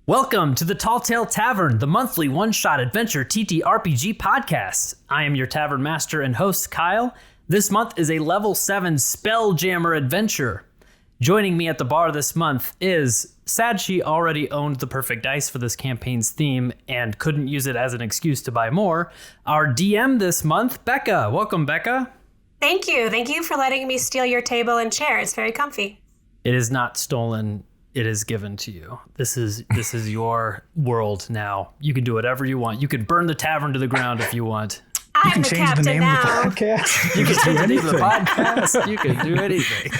Welcome to the Talltale Tavern, the monthly one-shot adventure TTRPG podcast. I am your tavern master and host, Kyle. This month is a level 7 spelljammer adventure. Joining me at the bar this month is, sad she already owned the perfect dice for this campaign's theme and couldn't use it as an excuse to buy more, our DM this month, Becca. Welcome, Becca. Thank you. Thank you for letting me steal your table and chair. It's very comfy. It is not stolen. It is given to you. This is your world now. You can do whatever you want. You can burn the tavern to the ground if you want. I'm the captain now. You can change the name of the podcast. You can do anything.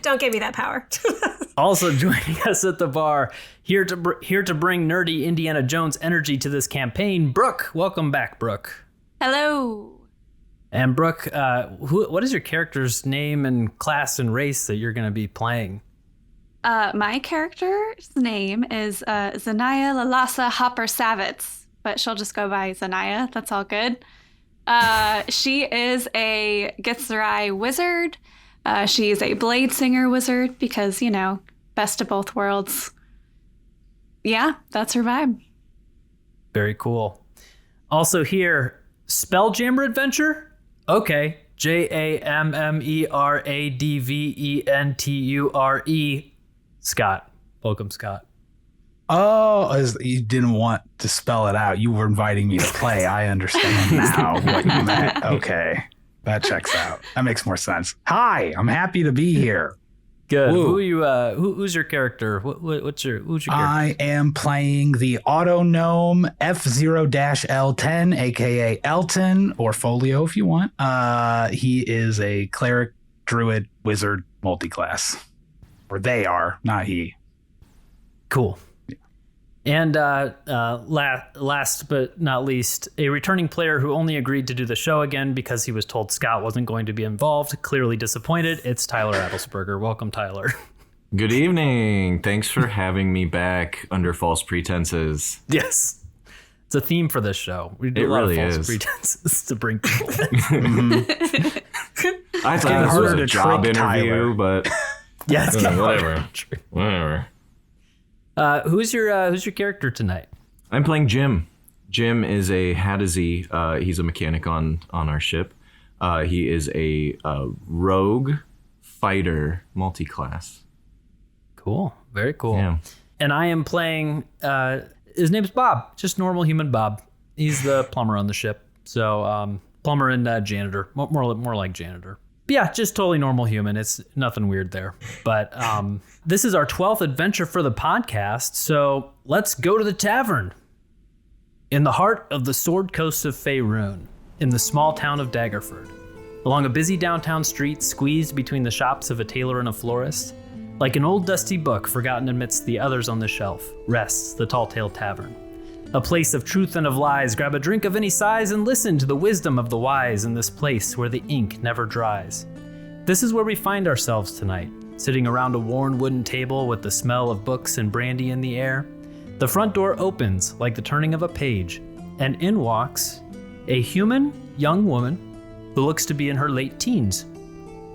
Don't give me that power. Also joining us at the bar, here to bring nerdy Indiana Jones energy to this campaign, Brooke. Welcome back, Brooke. Hello. And Brooke, what is your character's name and class and race that you're going to be playing? My character's name is Zanaya Lalasa Hopper Savitz, but she'll just go by Zanaya. That's all good. She is a Githzerai wizard. She's a blade singer wizard because, you know, best of both worlds. Yeah, that's her vibe. Very cool. Also here, spelljammer adventure? Okay. JAMMERADVENTURE. Scott. Welcome, Scott. Oh, you didn't want to spell it out. You were inviting me to play. I understand now what you meant. Okay. That checks out. That makes more sense. Hi, I'm happy to be here. Good. Woo. Who's your character? Who's your character? I am playing the auto gnome F0-L10, aka Elton, or Folio if you want. He is a cleric, druid, wizard, multiclass. Or they are, not he. Cool. And last but not least, a returning player who only agreed to do the show again because he was told Scott wasn't going to be involved. Clearly disappointed. It's Tyler Adelsperger. Welcome, Tyler. Good evening. Thanks for having me back under false pretenses. Yes. It's a theme for this show. We do a lot of false pretenses to bring people in. I thought this was a job interview, but... Yeah, it's whatever. Who's your character tonight? I'm playing Jim. Jim is a Hadizee. He's a mechanic on our ship. He is a rogue fighter multi-class. Cool. Very cool. Yeah. And I am playing, his name's Bob, just normal human Bob. He's the plumber on the ship. So plumber and janitor, more like janitor. But yeah, just totally normal human. It's nothing weird there. But this is our 12th adventure for the podcast, so let's go to the tavern. In the heart of the Sword Coast of Faerun, in the small town of Daggerford, along a busy downtown street squeezed between the shops of a tailor and a florist, like an old dusty book forgotten amidst the others on the shelf, rests the Talltale Tavern. A place of truth and of lies. Grab a drink of any size and listen to the wisdom of the wise in this place where the ink never dries. This is where we find ourselves tonight, sitting around a worn wooden table with the smell of books and brandy in the air. The front door opens like the turning of a page, and in walks a human young woman who looks to be in her late teens.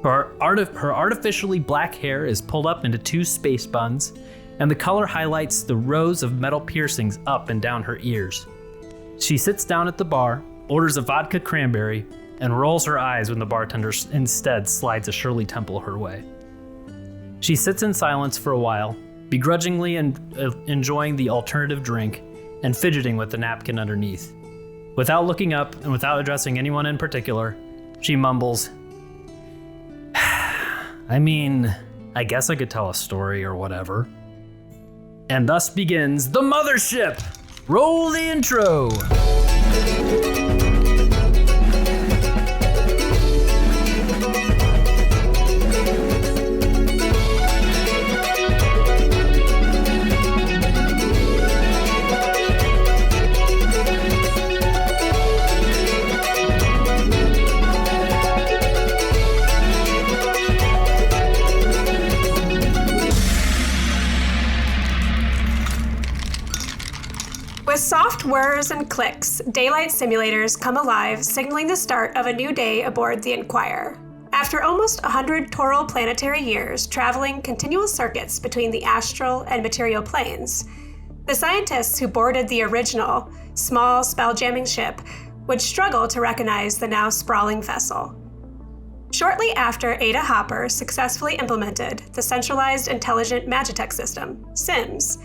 Her artificially black hair is pulled up into 2 space buns, and the color highlights the rows of metal piercings up and down her ears. She sits down at the bar, orders a vodka cranberry, and rolls her eyes when the bartender instead slides a Shirley Temple her way. She sits in silence for a while, begrudgingly enjoying the alternative drink and fidgeting with the napkin underneath. Without looking up and without addressing anyone in particular, she mumbles, I mean, I guess I could tell a story or whatever. And thus begins the Mothership! Roll the intro! With soft whirs and clicks, daylight simulators come alive, signaling the start of a new day aboard the Inquirer. After almost 100 total planetary years traveling continual circuits between the astral and material planes, the scientists who boarded the original, small spell-jamming ship would struggle to recognize the now sprawling vessel. Shortly after Ada Hopper successfully implemented the Centralized Intelligent Magitech System, SIMS,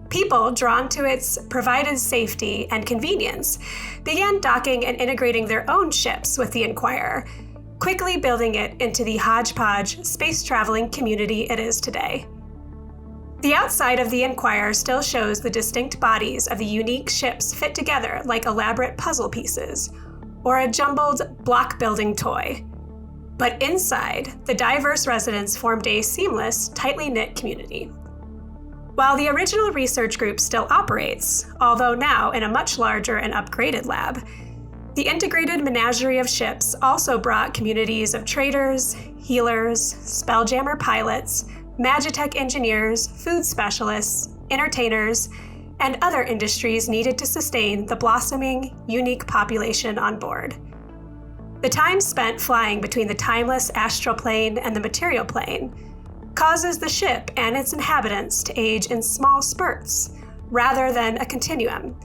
people drawn to its provided safety and convenience began docking and integrating their own ships with the Inquirer, quickly building it into the hodgepodge space-traveling community it is today. The outside of the Inquirer still shows the distinct bodies of the unique ships fit together like elaborate puzzle pieces, or a jumbled block-building toy. But inside, the diverse residents formed a seamless, tightly knit community. While the original research group still operates, although now in a much larger and upgraded lab, the integrated menagerie of ships also brought communities of traders, healers, spelljammer pilots, magitech engineers, food specialists, entertainers, and other industries needed to sustain the blossoming, unique population on board. The time spent flying between the timeless astral plane and the material plane causes the ship and its inhabitants to age in small spurts, rather than a continuum,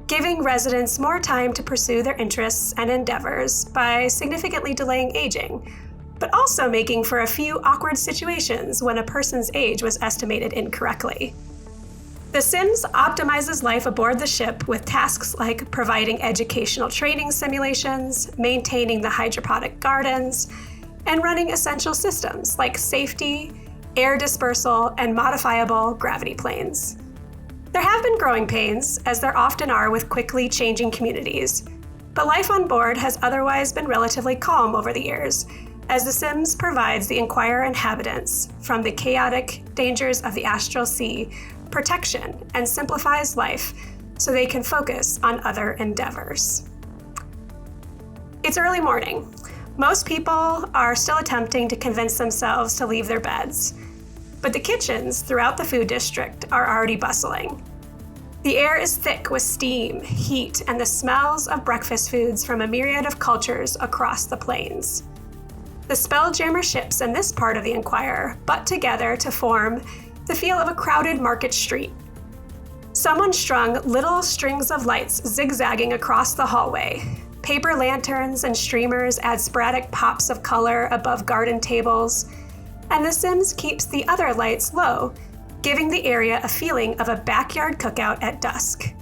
giving residents more time to pursue their interests and endeavors by significantly delaying aging, but also making for a few awkward situations when a person's age was estimated incorrectly. The Sims optimizes life aboard the ship with tasks like providing educational training simulations, maintaining the hydroponic gardens, and running essential systems like safety, air dispersal, and modifiable gravity planes. There have been growing pains, as there often are with quickly changing communities, but life on board has otherwise been relatively calm over the years, as the Sims provides the Inquirer inhabitants, from the chaotic dangers of the Astral Sea, protection and simplifies life so they can focus on other endeavors. It's early morning. Most people are still attempting to convince themselves to leave their beds, but the kitchens throughout the food district are already bustling. The air is thick with steam, heat, and the smells of breakfast foods from a myriad of cultures across the plains. The spelljammer ships in this part of the Inquirer butt together to form the feel of a crowded market street. Someone strung little strings of lights zigzagging across the hallway. Paper lanterns and streamers add sporadic pops of color above garden tables, and the Sims keeps the other lights low, giving the area a feeling of a backyard cookout at dusk.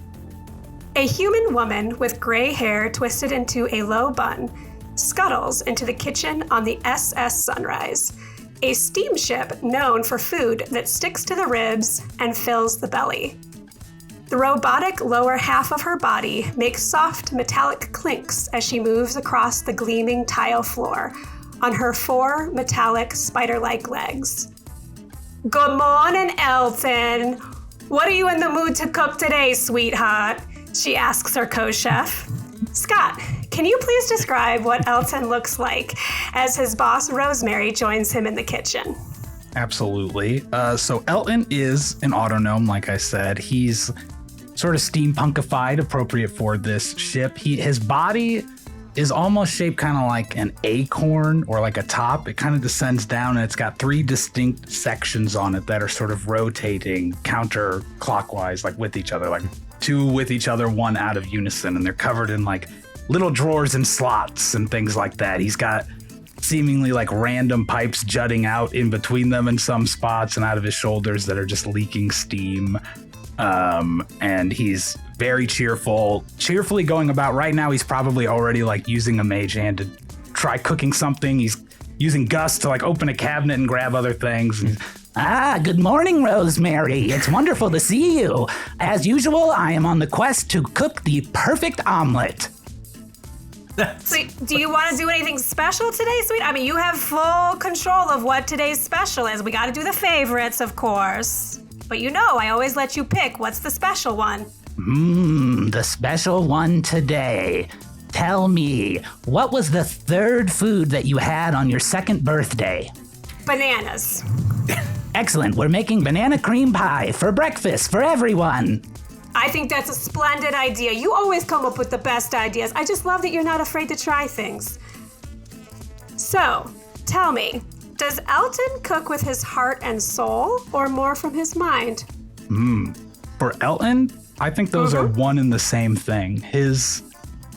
A human woman with gray hair twisted into a low bun scuttles into the kitchen on the SS Sunrise, a steamship known for food that sticks to the ribs and fills the belly. The robotic lower half of her body makes soft metallic clinks as she moves across the gleaming tile floor on her 4 metallic spider-like legs. Good morning, Elton. What are you in the mood to cook today, sweetheart? She asks her co-chef. Scott, can you please describe what Elton looks like as his boss Rosemary joins him in the kitchen? Absolutely. So Elton is an autognome, like I said. He's sort of steampunkified, appropriate for this ship. His body is almost shaped kind of like an acorn or like a top. It kind of descends down and it's got 3 distinct sections on it that are sort of rotating counterclockwise, like with each other, like 2 with each other, 1 out of unison. And they're covered in like little drawers and slots and things like that. He's got seemingly like random pipes jutting out in between them in some spots and out of his shoulders that are just leaking steam. And he's very cheerfully going about. Right now, he's probably already like using a mage hand to try cooking something. He's using Gus to like open a cabinet and grab other things. Good morning, Rosemary. It's wonderful to see you. As usual, I am on the quest to cook the perfect omelet. So, do you want to do anything special today, sweet? I mean, you have full control of what today's special is. We got to do the favorites, of course. But you know, I always let you pick. What's the special one? The special one today. Tell me, what was the 3rd food that you had on your 2nd birthday? Bananas. Excellent. We're making banana cream pie for breakfast for everyone. I think that's a splendid idea. You always come up with the best ideas. I just love that you're not afraid to try things. So, Tell me, does Elton cook with his heart and soul or more from his mind? For Elton, I think those are one and the same thing. His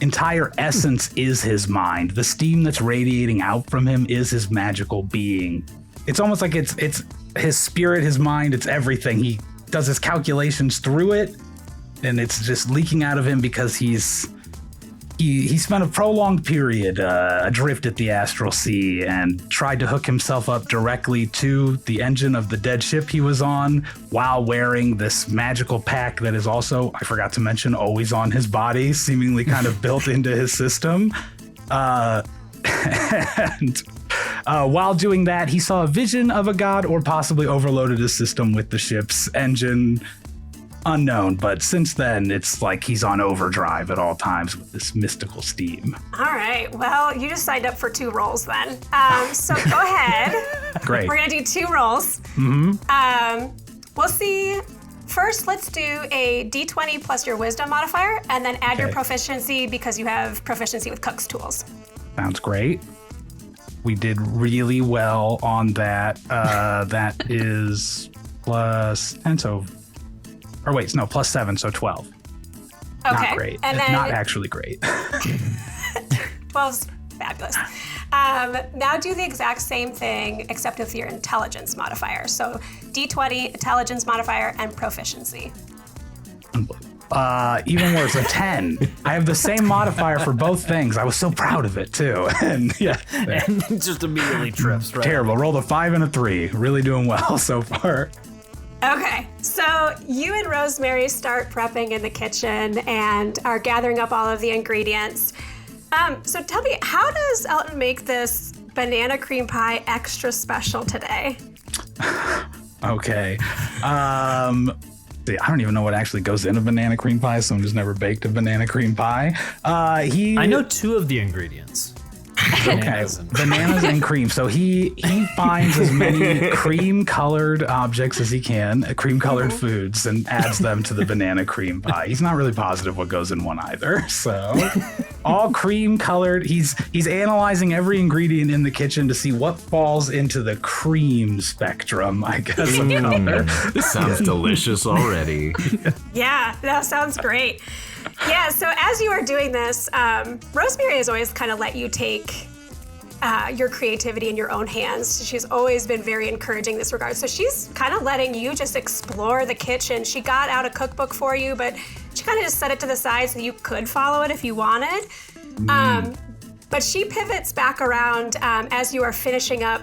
entire essence is his mind. The steam that's radiating out from him is his magical being. It's almost like it's his spirit, his mind, it's everything. He does his calculations through it, and it's just leaking out of him because he spent a prolonged period adrift at the Astral Sea and tried to hook himself up directly to the engine of the dead ship he was on while wearing this magical pack that is also, I forgot to mention, always on his body, seemingly kind of built into his system. And while doing that, he saw a vision of a god or possibly overloaded his system with the ship's engine. Unknown, but since then, it's like he's on overdrive at all times with this mystical steam. All right. Well, you just signed up for 2 rolls then. So go ahead. Great. We're going to do 2 rolls. We'll see. First, let's do a d20 plus your wisdom modifier, and then add your proficiency because you have proficiency with cook's tools. Sounds great. We did really well on that. That is plus 10, so... Or wait, no, plus 7, so 12. Okay. Not great. And then, not actually great. 12's fabulous. Now do the exact same thing, except with your intelligence modifier. So d20, intelligence modifier, and proficiency. Even worse, a 10. I have the same modifier for both things. I was so proud of it, too. And yeah. And just immediately trips, right? Terrible. Rolled a 5 and a 3. Really doing well so far. Okay, so you and Rosemary start prepping in the kitchen and are gathering up all of the ingredients. So tell me, how does Elton make this banana cream pie extra special today? Okay. I don't even know what actually goes in a banana cream pie. Someone who's never baked a banana cream pie. I know 2 of the ingredients. Bananas and cream. So he finds as many cream-colored objects as he can, cream-colored foods, and adds them to the banana cream pie. He's not really positive what goes in one either. So all cream-colored. He's analyzing every ingredient in the kitchen to see what falls into the cream spectrum, I guess, of color. This sounds delicious already. Yeah, that sounds great. Yeah, so as you are doing this, Rosemary has always kind of let you take your creativity in your own hands. She's always been very encouraging in this regard. So she's kind of letting you just explore the kitchen. She got out a cookbook for you, but she kind of just set it to the side so you could follow it if you wanted. But she pivots back around as you are finishing up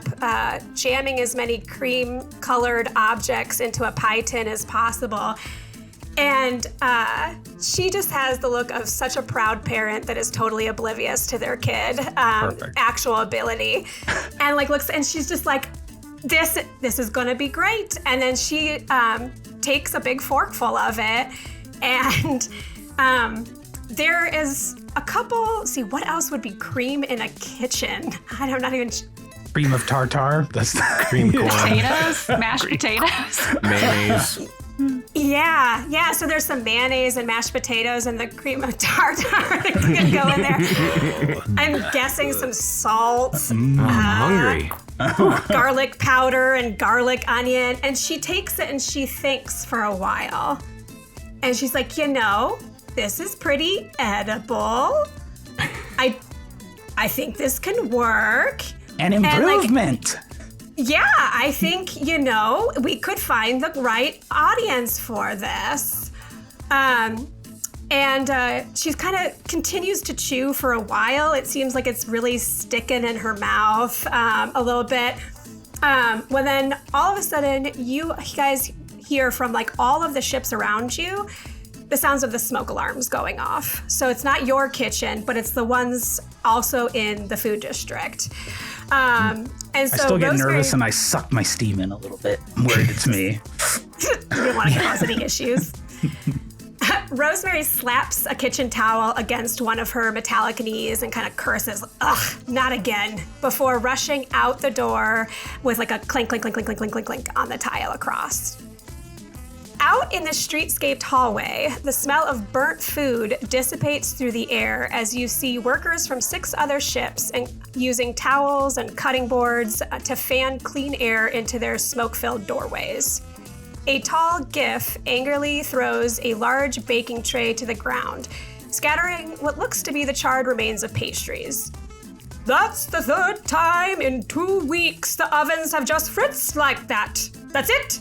jamming as many cream-colored objects into a pie tin as possible. And she just has the look of such a proud parent that is totally oblivious to their kid actual ability, and like looks, and she's just like, this is gonna be great. And then she takes a big forkful of it, and there is a couple. See, what else would be cream in a kitchen? I'm not even. Cream of tartar. That's Cream corn. Potatoes, mashed potatoes. Mayonnaise. Yeah. So there's some mayonnaise and mashed potatoes and the cream of tartar that's gonna go in there. I'm guessing some salt. I'm hungry. Garlic powder and garlic onion. And she takes it and she thinks for a while. And she's like, this is pretty edible. I think this can work. An improvement. Yeah, I think, we could find the right audience for this. And she kind of continues to chew for a while. It seems like it's really sticking in her mouth a little bit. Well, then all of a sudden, you guys hear from like all of the ships around you, the sounds of the smoke alarms going off. So it's not your kitchen, but it's the ones also in the food district. And so I still get nervous and I suck my steam in a little bit. I'm worried it's me. You didn't want to cause any issues. Rosemary slaps a kitchen towel against one of her metallic knees and kind of curses, "Ugh, not again," before rushing out the door with like a clink, clink, clink, clink, clink, clink, clink, clink on the tile across. Out in the streetscaped hallway, the smell of burnt food dissipates through the air as you see workers from 6 other ships and using towels and cutting boards to fan clean air into their smoke-filled doorways. A tall Gif angrily throws a large baking tray to the ground, scattering what looks to be the charred remains of pastries. That's the 3rd time in 2 weeks the ovens have just fritzed like that. That's it.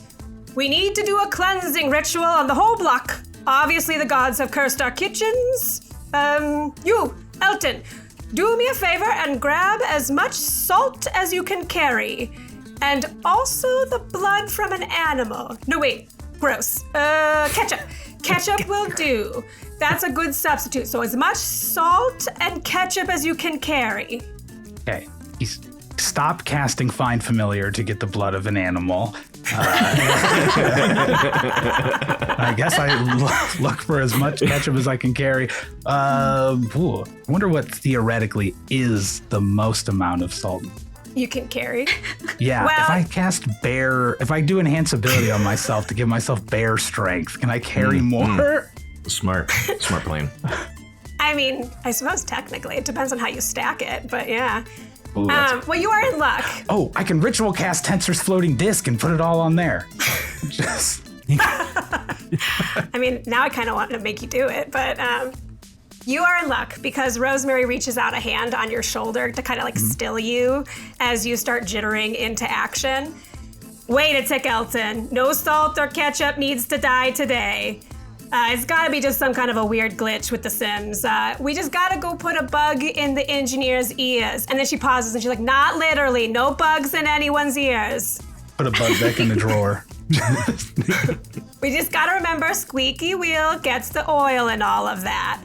We need to do a cleansing ritual on the whole block. Obviously, the gods have cursed our kitchens. You, Elton, do me a favor and grab as much salt as you can carry. And also the blood from an animal. No, wait, gross. Ketchup. Ketchup will do. That's a good substitute. So as much salt and ketchup as you can carry. Okay. Stop casting Find Familiar to get the blood of an animal. I guess I look for as much ketchup as I can carry. I wonder what theoretically is the most amount of salt you can carry. Yeah, well, if I do enhance ability on myself to give myself bear strength, can I carry more? Smart plan. I mean, I suppose technically it depends on how you stack it, but yeah. Ooh, well, you are in luck. Oh, I can ritual cast Tensor's floating disc and put it all on there. I mean, now I kind of want to make you do it, but you are in luck because Rosemary reaches out a hand on your shoulder to kind of like still you as you start jittering into action. Wait a tick, Elton. No salt or ketchup needs to die today. It's gotta be just some kind of a weird glitch with the Sims. We just gotta go put a bug in the engineer's ears. And then she pauses and she's like, not literally, no bugs in anyone's ears. Put a bug back in the drawer. We just gotta remember squeaky wheel gets the oil and all of that.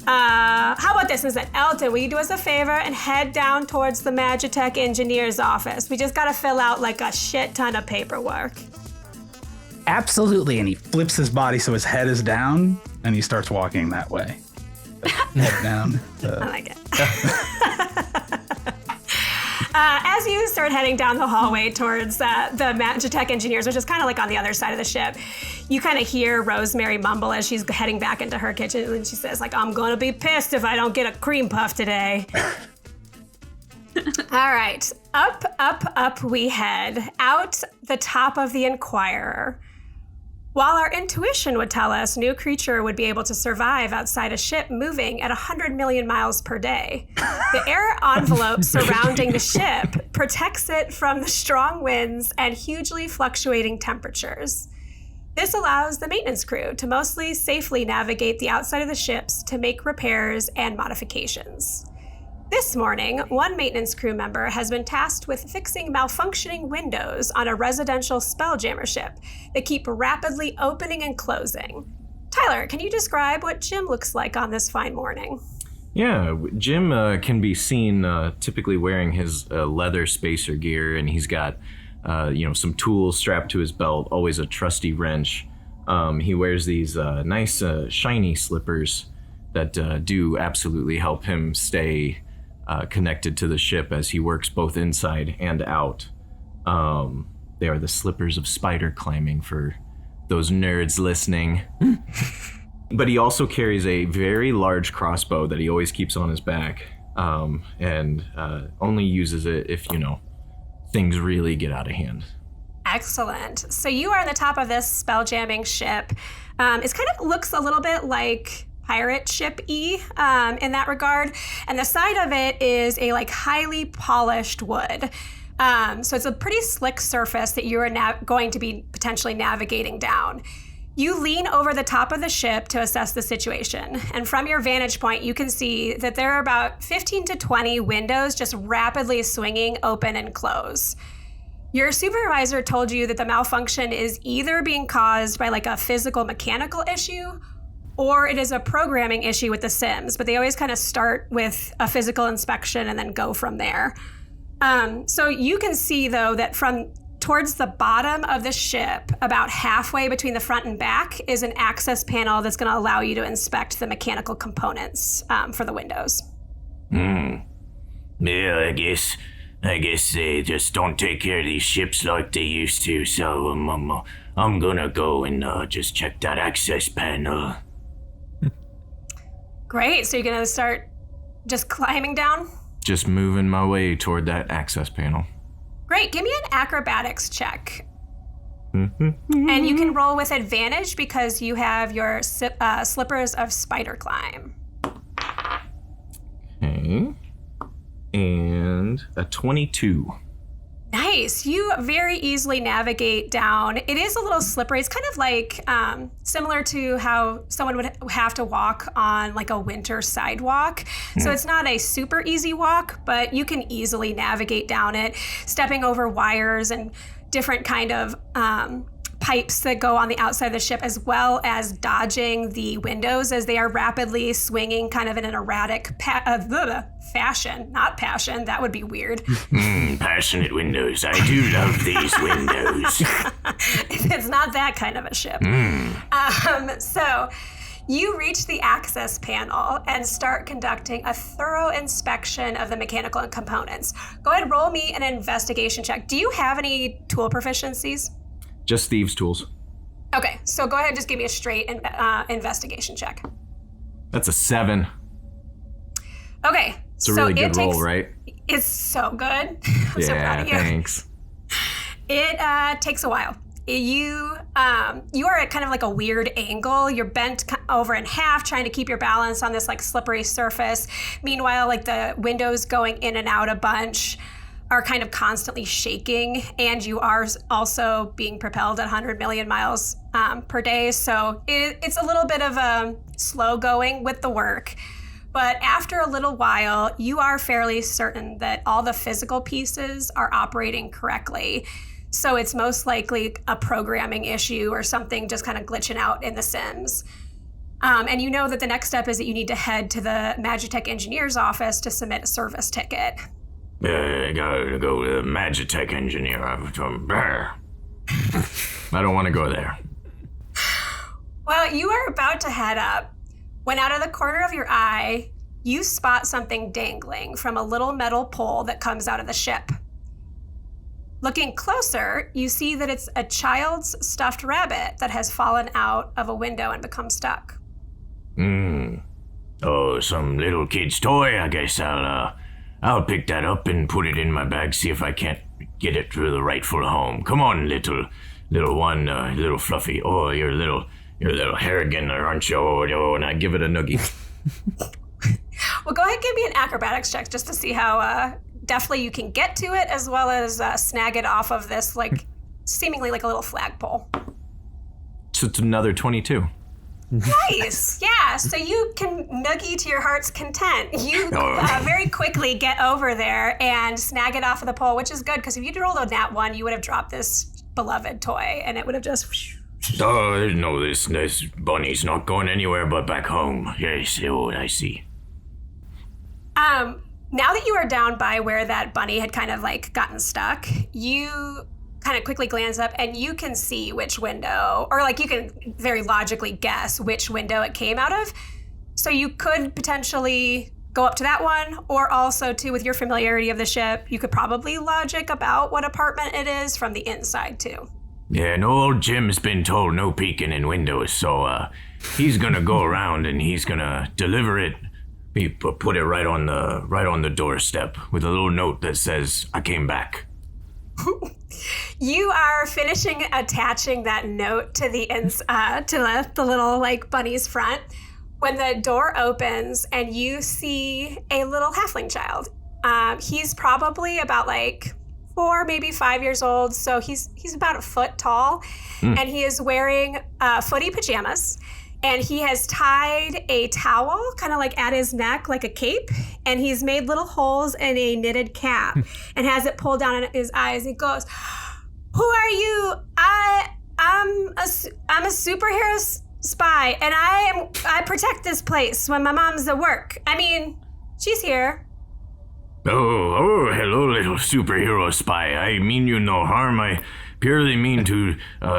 How about this instead? Elton, will you do us a favor and head down towards the Magitech engineer's office? We just gotta fill out like a shit ton of paperwork. Absolutely, and he flips his body so his head is down, and he starts walking that way. Head down. I like it. As you start heading down the hallway towards the Magitech engineers, which is kind of like on the other side of the ship, you kind of hear Rosemary mumble as she's heading back into her kitchen, and she says, like, I'm gonna be pissed if I don't get a cream puff today. All right, up we head, out the top of the Inquirer. While our intuition would tell us no creature would be able to survive outside a ship moving at 100 million miles per day, the air envelope surrounding the ship protects it from the strong winds and hugely fluctuating temperatures. This allows the maintenance crew to mostly safely navigate the outside of the ships to make repairs and modifications. This morning, one maintenance crew member has been tasked with fixing malfunctioning windows on a residential spelljammer ship that keep rapidly opening and closing. Tyler, can you describe what Jim looks like on this fine morning? Yeah, Jim can be seen typically wearing his leather spacer gear, and he's got some tools strapped to his belt, always a trusty wrench. He wears these nice shiny slippers that do absolutely help him stay connected to the ship as he works both inside and out. They are the slippers of spider climbing for those nerds listening. But he also carries a very large crossbow that he always keeps on his back, and only uses it if, things really get out of hand. Excellent. So you are on the top of this spelljamming ship. It kind of looks a little bit like pirate ship-y in that regard. And the side of it is a highly polished wood. So it's a pretty slick surface that you are going to be potentially navigating down. You lean over the top of the ship to assess the situation. And from your vantage point, you can see that there are about 15 to 20 windows just rapidly swinging open and close. Your supervisor told you that the malfunction is either being caused by a physical mechanical issue, or it is a programming issue with the Sims, but they always kind of start with a physical inspection and then go from there. So you can see, though, that from towards the bottom of the ship, about halfway between the front and back, is an access panel that's going to allow you to inspect the mechanical components for the windows. Yeah, I guess they just don't take care of these ships like they used to, so I'm gonna go and just check that access panel. Great. So you're going to start just climbing down? Just moving my way toward that access panel. Great. Give me an acrobatics check. And you can roll with advantage because you have your slippers of spider climb. Okay. And a 22. Nice. You very easily navigate down. It is a little slippery. It's kind of like similar to how someone would have to walk on like a winter sidewalk. So it's not a super easy walk, but you can easily navigate down it, stepping over wires and different kind of pipes that go on the outside of the ship, as well as dodging the windows as they are rapidly swinging kind of in an erratic fashion. Not passion, that would be weird. Passionate windows. I do love these windows. It's not that kind of a ship. So you reach the access panel and start conducting a thorough inspection of the mechanical components. Go ahead and roll me an investigation check. Do you have any tool proficiencies? Just thieves' tools. Okay, so go ahead and just give me a straight investigation check. That's a 7. Okay. It's a really good roll, right? It's so good. I'm so proud of you. Thanks. It takes a while. You are at kind of like a weird angle. You're bent over in half, trying to keep your balance on this like slippery surface. Meanwhile, like the windows going in and out a bunch are kind of constantly shaking, and you are also being propelled at 100 million miles per day. So it's a little bit of slow going with the work. But after a little while, you are fairly certain that all the physical pieces are operating correctly. So it's most likely a programming issue or something just kind of glitching out in the Sims. And you know that the next step is that you need to head to the Magitech engineer's office to submit a service ticket. I gotta go to the magitech engineer. I don't want to go there. Well, you are about to head up when out of the corner of your eye, you spot something dangling from a little metal pole that comes out of the ship. Looking closer, you see that it's a child's stuffed rabbit that has fallen out of a window and become stuck. Oh, some little kid's toy. I guess I'll pick that up and put it in my bag, see if I can't get it to the rightful home. Come on, little one, little fluffy. Oh, you're a little Harrigan, aren't you? Oh, and I give it a noogie. Well, go ahead and give me an acrobatics check just to see how deftly you can get to it, as well as snag it off of this, like, seemingly like a little flagpole. So it's another 22. Nice. Yeah. So you can noogie to your heart's content. You very quickly get over there and snag it off of the pole, which is good because if you'd rolled a nat 1, you would have dropped this beloved toy and it would have just... Oh, no, this bunny's not going anywhere but back home. Yes, oh, I see. Now that you are down by where that bunny had kind of like gotten stuck, you kind of quickly glance up and you can see which window, or like you can very logically guess which window it came out of. So you could potentially go up to that one, or also too, with your familiarity of the ship, you could probably logic about what apartment it is from the inside too. Yeah, and old Jim's been told no peeking in windows, so he's gonna go around and he's gonna deliver it. He put it right on the doorstep with a little note that says, "I came back." You are finishing attaching that note to the little like bunny's front when the door opens and you see a little halfling child. He's probably about like 4, maybe 5 years old, so he's about a foot tall, and he is wearing footy pajamas. And he has tied a towel kind of like at his neck like a cape, and he's made little holes in a knitted cap and has it pulled down on his eyes. He goes, "Who are you? I'm a superhero spy, and I protect this place when my mom's at work. I mean, she's here." Oh, hello, little superhero spy. I mean you no harm. I purely mean to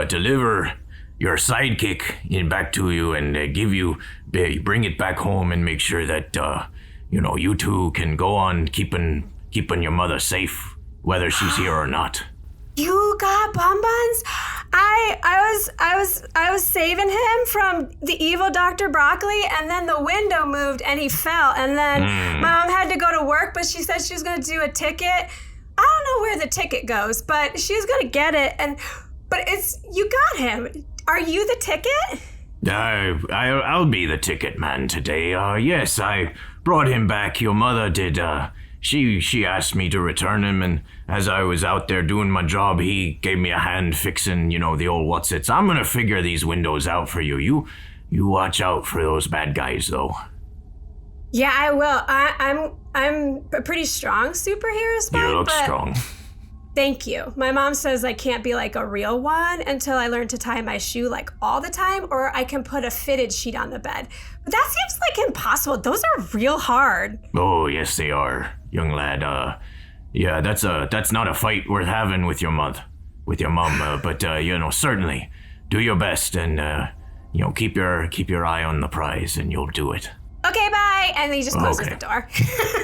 deliver your sidekick back to you and bring it back home and make sure that you two can go on keeping your mother safe, whether she's here or not. You got bonbons? I was saving him from the evil Dr. Broccoli, and then the window moved and he fell, and then my mom had to go to work, but she said she was going to do a ticket. I don't know where the ticket goes, but she's going to get it. But you got him. Are you the ticket? I'll be the ticket man today. Yes, I brought him back. Your mother did. She asked me to return him, and as I was out there doing my job, he gave me a hand fixing, the old what's-its. I'm gonna figure these windows out for you. You watch out for those bad guys, though. Yeah, I will. I'm a pretty strong superhero spy. You look strong. Thank you. My mom says I can't be like a real one until I learn to tie my shoe like all the time, or I can put a fitted sheet on the bed. But that seems like impossible. Those are real hard. Oh, yes, they are, young lad. Yeah, that's not a fight worth having with your mom. But certainly do your best and keep your eye on the prize, and you'll do it. Okay, bye. And then he just closes the door.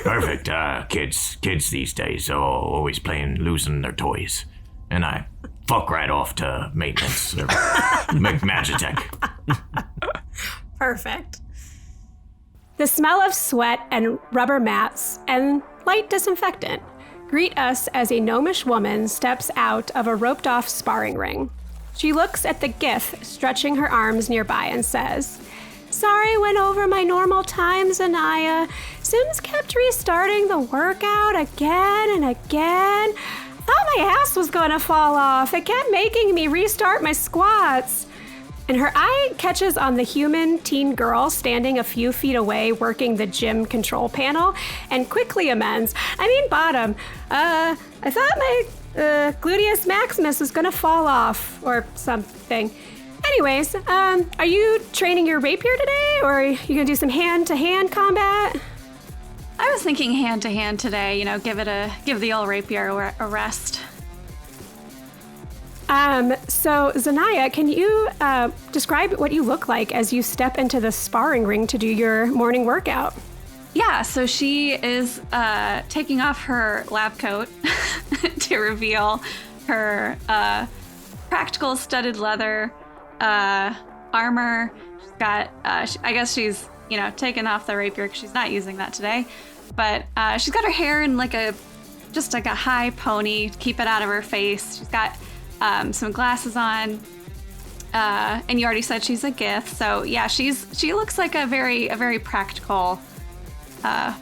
Perfect. Kids these days are always losing their toys. And I fuck right off to maintenance or magitech. Perfect. The smell of sweat and rubber mats and light disinfectant greet us as a gnomish woman steps out of a roped-off sparring ring. She looks at the Gith stretching her arms nearby and says, "Sorry, went over my normal time, Zanaya. Sims kept restarting the workout again and again. Thought my ass was gonna fall off. It kept making me restart my squats." And her eye catches on the human teen girl standing a few feet away working the gym control panel and quickly amends, Bottom. I thought my gluteus maximus was gonna fall off or something. Anyways, are you training your rapier today, or are you gonna do some hand-to-hand combat? I was thinking hand-to-hand today, give the old rapier a rest. So Zanaya, can you describe what you look like as you step into the sparring ring to do your morning workout? Yeah, so she is taking off her lab coat to reveal her practical studded leather armor. She's got, I guess she's, taken off the rapier because she's not using that today. But she's got her hair in just like a high pony to keep it out of her face. She's got some glasses on. And you already said she's a Gith. So yeah, she looks like a very practical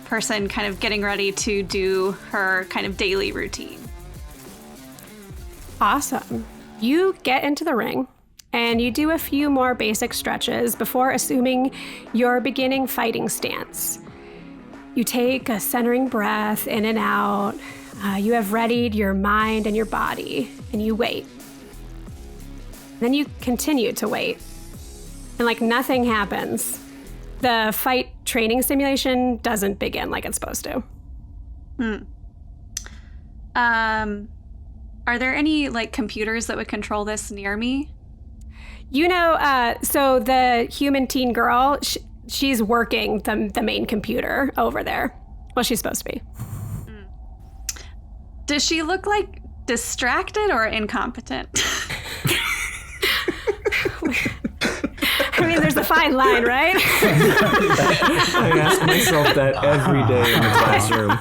person kind of getting ready to do her kind of daily routine. Awesome. You get into the ring and you do a few more basic stretches before assuming your beginning fighting stance. You take a centering breath in and out. You have readied your mind and your body, and you wait. Then you continue to wait. And nothing happens. The fight training simulation doesn't begin like it's supposed to. Are there any computers that would control this near me? So the human teen girl, she's working the main computer over there. Well, she's supposed to be. Does she look distracted or incompetent? There's a fine line, right? I ask myself that every day in the classroom.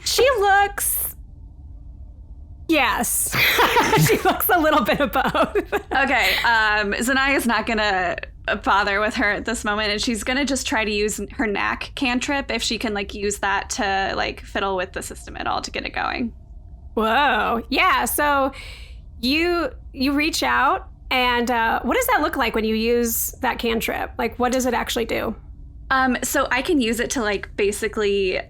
She looks... Yes. She looks a little bit of both. Okay, Zanaya's not gonna bother with her at this moment, and she's gonna just try to use her knack cantrip if she can use that to fiddle with the system at all to get it going. Whoa. Yeah, so you reach out, and what does that look like when you use that cantrip? What does it actually do? So I can use it to basically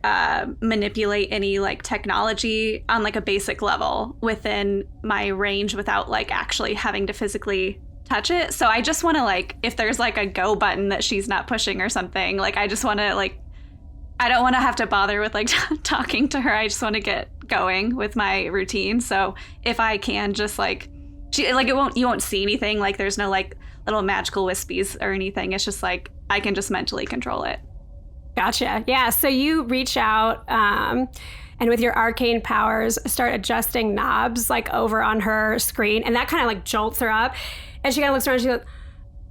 manipulate any technology on a basic level within my range without actually having to physically touch it. So I just want to if there's a go button that she's not pushing or something, I just want to I don't want to have to bother with talking to her. I just want to get going with my routine. So if I can just you won't see anything, there's no little magical wispies or anything. It's just I can just mentally control it. Gotcha. Yeah. So you reach out and with your arcane powers start adjusting knobs like over on her screen. And that kind of like jolts her up. And she kind of looks around and she goes,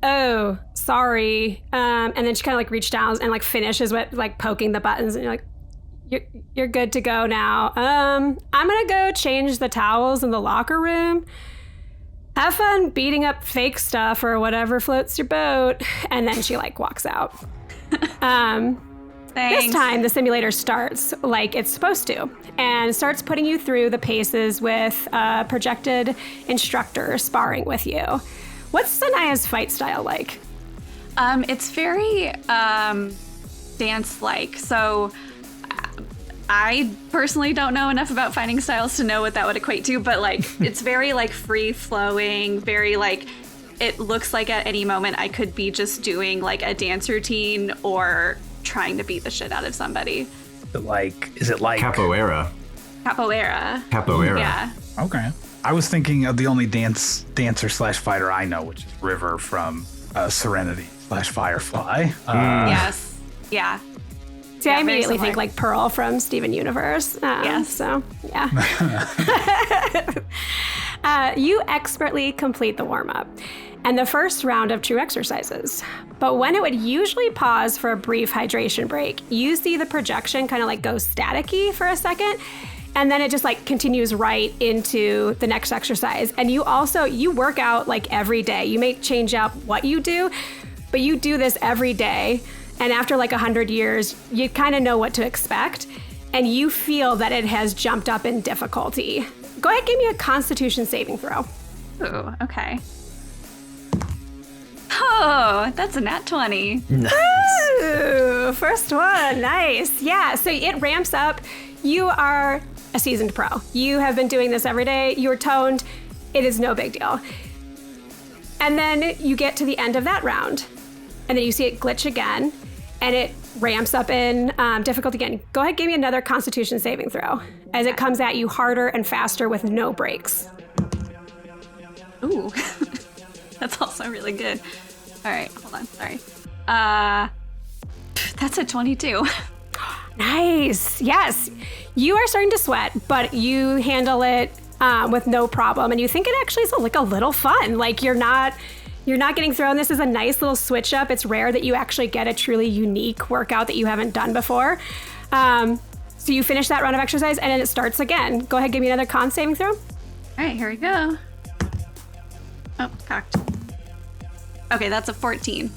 oh, sorry. And then she kind of like reaches down and like finishes with like poking the buttons. And you're like, you're good to go now. I'm going to go change the towels in the locker room. Have fun beating up fake stuff or whatever floats your boat. And then she like walks out. Thanks. This time the simulator starts like it's supposed to and starts putting you through the paces with a projected instructor sparring with you. What's Sanaya's fight style like? It's very dance-like. So I personally don't know enough about fighting styles to know what that would equate to, but like it's very like free-flowing, very like it looks like at any moment I could be just doing like a dance routine or trying to beat the shit out of somebody. Is it like Capoeira. Capoeira. Yeah. Okay. I was thinking of the only dancer/fighter I know, which is River from Serenity/Firefly. Yes. Yeah. See, I immediately think like Pearl from Steven Universe. Yes. So, yeah. You expertly complete the warm-up and the first round of true exercises. But when it would usually pause for a brief hydration break, you see the projection kind of like go staticky for a second, and then it just like continues right into the next exercise. And you work out like every day. You may change out what you do, but you do this every day. And after like 100 years, you kind of know what to expect, and you feel that it has jumped up in difficulty. Go ahead, give me a Constitution saving throw. Ooh, okay. Oh, that's a nat 20. Nice. Ooh, first one, nice. Yeah, so it ramps up. You are a seasoned pro. You have been doing this every day. You're toned. It is no big deal. And then you get to the end of that round, and then you see it glitch again, and it ramps up in difficulty again. Go ahead, give me another Constitution saving throw as it comes at you harder and faster with no breaks. Ooh, that's also really good. All right, hold on, sorry. That's a 22. Nice, yes. You are starting to sweat, but you handle it with no problem, and you think it actually is like a little fun. Like you're not getting thrown. This is a nice little switch up. It's rare that you actually get a truly unique workout that you haven't done before. So you finish that round of exercise and then it starts again. Go ahead, give me another con saving throw. All right, here we go. Oh, cocked. Okay, that's a 14.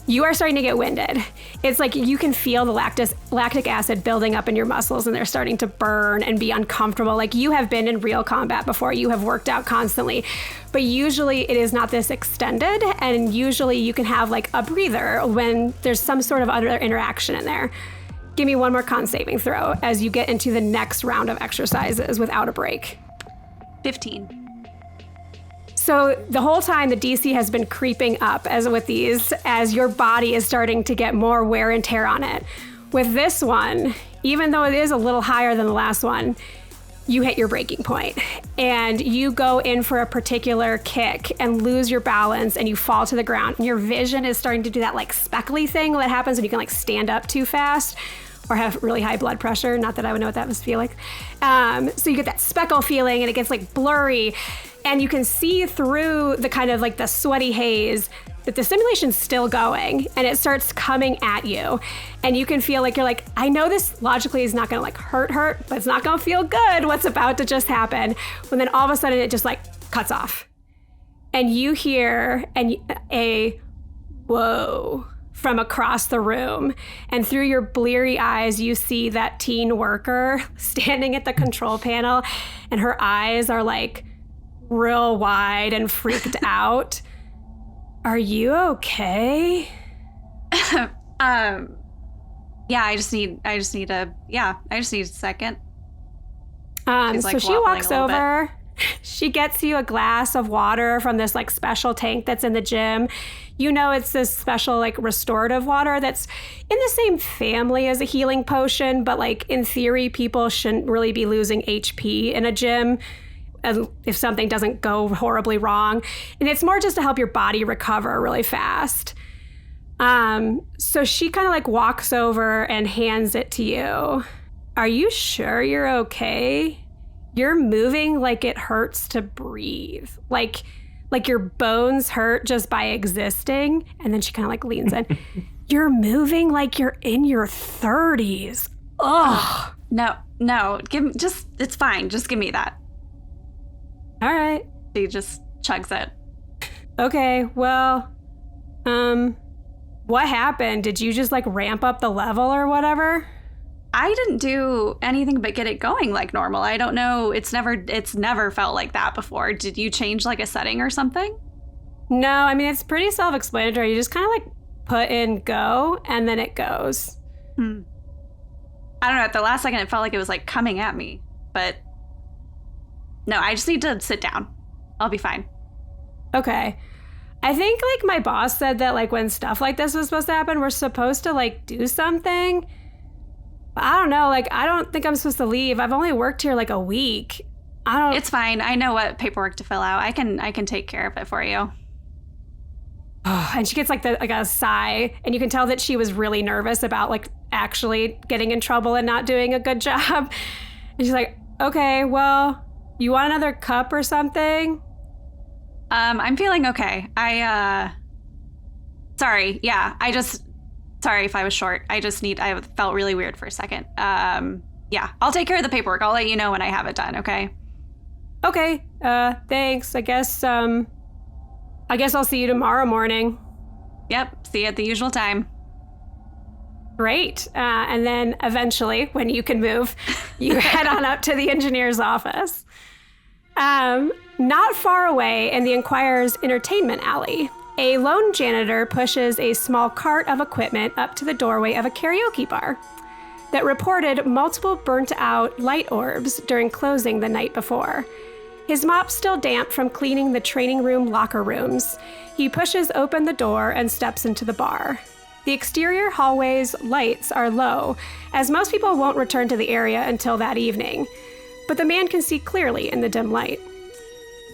You are starting to get winded. It's like you can feel the lactic acid building up in your muscles and they're starting to burn and be uncomfortable. Like you have been in real combat before. You have worked out constantly, but usually it is not this extended, and usually you can have like a breather when there's some sort of other interaction in there. Give me one more con saving throw as you get into the next round of exercises without a break. 15. So the whole time the DC has been creeping up as your body is starting to get more wear and tear on it. With this one, even though it is a little higher than the last one, you hit your breaking point and you go in for a particular kick and lose your balance and you fall to the ground, and your vision is starting to do that like speckly thing that happens when you can like stand up too fast or have really high blood pressure. Not that I would know what that must feel like. So you get that speckle feeling and it gets like blurry, and you can see through the kind of like the sweaty haze that the simulation's still going, and it starts coming at you. And you can feel like you're like, I know this logically is not gonna like hurt, but it's not gonna feel good what's about to just happen. When then all of a sudden it just like cuts off. And you hear a whoa from across the room. And through your bleary eyes, you see that teen worker standing at the control panel, and her eyes are like real wide and freaked out. Are you okay? Yeah, I just need a second. She's, like, so she walks waffling a little over. She gets you a glass of water from this like special tank that's in the gym. You know, it's this special like restorative water that's in the same family as a healing potion, but like in theory, people shouldn't really be losing HP in a gym if something doesn't go horribly wrong. And it's more just to help your body recover really fast. So she kind of like walks over and hands it to you. Are you sure you're okay? You're moving like it hurts to breathe. Like your bones hurt just by existing. And then she kind of like leans in. You're moving like you're in your 30s. Ugh. No. It's fine. Just give me that. All right. She just chugs it. Okay, well, what happened? Did you just like ramp up the level or whatever? I didn't do anything but get it going like normal. I don't know. It's never felt like that before. Did you change like a setting or something? No, I mean, it's pretty self-explanatory. You just kind of like put in go and then it goes. I don't know. At the last second, it felt like it was like coming at me, but no, I just need to sit down. I'll be fine. Okay. I think like my boss said that like when stuff like this was supposed to happen, we're supposed to like do something. But I don't know. Like, I don't think I'm supposed to leave. I've only worked here like a week. It's fine. I know what paperwork to fill out. I can take care of it for you. And she gets like a sigh, and you can tell that she was really nervous about like actually getting in trouble and not doing a good job. And she's like, okay, well, you want another cup or something? I'm feeling okay. Sorry. Yeah, sorry if I was short. I felt really weird for a second. Yeah, I'll take care of the paperwork. I'll let you know when I have it done, okay? Okay, thanks. I guess I'll see you tomorrow morning. Yep, see you at the usual time. Great. And then eventually, when you can move, you head on up to the engineer's office. Not far away in the Inquirer's entertainment alley, a lone janitor pushes a small cart of equipment up to the doorway of a karaoke bar that reported multiple burnt-out light orbs during closing the night before. His mop still damp from cleaning the training room locker rooms. He pushes open the door and steps into the bar. The exterior hallway's lights are low, as most people won't return to the area until that evening, but the man can see clearly in the dim light.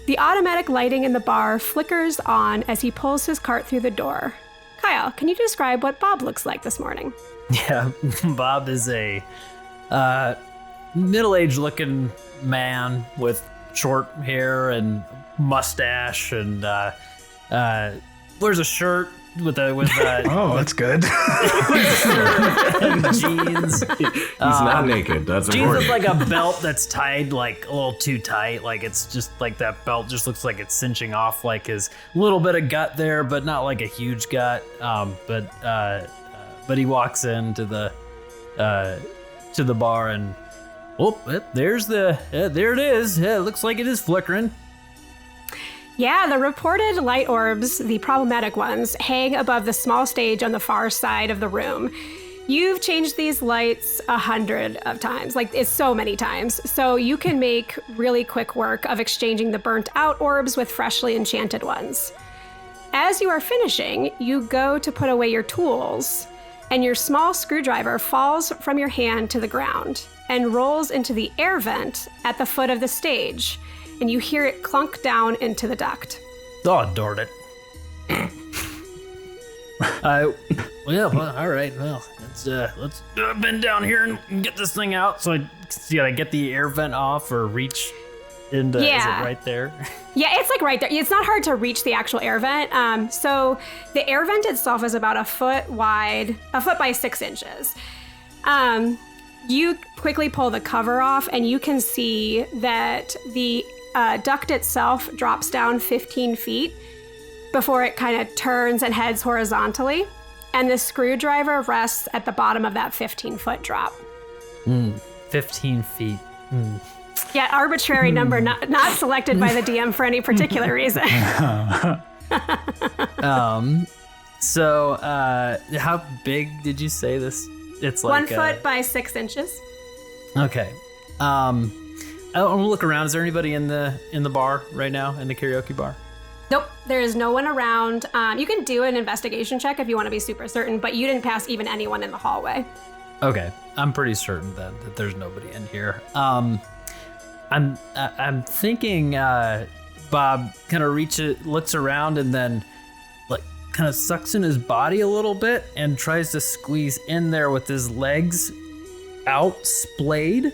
The automatic lighting in the bar flickers on as he pulls his cart through the door. Kyle, can you describe what Bob looks like this morning? Yeah, Bob is a middle-aged looking man with short hair and mustache and wears a shirt with oh, that's good. and jeans. He's not naked. That's jeans important. with like a belt that's tied like a little too tight. Like it's just like that belt just looks like it's cinching off like his little bit of gut there, but not like a huge gut. But he walks into the bar and there it is. Yeah, it looks like it is flickering. Yeah, the reported light orbs, the problematic ones, hang above the small stage on the far side of the room. You've changed these lights 100 of times, like it's so many times. So you can make really quick work of exchanging the burnt out orbs with freshly enchanted ones. As you are finishing, you go to put away your tools, and your small screwdriver falls from your hand to the ground and rolls into the air vent at the foot of the stage, and you hear it clunk down into the duct. Oh, darn it. All right. Well, let's bend down here and get this thing out. So I get the air vent off or reach into. Yeah. Is it right there? Yeah, it's like right there. It's not hard to reach the actual air vent. So the air vent itself is about 1 foot wide, 1 foot by 6 inches. You quickly pull the cover off, and you can see that the duct itself drops down 15 feet before it kind of turns and heads horizontally, and the screwdriver rests at the bottom of that 15-foot drop. 15 feet. Yeah, arbitrary number, not selected by the DM for any particular reason. So how big did you say this? It's like 1 foot by 6 inches. Okay. I want to look around. Is there anybody in the bar right now, in the karaoke bar? Nope, there is no one around. You can do an investigation check if you want to be super certain, but you didn't pass even anyone in the hallway. Okay, I'm pretty certain then that there's nobody in here. I'm thinking Bob kind of looks around and then like kind of sucks in his body a little bit and tries to squeeze in there with his legs out splayed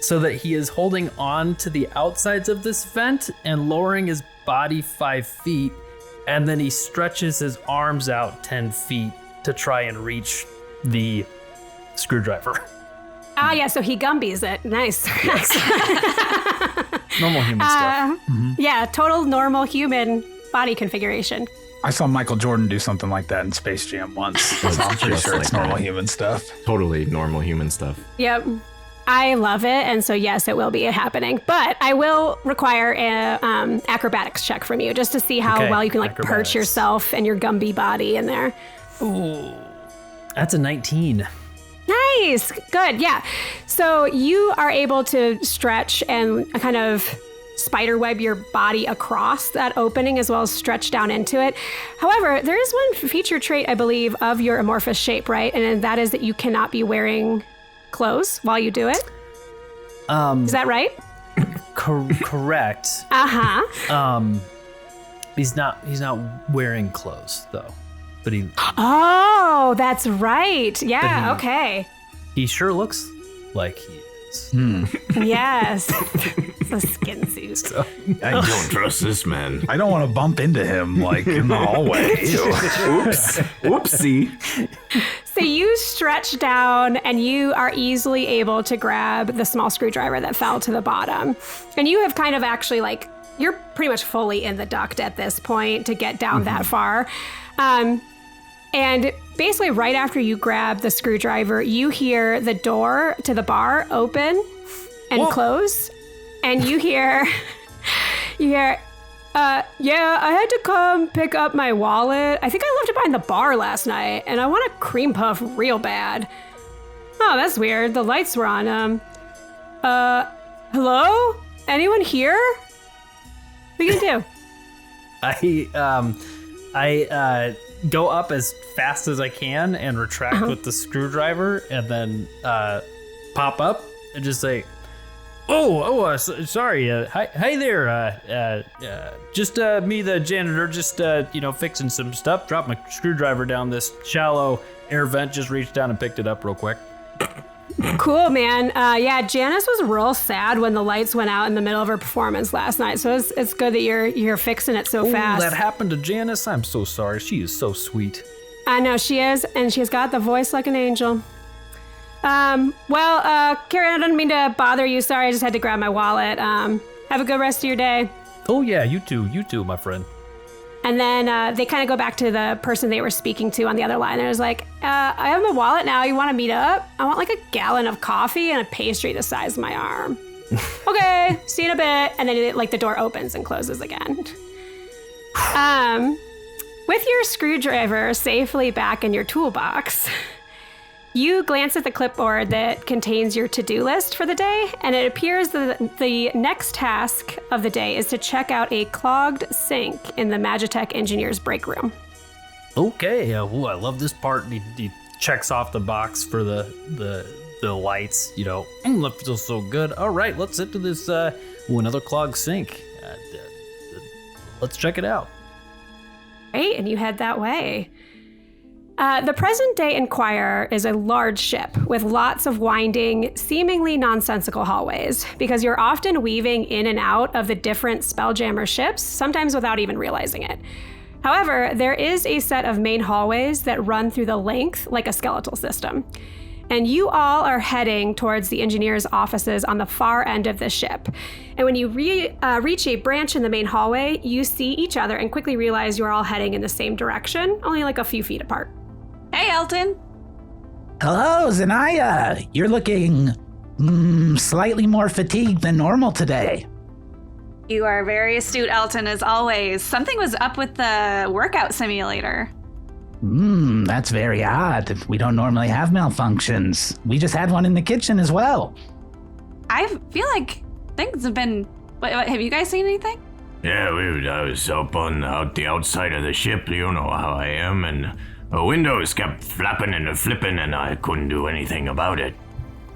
so that he is holding on to the outsides of this vent and lowering his body 5 feet. And then he stretches his arms out 10 feet to try and reach the screwdriver. Ah, yeah, so he Gumbies it. Nice. Normal human stuff. Yeah, total normal human body configuration. I saw Michael Jordan do something like that in Space Jam once. So I'm pretty sure it's normal human stuff. Totally normal human stuff. Yep. I love it, and so yes, it will be happening. But I will require an acrobatics check from you just to see how well you can like perch yourself and your Gumby body in there. Ooh, that's a 19. Nice, good, yeah. So you are able to stretch and kind of spiderweb your body across that opening as well as stretch down into it. However, there is one feature trait, I believe, of your amorphous shape, right? And that is that you cannot be wearing clothes while you do it. Is that right? Correct. He's not wearing clothes though, but he. Oh, that's right. Yeah. Okay. He sure looks like he is. Yes. It's a skin suit. So, I don't trust this man. I don't want to bump into him like in the hallway. Oops. Whoopsie. So you stretch down and you are easily able to grab the small screwdriver that fell to the bottom. And you have kind of actually like, you're pretty much fully in the duct at this point to get down that far. And basically right after you grab the screwdriver, you hear the door to the bar open and close. And you hear, yeah, I had to come pick up my wallet. I think I left it behind the bar last night, and I want a cream puff real bad. Oh, that's weird. The lights were on. Hello? Anyone here? What are you gonna do? I go up as fast as I can and retract with the screwdriver, and then pop up and just say, sorry. Hi there. Just me, the janitor, just fixing some stuff. Dropped my screwdriver down this shallow air vent. Just reached down and picked it up real quick. Cool, man. Yeah, Janice was real sad when the lights went out in the middle of her performance last night. So it's good that you're fixing it so fast. That happened to Janice. I'm so sorry. She is so sweet. I know she is, and she's got the voice like an angel. Karen, I didn't mean to bother you. Sorry, I just had to grab my wallet. Have a good rest of your day. Oh yeah, you too, my friend. And then they kind of go back to the person they were speaking to on the other line. It was like, I have my wallet now. You want to meet up? I want like a gallon of coffee and a pastry the size of my arm. Okay, see you in a bit. And then the door opens and closes again. With your screwdriver safely back in your toolbox, you glance at the clipboard that contains your to-do list for the day, and it appears that the next task of the day is to check out a clogged sink in the Magitech engineer's break room. Okay, I love this part. He checks off the box for the lights. That feels so good. All right, let's into this. Another clogged sink. Let's check it out. Right, and you head that way. The present-day Inquirer is a large ship with lots of winding, seemingly nonsensical hallways, because you're often weaving in and out of the different spelljammer ships, sometimes without even realizing it. However, there is a set of main hallways that run through the length like a skeletal system. And you all are heading towards the engineer's offices on the far end of the ship. And when you reach a branch in the main hallway, you see each other and quickly realize you're all heading in the same direction, only like a few feet apart. Hey, Elton. Hello, Zanaya. You're looking slightly more fatigued than normal today. You are very astute, Elton, as always. Something was up with the workout simulator. That's very odd. We don't normally have malfunctions. We just had one in the kitchen as well. I feel like things have been... What, have you guys seen anything? Yeah, I was up on the outside of the ship. You know how I am, and the windows kept flapping and flipping, and I couldn't do anything about it.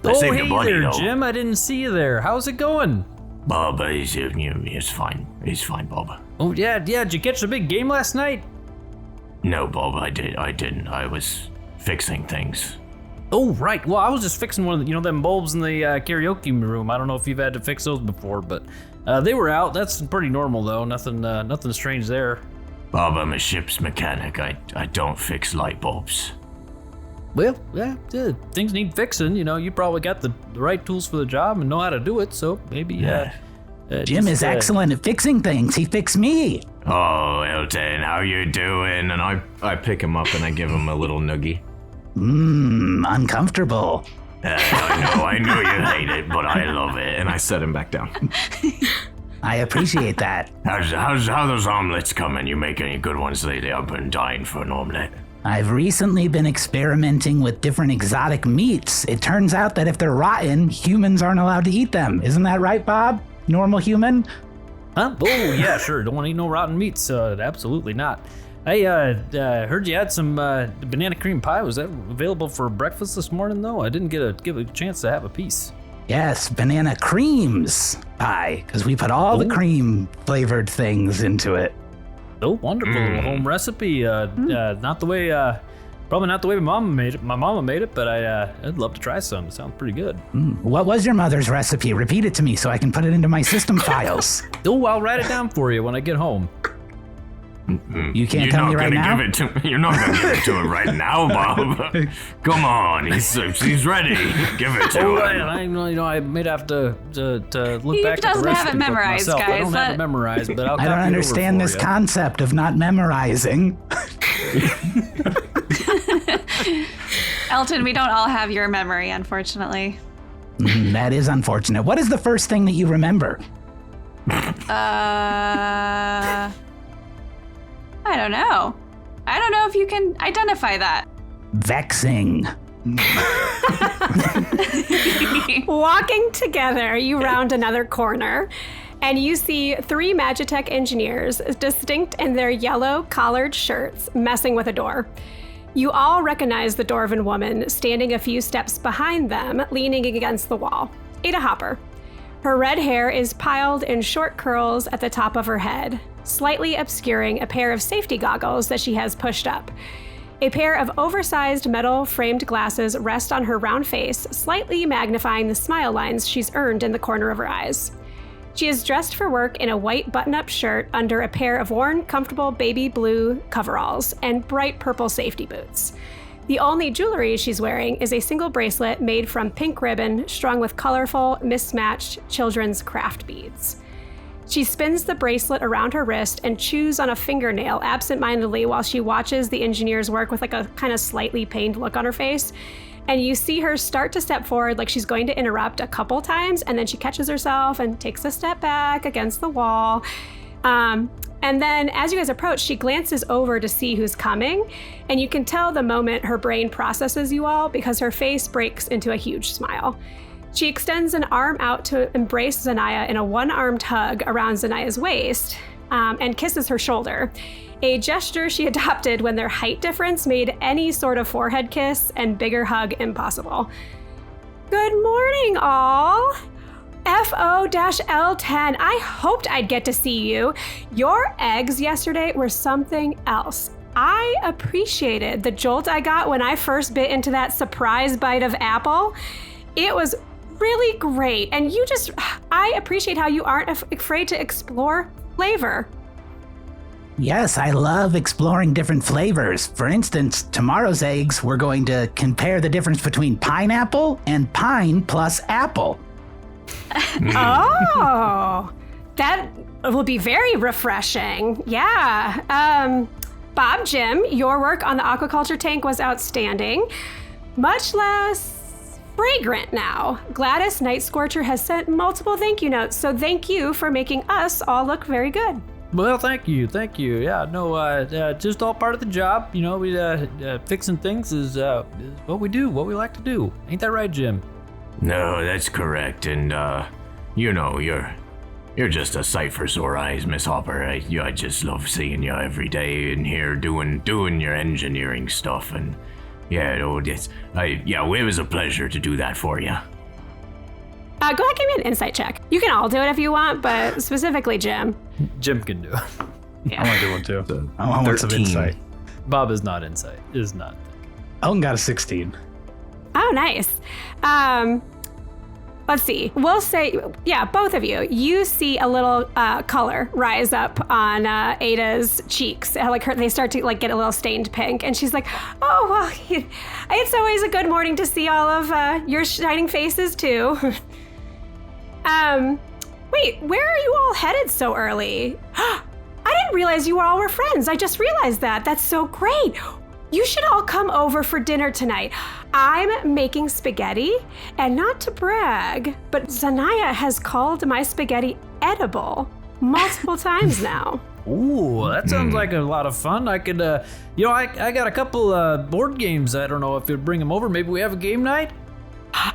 I saved a body, there, though. Jim. I didn't see you there. How's it going? Bob, he's fine. He's fine, Bob. Oh, yeah. Did you catch the big game last night? No, Bob, I didn't. I was fixing things. Oh, right. Well, I was just fixing one of the, them bulbs in the karaoke room. I don't know if you've had to fix those before, but they were out. That's pretty normal, though. Nothing strange there. Bob, I'm a ship's mechanic. I don't fix light bulbs. Well, yeah, things need fixing. You probably got the right tools for the job and know how to do it, so maybe... Jim is excellent at fixing things. He fixed me. Oh, Elton, how you doing? And I pick him up and I give him a little noogie. Uncomfortable. I know you hate it, but I love it. And I set him back down. I appreciate that. How those omelets coming? You make any good ones lately? I've been dying for an omelet. I've recently been experimenting with different exotic meats. It turns out that if they're rotten, humans aren't allowed to eat them. Isn't that right, Bob? Normal human? Huh? Oh, yeah, sure. Don't want to eat no rotten meats. Absolutely not. Hey, heard you had some banana cream pie. Was that available for breakfast this morning, though? I didn't give a chance to have a piece. Yes, banana creams pie, because we put all the cream flavored things into it. Oh, wonderful. Little home recipe. Not the way, probably not the way my mama made it, but I'd love to try some. It sounds pretty good. What was your mother's recipe? Repeat it to me so I can put it into my system files. Oh, I'll write it down for you when I get home. You can't tell me right now? You're not going to give it to him right now, Bob. Come on, he's ready. Give it to him. I may have to look He back at the doesn't have recipe it book memorized, myself. guys. I don't have it memorized, but I'll I don't copy it over understand for this you. concept of not memorizing. Elton, we don't all have your memory, unfortunately. That is unfortunate. What is the first thing that you remember? I don't know. I don't know if you can identify that. Vexing. Walking together, you round another corner, and you see 3 magitech engineers, distinct in their yellow collared shirts, messing with a door. You all recognize the dwarven woman standing a few steps behind them, leaning against the wall. Ada Hopper. Her red hair is piled in short curls at the top of her head, slightly obscuring a pair of safety goggles that she has pushed up. A pair of oversized metal-framed glasses rest on her round face, slightly magnifying the smile lines she's earned in the corner of her eyes. She is dressed for work in a white button-up shirt under a pair of worn, comfortable baby blue coveralls and bright purple safety boots. The only jewelry she's wearing is a single bracelet made from pink ribbon strung with colorful, mismatched children's craft beads. She spins the bracelet around her wrist and chews on a fingernail absentmindedly while she watches the engineers work with like a kind of slightly pained look on her face. And you see her start to step forward like she's going to interrupt a couple times, and then she catches herself and takes a step back against the wall. And then as you guys approach, she glances over to see who's coming, and you can tell the moment her brain processes you all because her face breaks into a huge smile. She extends an arm out to embrace Zanaya in a one-armed hug around Zanaya's waist and kisses her shoulder, a gesture she adopted when their height difference made any sort of forehead kiss and bigger hug impossible. Good morning, all. FO-L10, I hoped I'd get to see you. Your eggs yesterday were something else. I appreciated the jolt I got when I first bit into that surprise bite of apple. It was really great, and I appreciate how you aren't afraid to explore flavor. Yes, I love exploring different flavors. For instance, tomorrow's eggs, we're going to compare the difference between pineapple and pine plus apple. Oh, that will be very refreshing. Yeah. Bob, Jim, your work on the aquaculture tank was outstanding. Much less fragrant now. Gladys Night Scorcher has sent multiple thank you notes, so thank you for making us all look very good. Well, thank you. Yeah, no, just all part of the job. We fixing things is what we do, what we like to do. Ain't that right, Jim? No, that's correct, and you're just a sight for sore eyes, Miss Hopper. I just love seeing you every day in here doing your engineering stuff, and it was a pleasure to do that for you. Go ahead, give me an insight check. You can all do it if you want, but specifically Jim. Jim can do it. I want to do one too. I want some insight. Bob is not insight. Is not. Elton got a 16. Oh, nice. Let's see. We'll say, yeah, both of you. You see a little color rise up on Ada's cheeks. They start to like get a little stained pink, and she's like, "Oh well, it's always a good morning to see all of your shining faces too." Wait, where are you all headed so early? I didn't realize you all were friends. I just realized that. That's so great. You should all come over for dinner tonight. I'm making spaghetti, and not to brag, but Zanaya has called my spaghetti edible multiple times now. Ooh, that sounds like a lot of fun. I could, I got a couple board games. I don't know if you'd bring them over. Maybe we have a game night?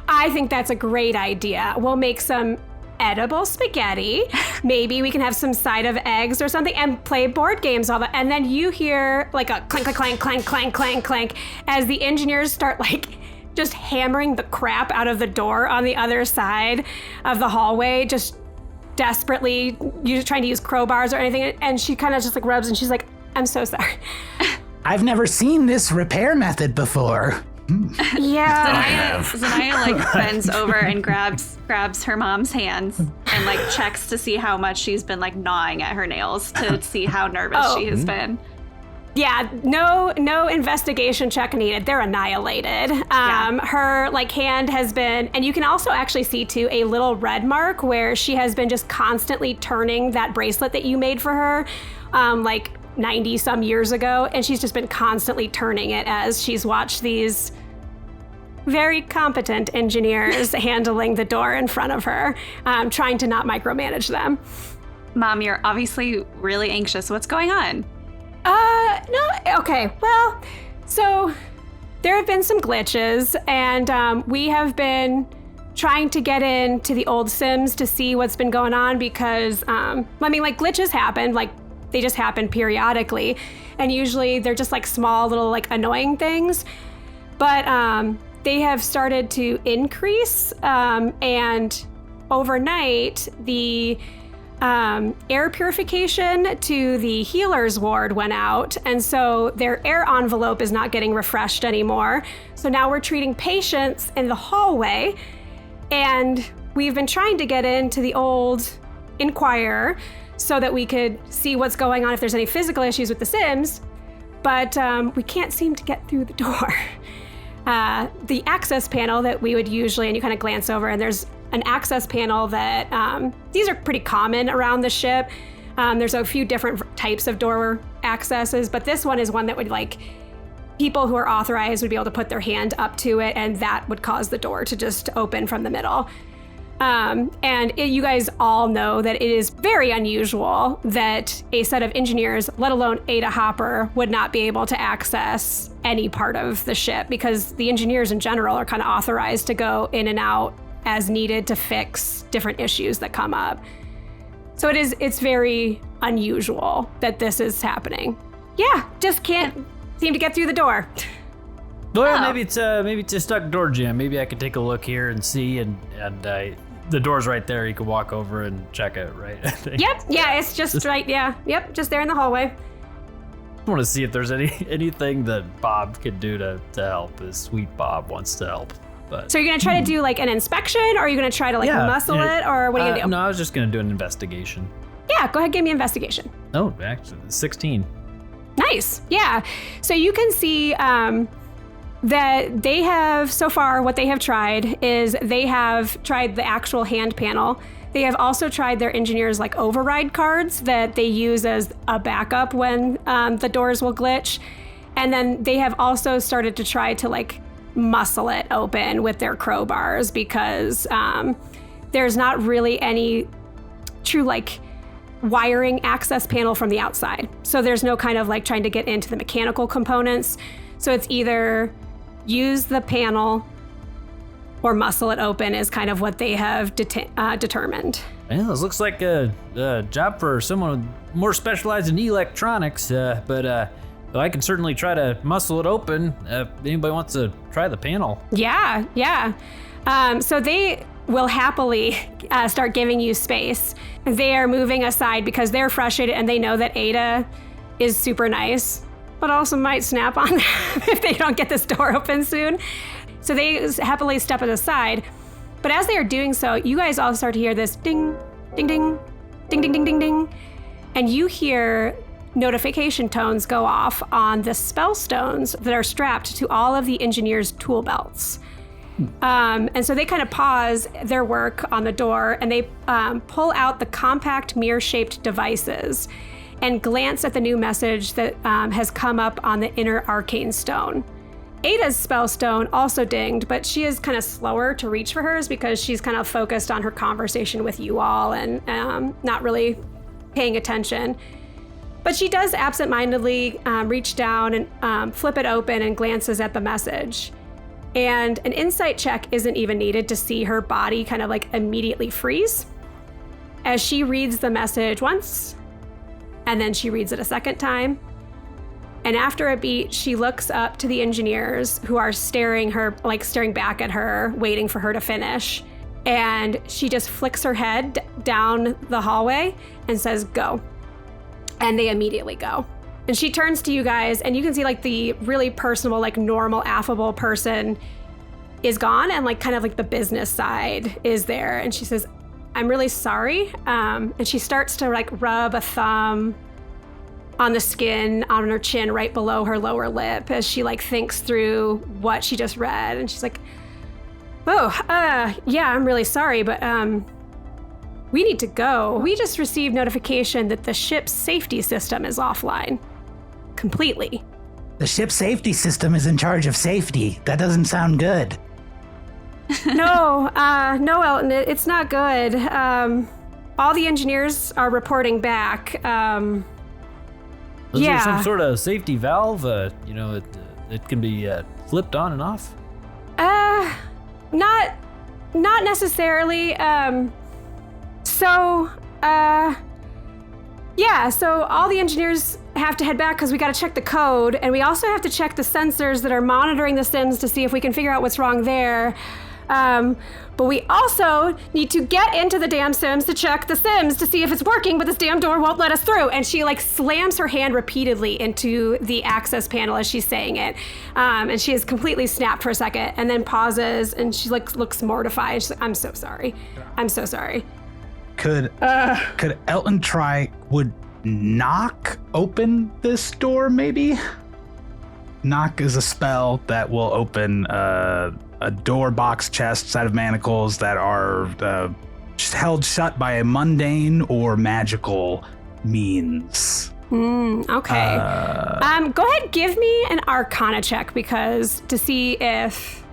I think that's a great idea. We'll make some edible spaghetti. Maybe we can have some side of eggs or something and play board games all that. And then you hear like a clank, clank, clank, clank, clank, clank as the engineers start like just hammering the crap out of the door on the other side of the hallway, just desperately trying to use crowbars or anything. And she kind of just like rubs and she's like, I'm so sorry. I've never seen this repair method before. Yeah. Zanaya like bends over and grabs her mom's hands and like checks to see how much she's been like gnawing at her nails to see how nervous she has been. Yeah, no investigation check needed. They're annihilated. Her like hand has been, and you can also actually see too a little red mark where she has been just constantly turning that bracelet that you made for her, like 90 some years ago, and she's just been constantly turning it as she's watched these very competent engineers handling the door in front of her, trying to not micromanage them. Mom, you're obviously really anxious. What's going on? No, okay, well, so there have been some glitches, and we have been trying to get into the old Sims to see what's been going on because, glitches happen, like, they just happen periodically, and usually they're just like small little like annoying things, but they have started to increase, and overnight the air purification to the healer's ward went out, and so their air envelope is not getting refreshed anymore. So now we're treating patients in the hallway, and we've been trying to get into the old Inquirer so that we could see what's going on if there's any physical issues with the Sims, but we can't seem to get through the door. The access panel that we would usually, and you kind of glance over, and there's an access panel that, these are pretty common around the ship. There's a few different types of door accesses, but this one is one that would like, people who are authorized would be able to put their hand up to it, and that would cause the door to just open from the middle. You guys all know that it is very unusual that a set of engineers, let alone Ada Hopper, would not be able to access any part of the ship because the engineers in general are kind of authorized to go in and out as needed to fix different issues that come up. So it's very unusual that this is happening. Yeah, just can't seem to get through the door. Well, maybe it's a stuck door jam. Maybe I could take a look here and see, and the door's right there. You could walk over and check it, right? I think. Yep. Yeah, it's just right. Yeah. Yep. Just there in the hallway. I want to see if there's anything that Bob could do to help. His sweet Bob wants to help. But so you're gonna try to do like an inspection, or are you gonna try to like muscle it, or what are you gonna do? No, I was just gonna do an investigation. Yeah, go ahead, give me investigation. Oh, actually, 16. Nice. Yeah. So you can see that they have, so far, what they have tried is they have tried the actual hand panel. They have also tried their engineers like override cards that they use as a backup when the doors will glitch. And then they have also started to try to like muscle it open with their crowbars because there's not really any true like wiring access panel from the outside. So there's no kind of like trying to get into the mechanical components. So it's either use the panel or muscle it open is kind of what they have determined. Well, this looks like a job for someone more specialized in electronics, but I can certainly try to muscle it open if anybody wants to try the panel. Yeah. So they will happily start giving you space. They are moving aside because they're frustrated and they know that Ada is super nice. but also might snap on them if they don't get this door open soon. So they happily step it aside. But as they are doing so, you guys all start to hear this ding, ding, ding, ding, ding, ding, ding, ding. And you hear notification tones go off on the spell stones that are strapped to all of the engineers' tool belts. And so they kind of pause their work on the door and they pull out the compact mirror-shaped devices and glance at the new message that has come up on the inner arcane stone. Ada's spell stone also dinged, but she is kind of slower to reach for hers because she's kind of focused on her conversation with you all and not really paying attention. But she does absentmindedly reach down and flip it open and glances at the message. And an insight check isn't even needed to see her body kind of like immediately freeze as she reads the message once, and then she reads it a second time. And after a beat, she looks up to the engineers who are staring back at her, waiting for her to finish. And she just flicks her head down the hallway and says, "Go." And they immediately go. And she turns to you guys and you can see like the really personable, like normal, affable person is gone and like kind of like the business side is there. And she says, "I'm really sorry." And she starts to like rub a thumb on the skin on her chin right below her lower lip as she like thinks through what she just read. And she's like, yeah, I'm really sorry, but we need to go. We just received notification that the ship's safety system is offline. Completely. The ship's safety system is in charge of safety. That doesn't sound good. No, Elton, it's not good. All the engineers are reporting back. Is there some sort of safety valve? It can be flipped on and off? Not necessarily. So all the engineers have to head back because we got to check the code, and we also have to check the sensors that are monitoring the sims to see if we can figure out what's wrong there. But we also need to get into the damn sims to check the sims to see if it's working, but this damn door won't let us through. And she like slams her hand repeatedly into the access panel as she's saying it. And she is completely snapped for a second and then pauses and she like looks mortified. She's like, I'm so sorry. Could Elton would knock open this door maybe? Knock is a spell that will open a door, box, chest, set of manacles that are held shut by a mundane or magical means. Okay. Go ahead, give me an Arcana check because to see if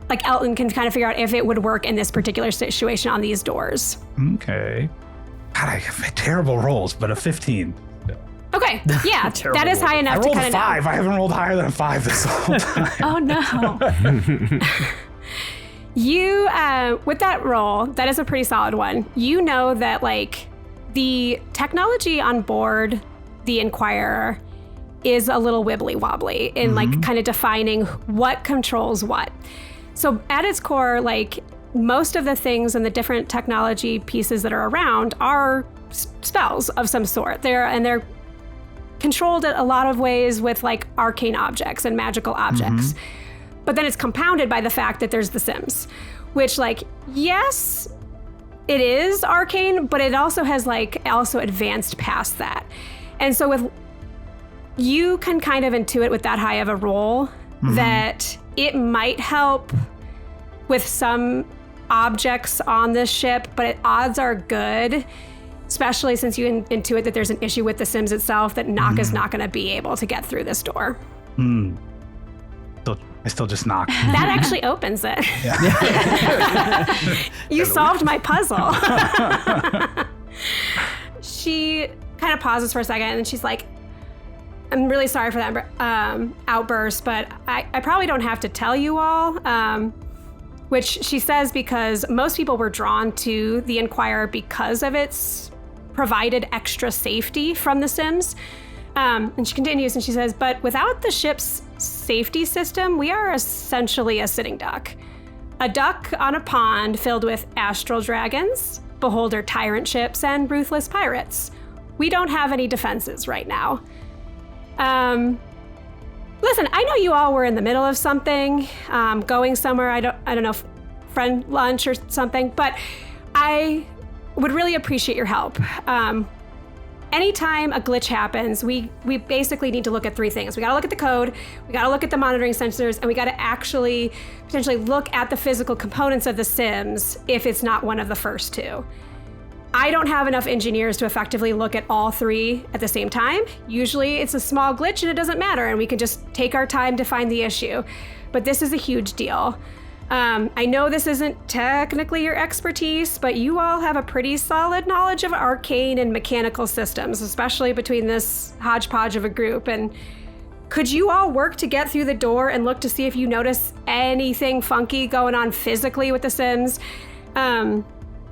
like Elton can kind of figure out if it would work in this particular situation on these doors. Okay. God, I have terrible rolls, but a 15. Okay, yeah, that is high enough to kind of know. I rolled a 5. I haven't rolled higher than a 5 this whole time. Oh no. You, with that roll, that is a pretty solid one. You know that like the technology on board the Inquirer is a little wibbly wobbly in like kind of defining what controls what. So at its core, like most of the things and the different technology pieces that are around are spells of some sort. They're controlled in a lot of ways with like arcane objects and magical objects. But then it's compounded by the fact that there's the Sims, which like, yes, it is arcane, but it also has like also advanced past that. And so with you can kind of intuit with that high of a roll that it might help with some objects on this ship, but odds are good, especially since you intuit that there's an issue with the Sims itself, that knock is not going to be able to get through this door. I still just knock. That actually opens it. You solved my puzzle. She kind of pauses for a second and she's like, I'm really sorry for that outburst, but I probably don't have to tell you all, which she says because most people were drawn to the Inquirer because of its provided extra safety from the Sims. And she continues and she says, but without the ship's safety system, we are essentially a sitting duck. A duck on a pond filled with astral dragons, beholder tyrant ships, and ruthless pirates. We don't have any defenses right now. Listen, I know you all were in the middle of something, going somewhere. I don't know, friend lunch or something, but I would really appreciate your help. Anytime a glitch happens, we basically need to look at three things. We got to look at the code, we got to look at the monitoring sensors, and we got to actually potentially look at the physical components of the Sims if it's not one of the first two. I don't have enough engineers to effectively look at all three at the same time. Usually it's a small glitch and it doesn't matter, and we can just take our time to find the issue. But this is a huge deal. I know this isn't technically your expertise, but you all have a pretty solid knowledge of arcane and mechanical systems, especially between this hodgepodge of a group. And could you all work to get through the door and look to see if you notice anything funky going on physically with the Sims?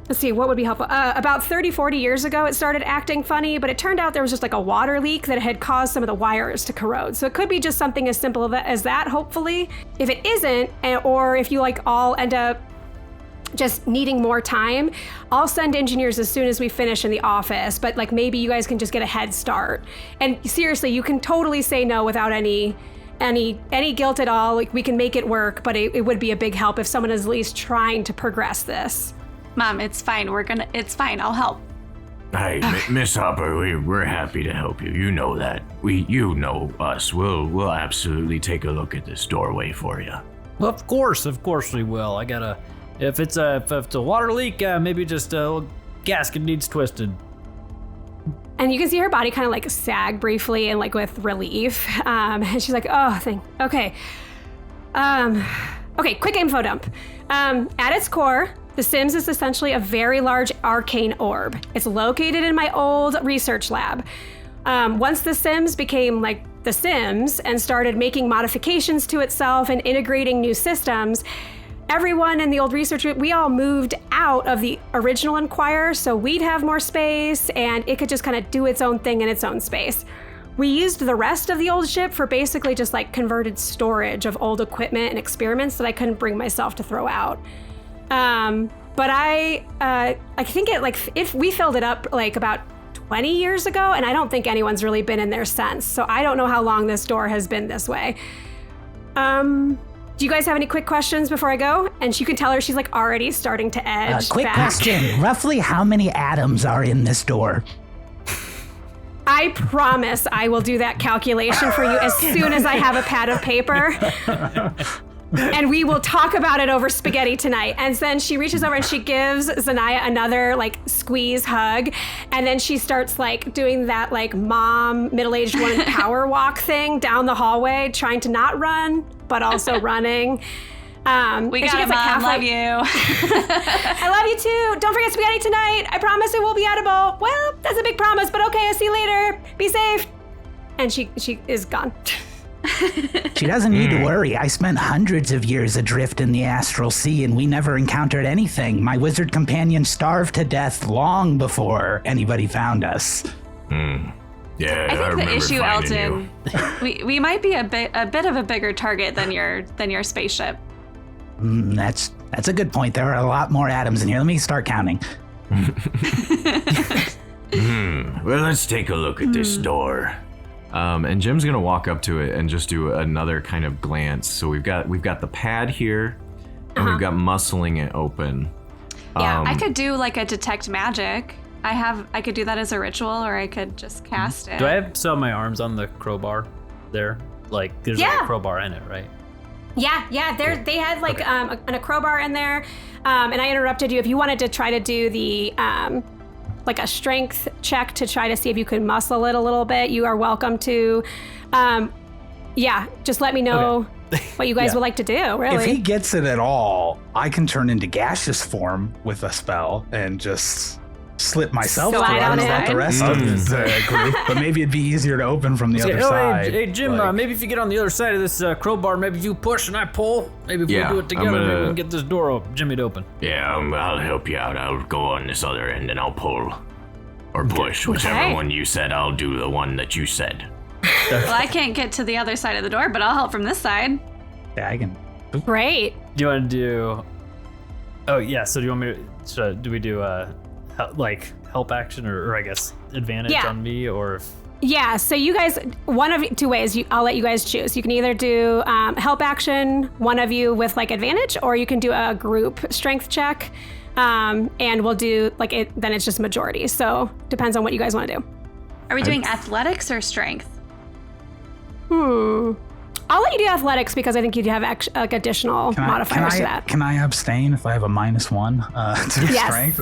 Let's see, what would be helpful? About 30, 40 years ago, it started acting funny, but it turned out there was just like a water leak that had caused some of the wires to corrode. So it could be just something as simple as that, hopefully. If it isn't, or if you like all end up just needing more time, I'll send engineers as soon as we finish in the office, but like maybe you guys can just get a head start. And seriously, you can totally say no without any guilt at all. Like, we can make it work, but it would be a big help if someone is at least trying to progress this. Mom, it's fine. It's fine. I'll help. Hey, Miss Hopper, we're happy to help you. You know that. You know us. We'll absolutely take a look at this doorway for you. Well, of course we will. I gotta. If it's a water leak, maybe just a little gasket needs twisted. And you can see her body kind of like sag briefly and like with relief. And she's like, oh, okay. Okay, quick info dump. At its core, the Sims is essentially a very large arcane orb. It's located in my old research lab. Once the Sims became like the Sims and started making modifications to itself and integrating new systems, everyone in the old research group, we all moved out of the original Inquirer so we'd have more space and it could just kind of do its own thing in its own space. We used the rest of the old ship for basically just like converted storage of old equipment and experiments that I couldn't bring myself to throw out. But I think if we filled it up like about 20 years ago, and I don't think anyone's really been in there since. So I don't know how long this door has been this way. Do you guys have any quick questions before I go? And you can tell her she's like already starting to edge quick back. question. Roughly how many atoms are in this door? I promise I will do that calculation for you as soon as I have a pad of paper. And we will talk about it over spaghetti tonight. And then she reaches over and she gives Zanaya another like squeeze hug. And then she starts like doing that like mom, middle-aged woman power walk thing down the hallway, trying to not run, but also running. We got it, Mom. Love you. I love you too. Don't forget spaghetti tonight. I promise it will be edible. Well, that's a big promise, but okay, I'll see you later. Be safe. And she is gone. She doesn't need to worry. I spent hundreds of years adrift in the Astral Sea and we never encountered anything. My wizard companion starved to death long before anybody found us. Yeah, I think the issue, Elton, we might be a bit of a bigger target than your spaceship. That's a good point. There are a lot more atoms in here. Let me start counting. Well, let's take a look at this door. And Jim's gonna walk up to it and just do another kind of glance. So we've got the pad here, and we've got muscling it open. Yeah, I could do like a detect magic. I could do that as a ritual, or I could just cast it. Do I have some of my arms on the crowbar there? Like there's like a crowbar in it, right? Yeah. They had like a crowbar in there, and I interrupted you. If you wanted to try to do the like a strength check to try to see if you could muscle it a little bit, you are welcome to. Just let me know what you guys would like to do. Really, if he gets it at all, I can turn into gaseous form with a spell and just slip myself through. I don't know about the rest of the group, but maybe it'd be easier to open from the other side. Hey Jim, maybe if you get on the other side of this crowbar, maybe you push and I pull. Maybe if we do it together, maybe we can get this door jimmied open. Yeah, I'll help you out. I'll go on this other end and I'll pull. Or push, whichever one you said. I'll do the one that you said. Well, I can't get to the other side of the door, but I'll help from this side. Yeah, I can. Great. Do you want to do... Oh, yeah, so do you want me to... do we do like help action or I guess advantage on me, or if... Yeah, so you guys, one of two ways, I'll let you guys choose. You can either do help action, one of you with like advantage, or you can do a group strength check, and we'll do like it. Then it's just majority. So depends on what you guys want to do. Are we doing athletics or strength? I'll let you do athletics because I think you'd have like additional modifiers to that. Can I abstain if I have a -1 to strength?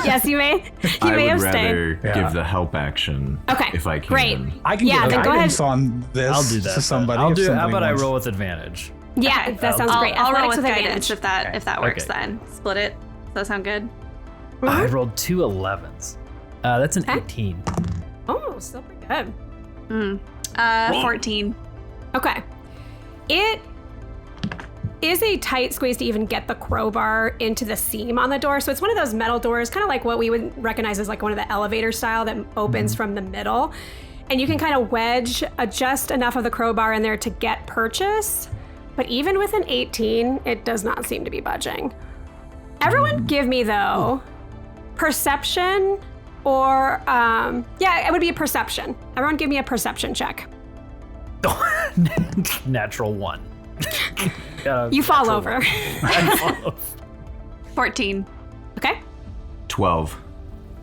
Yes, you may. You may would abstain. rather give the help action. Okay, If I can. great. I can Yeah, give then go ahead. guidance on this I'll do that. to somebody. I'll if do. How somebody about I wants- roll with advantage? Yeah, Okay. that sounds great. I'll roll Athletics with advantage. guidance if that works. Okay. Then split it. Does that sound good? I rolled 2 11s. That's an Okay. 18. Oh, still pretty good. 14. Okay. It is a tight squeeze to even get the crowbar into the seam on the door. So it's one of those metal doors, kind of like what we would recognize as like one of the elevator style that opens from the middle. And you can kind of wedge just enough of the crowbar in there to get purchase. But even with an 18, it does not seem to be budging. Everyone give me, though, perception or, it would be a perception. Everyone give me a perception check. Natural 1. You fall over. 14. Okay. 12.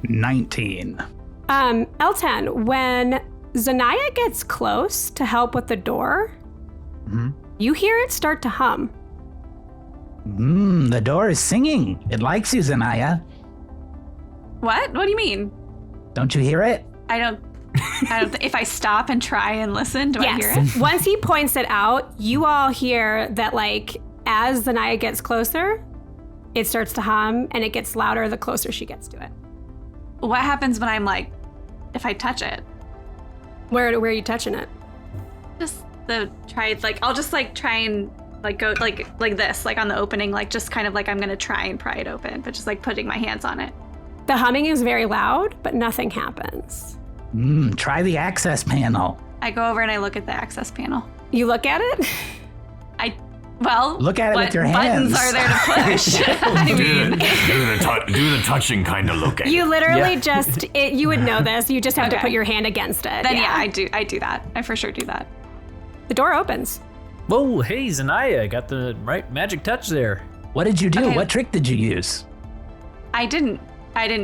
19. L10, when Zanaya gets close to help with the door, you hear it start to hum. The door is singing. It likes you, Zanaya. What? What do you mean? Don't you hear it? I don't. If I stop and try and listen, do I hear it? Once he points it out, you all hear that, like, as Zanaya gets closer, it starts to hum, and it gets louder the closer she gets to it. What happens when I'm like, if I touch it? Where are you touching it? Just I'll just like try and like go like this, like on the opening, like just kind of like I'm gonna try and pry it open, but just like putting my hands on it. The humming is very loud, but nothing happens. Try the access panel. I go over and I look at the access panel. You look at it? Look at it with your hands. Buttons are there to push? I mean, Do the touching kind of look at You literally you would know this. You just have to Okay. put your hand against it. then yeah, I do that. I for sure do that. The door opens. Whoa, hey, Zanaya, got the right magic touch there. What did you do? Okay. What trick did you use? I didn't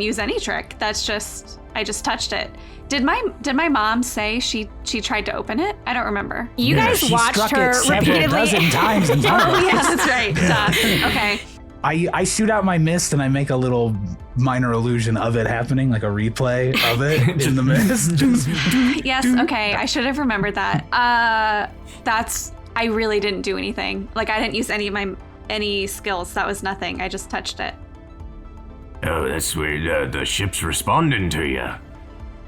use any trick. I just touched it. Did my mom say she tried to open it? I don't remember. You guys she watched struck her it several repeatedly. dozen times in front of Oh us. yeah, that's right. Duh. Okay. I shoot out my mist and I make a little minor illusion of it happening, like a replay of it in the mist. Yes, okay. I should have remembered that. I really didn't do anything. Like I didn't use any skills. That was nothing. I just touched it. Oh, that's where the ship's responding to you.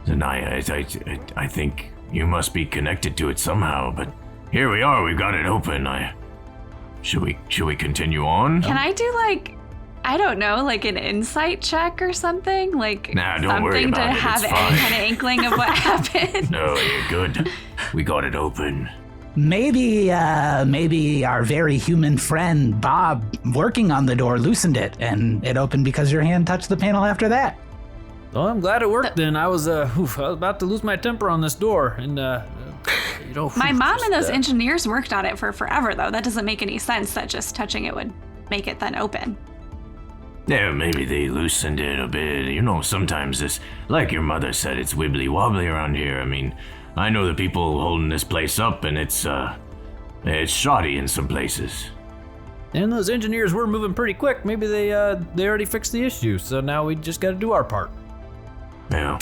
Zanaya, I think you must be connected to it somehow, but here we are, we've got it open. Should we continue on? Can I do like, I don't know, like an insight check or something? Like Nah, don't worry something to about it, have it's any fine. kind of inkling of what happened? No, you're good. We got it open. Maybe our very human friend Bob working on the door loosened it, and it opened because your hand touched the panel after that. Well, I'm glad it worked then. I was about to lose my temper on this door, and My mom and those engineers worked on it for forever, though. That doesn't make any sense that just touching it would make it then open. Yeah, maybe they loosened it a bit. You know, sometimes this, like your mother said, it's wibbly wobbly around here. I mean, I know the people holding this place up, and it's shoddy in some places. And those engineers were moving pretty quick. Maybe they already fixed the issue, so now we just got to do our part. Yeah.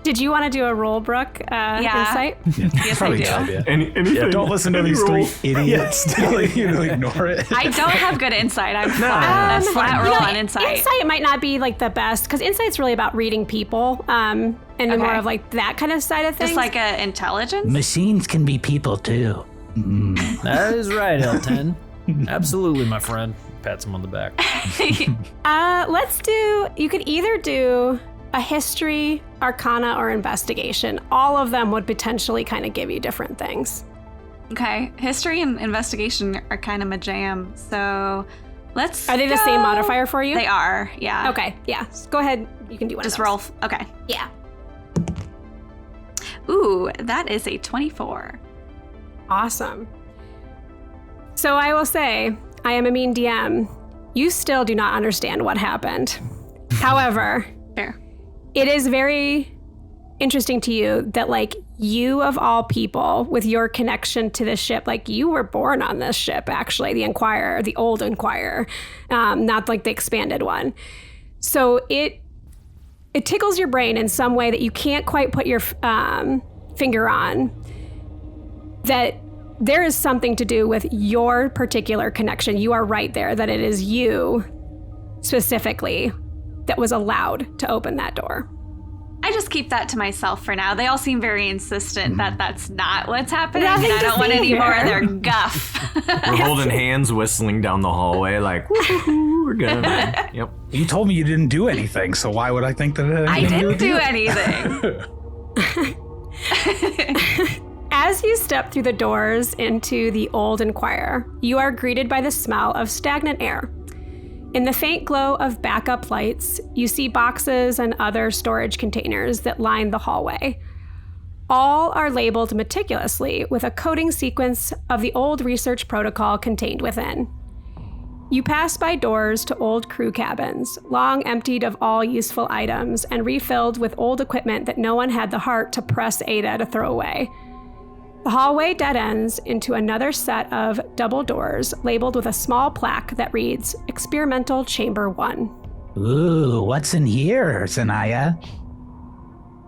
Did you want to do a roll, Brooke? Insight? Yes, I do. Anything. Don't listen to these three idiots. You ignore it. I don't have good insight. I'm flat, a flat roll on insight. Insight might not be like the best because insight's really about reading people, and more of like that kind of side of things. Just like a intelligence? Machines can be people too. That is right, L10. Absolutely, my friend. Pats him on the back. You could either do a history, arcana, or investigation. All of them would potentially kind of give you different things. Okay, history and investigation are kind of my jam, so let's Are they the same modifier for you? They are, yeah. Okay, yeah. Go ahead. You can do one Just of those. roll. Okay. Yeah. Ooh, that is a 24. Awesome. So I will say, I am a mean DM. You still do not understand what happened. However, Fair. it is very interesting to you that, like, you of all people, with your connection to this ship, like, you were born on this ship, actually, the Inquirer, the old Inquirer, not like the expanded one. So it tickles your brain in some way that you can't quite put your finger on, that there is something to do with your particular connection. You are right there, that it is you specifically that was allowed to open that door. I just keep that to myself for now. They all seem very insistent that that's not what's happening. Nothing And I to don't want see any more of here. their guff. We're holding hands, whistling down the hallway, like, woo-hoo, we're good. Yep. You told me you didn't do anything, so why would I think that it had I anything to didn't with do you? anything. As you step through the doors into the old Inquirer, you are greeted by the smell of stagnant air. In the faint glow of backup lights, you see boxes and other storage containers that line the hallway. All are labeled meticulously with a coding sequence of the old research protocol contained within. You pass by doors to old crew cabins, long emptied of all useful items and refilled with old equipment that no one had the heart to press Ada to throw away. The hallway dead ends into another set of double doors labeled with a small plaque that reads Experimental Chamber 1. Ooh, what's in here, Zanaya?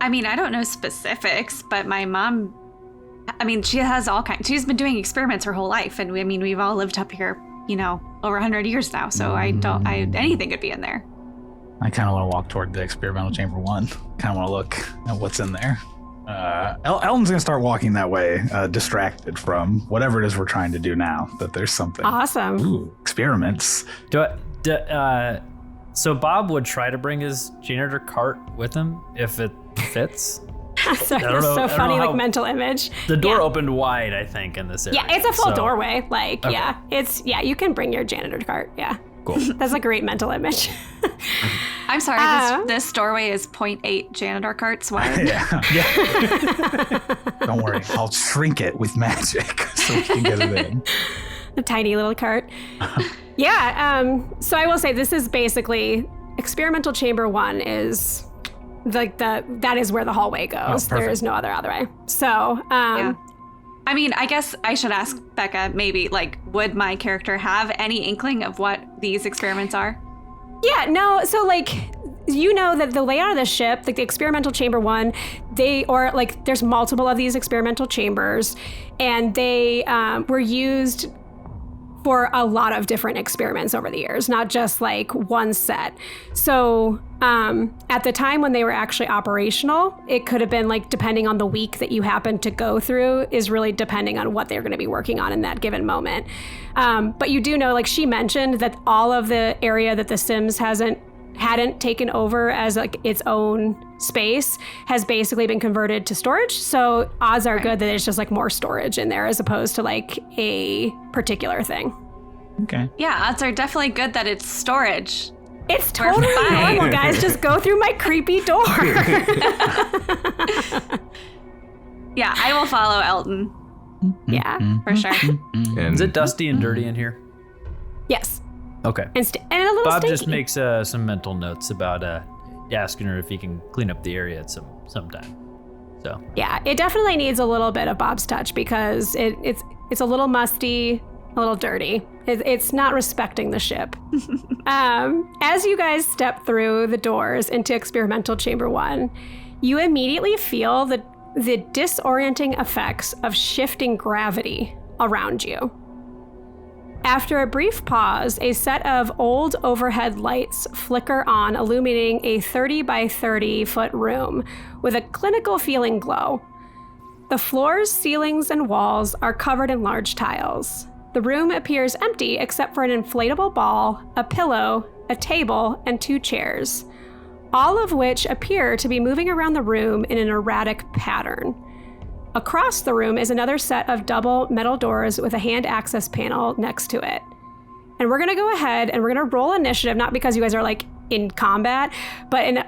I mean, I don't know specifics, but my mom, I mean, she has all kinds. She's been doing experiments her whole life. And we've all lived up here, over 100 years now. So anything could be in there. I kind of want to walk toward the experimental chamber 1. Kind of want to look at what's in there. Elton's going to start walking that way, distracted from whatever it is we're trying to do now, that there's something. Awesome. Ooh, experiments. So Bob would try to bring his janitor cart with him if it fits. Sorry, I don't that's know- so I don't funny, know like how- mental image. The door Yeah. opened wide, I think, in this area. Yeah, it's a full so- doorway. Like, Okay. you can bring your janitor cart. Yeah. Cool. That's a great mental image. I'm sorry, this doorway is 0.8 janitor carts wide. Yeah. Don't worry, I'll shrink it with magic so we can get it in. A tiny little cart. Yeah, so I will say this is basically experimental chamber 1 is like that is where the hallway goes. There is no other way. So, Yeah. I mean, I guess I should ask Becca, maybe, like, would my character have any inkling of what these experiments are? yeah, no, so like, that the layout of the ship, like the experimental chamber 1, there's multiple of these experimental chambers, and they were used for a lot of different experiments over the years, not just like one set. So at the time when they were actually operational, it could have been like, depending on the week that you happened to go through, is really depending on what they're going to be working on in that given moment. But you do know, like she mentioned, that all of the area that the Sims hadn't taken over as like its own space has basically been converted to storage. So odds are good that there's just like more storage in there as opposed to like a particular thing. Okay. Yeah, odds are definitely good that it's storage. It's totally fine. normal, guys. Just go through my creepy door. Yeah, I will follow Elton, Yeah. for sure. And Is it dusty and dirty in here? Yes. Okay. And a little Bob stinky. just makes some mental notes about asking her if he can clean up the area at some time. So Yeah, it definitely needs a little bit of Bob's touch because it's a little musty, a little dirty. It's not respecting the ship. As you guys step through the doors into experimental chamber 1, you immediately feel the disorienting effects of shifting gravity around you. After a brief pause, a set of old overhead lights flicker on, illuminating a 30 by 30 foot room with a clinical feeling glow. The floors, ceilings, and walls are covered in large tiles. The room appears empty except for an inflatable ball, a pillow, a table, and 2 chairs, all of which appear to be moving around the room in an erratic pattern. Across the room is another set of double metal doors with a hand access panel next to it. And we're gonna go ahead and we're gonna roll initiative, not because you guys are like in combat, but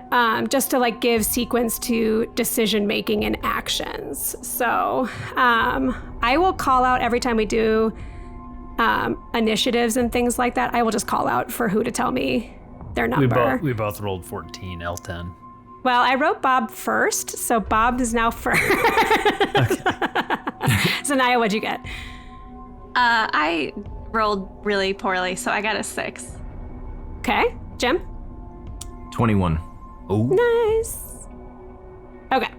just to like give sequence to decision making and actions. So I will call out every time we do initiatives and things like that. I will just call out for who to tell me their number. We both rolled 14, L10. Well, I wrote Bob first, so Bob is now first. Zanaya, what'd you get? I rolled really poorly, so I got a 6. Okay, Jim? 21. Oh. Nice. Okay.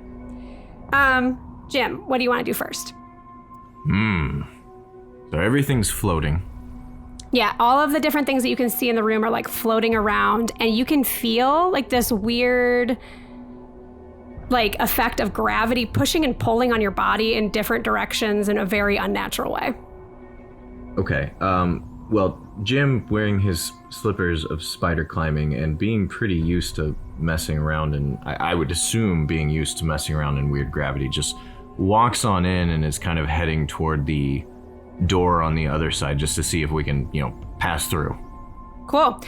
Jim, what do you want to do first? So everything's floating. Yeah, all of the different things that you can see in the room are like floating around, and you can feel like this weird like effect of gravity pushing and pulling on your body in different directions in a very unnatural way. Okay. Well, Jim, wearing his slippers of spider climbing and being pretty used to messing around, and I would assume being used to messing around in weird gravity, just walks on in and is kind of heading toward the door on the other side just to see if we can, pass through. Cool.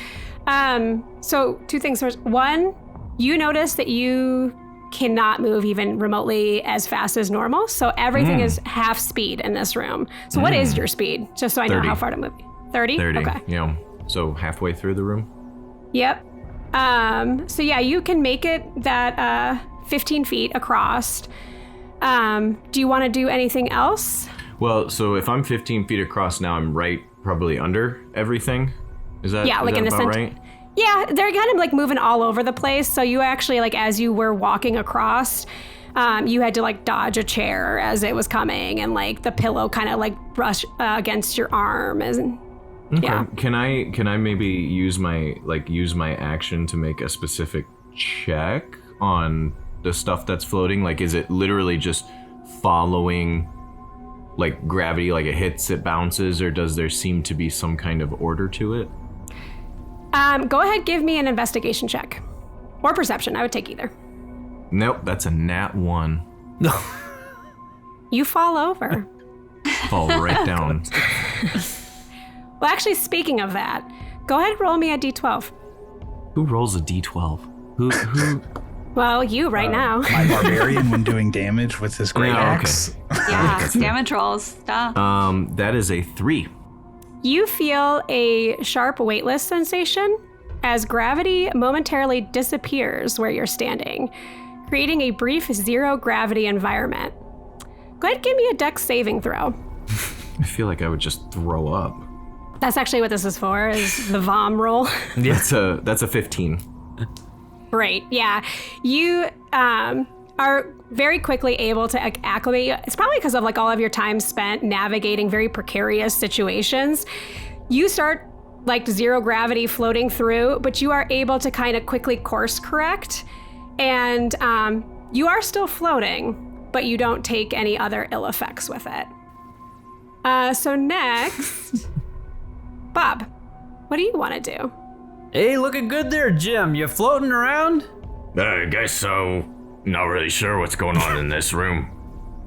So 2 things first. 1, you notice that you cannot move even remotely as fast as normal. So everything is half speed in this room. So what is your speed? Just so I know 30. how far to move. 30? 30. Okay. So halfway through the room. Yep. So yeah, you can make it that 15 feet across. Do you want to do anything else? Well, so if I'm 15 feet across now, I'm right probably under everything. Is that, yeah, like in the about center. right? Yeah, they're kind of like moving all over the place. So you actually, like, as you were walking across, you had to like dodge a chair as it was coming, and like the pillow kind of like brush against your arm. Okay. Yeah. Can I maybe use my action to make a specific check on the stuff that's floating? Like, is it literally just following like gravity, like it hits, it bounces, or does there seem to be some kind of order to it? Go ahead, give me an investigation check. Or perception, I would take either. Nope, that's a nat 1. No. You fall over. Fall right down. Well, actually, speaking of that, go ahead and roll me a d12. Who rolls a d12? Who? Well, you right now. My barbarian when doing damage with his great Yeah, okay. axe. Yeah, damage rolls. Stuff. That is a 3. You feel a sharp weightless sensation as gravity momentarily disappears where you're standing, creating a brief zero gravity environment. Go ahead and give me a dex saving throw. I feel like I would just throw up. That's actually what this is for, is the vom roll. That's a 15. Great, yeah. You are very quickly able to acclimate. It's probably because of like all of your time spent navigating very precarious situations. You start like zero gravity floating through, but you are able to kind of quickly course correct. And you are still floating, but you don't take any other ill effects with it. So next, Bob, what do you want to do? Hey, looking good there, Jim. You floating around? I guess so. Not really sure what's going on in this room.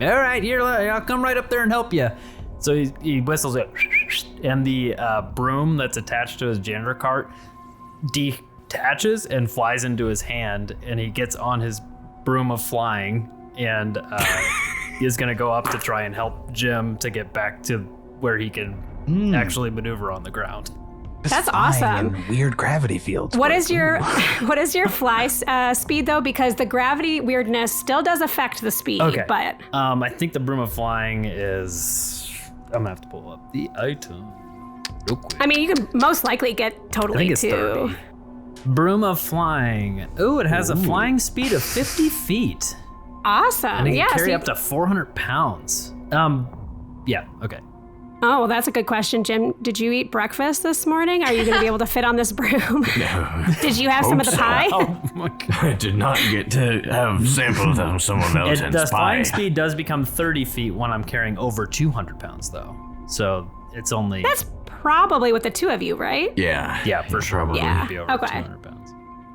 All right, here, I'll come right up there and help you. So he whistles it, and the broom that's attached to his janitor cart detaches and flies into his hand, and he gets on his broom of flying, and he's gonna go up to try and help Jim to get back to where he can actually maneuver on the ground. That's Flying awesome. in weird gravity fields. What is your fly speed though? Because the gravity weirdness still does affect the speed. Okay. But I think the broom of flying is. I'm gonna have to pull up the item real quick. I mean, you could most likely get I totally think it's to 30. Broom of flying. Ooh, it has a flying speed of 50 feet. awesome. And it can Yeah. so carry you- up to 400 pounds. Yeah, okay. Oh, well, that's a good question, Jim. Did you eat breakfast this morning? Are you going to be able to fit on this broom? Did you have some of the pie? Oh my god. I did not get to have samples of someone else's The pie. flying speed does become 30 feet when I'm carrying over 200 pounds, though. So it's only. That's probably with the two of you, right? Yeah. Yeah, for sure. Probably. Yeah. It'd be over Okay. 200 pounds.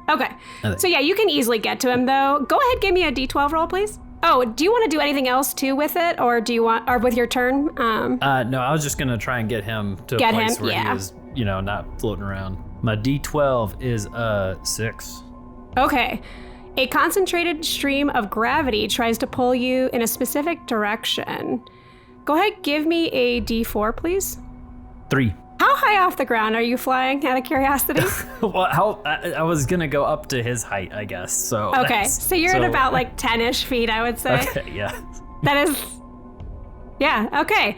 Okay. So yeah, you can easily get to him though. Go ahead, give me a d12 roll, please. Oh, do you want to do anything else too with it, or do you want, or with your turn? No, I was just gonna try and get him to Get a place him, where yeah. he was, not floating around. My D12 is 6. Okay. A concentrated stream of gravity tries to pull you in a specific direction. Go ahead, give me a D4, please. 3. How high off the ground are you flying, out of curiosity? Well, I was gonna go up to his height, I guess. So Okay, so you're at about like 10-ish feet, I would say. Okay, yeah. That is, yeah, okay.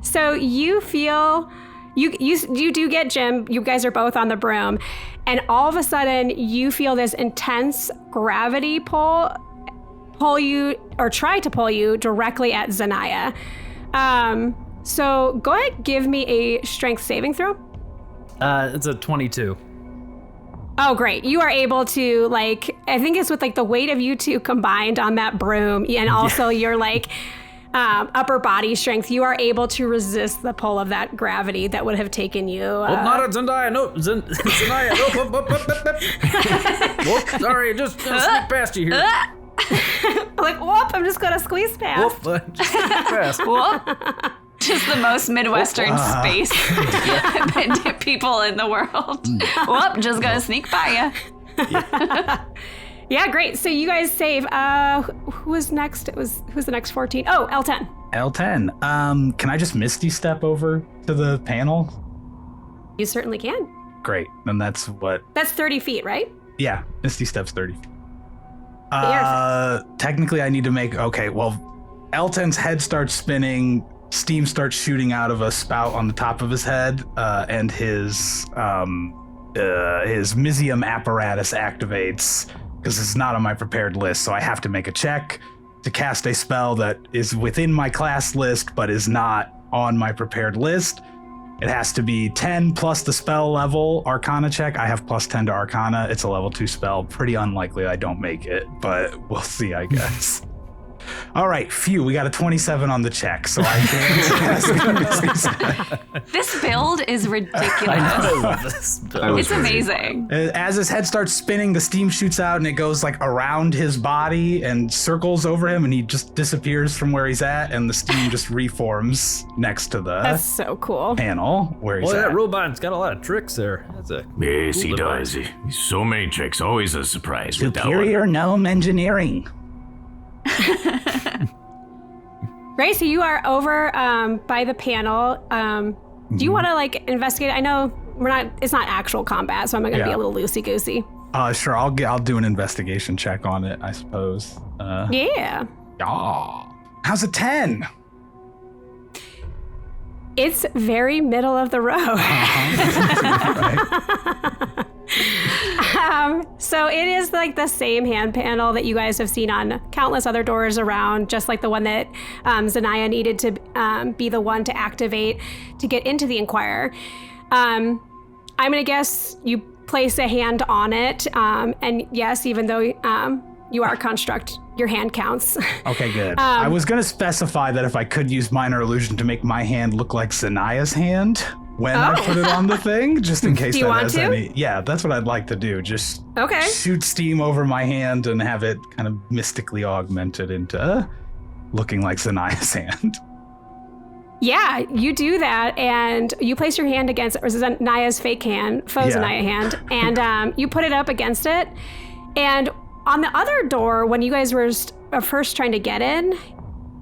So you feel, you do get Jim, you guys are both on the broom, and all of a sudden you feel this intense gravity pull you, or try to pull you directly at Zanaya. So go ahead, give me a strength saving throw. It's a 22. Oh, great. You are able to, like, I think it's with like the weight of you two combined on that broom and also your like upper body strength, you are able to resist the pull of that gravity that would have taken you. Not at Zendaya. No, Zendaya. Whoop. Sorry, just gonna sneak past you here. Like, whoop, I'm just going to squeeze past. Whoop, just sneak past. Whoop. Just the most Midwestern space people in the world. Whoop, just gonna sneak by you. Yeah, great. So you guys save. Who was next? Who's the next 14? Oh, L10. L10. Can I just Misty Step over to the panel? You certainly can. Great. Then that's what? That's 30 feet, right? Yeah, Misty Step's 30 feet. But Technically I need to make, okay, well, L10's head starts spinning, steam starts shooting out of a spout on the top of his head, and his Mysium apparatus activates, because it's not on my prepared list, so I have to make a check to cast a spell that is within my class list, but is not on my prepared list. It has to be 10 plus the spell level Arcana check. I have plus 10 to Arcana. It's a level 2 spell. Pretty unlikely I don't make it, but we'll see, I guess. All right, phew, we got a 27 on the check, so I can't. This build is ridiculous. I know this. It's amazing. As his head starts spinning, the steam shoots out and it goes like around his body and circles over him, and he just disappears from where he's at, and the steam just reforms next to the that's so cool. panel where he's Well, at. that robot's got a lot of tricks there. That's a Yes, cool he device. does. So many tricks. Always a surprise with that one. Superior gnome engineering. Right, so you are over by the panel. Do you want to like investigate? I know it's not actual combat, so I'm going to be a little loosey-goosey. Sure, I'll do an investigation check on it, I suppose. Yeah. How's a 10? It's very middle of the road. So it is like the same hand panel that you guys have seen on countless other doors around, just like the one that Zanaya needed to be the one to activate to get into the Inquirer. I'm going to guess you place a hand on it, and yes, even though you are a construct, your hand counts. Okay, good. I was going to specify that if I could use minor illusion to make my hand look like Zanaya's hand when I put it on the thing, just in case that has any. Yeah, that's what I'd like to do. Just shoot steam over my hand and have it kind of mystically augmented into looking like Zanaya's hand. Yeah, you do that, and you place your hand against Zanaya's fake hand, Zanaya hand, and you put it up against it. And on the other door, when you guys were first trying to get in,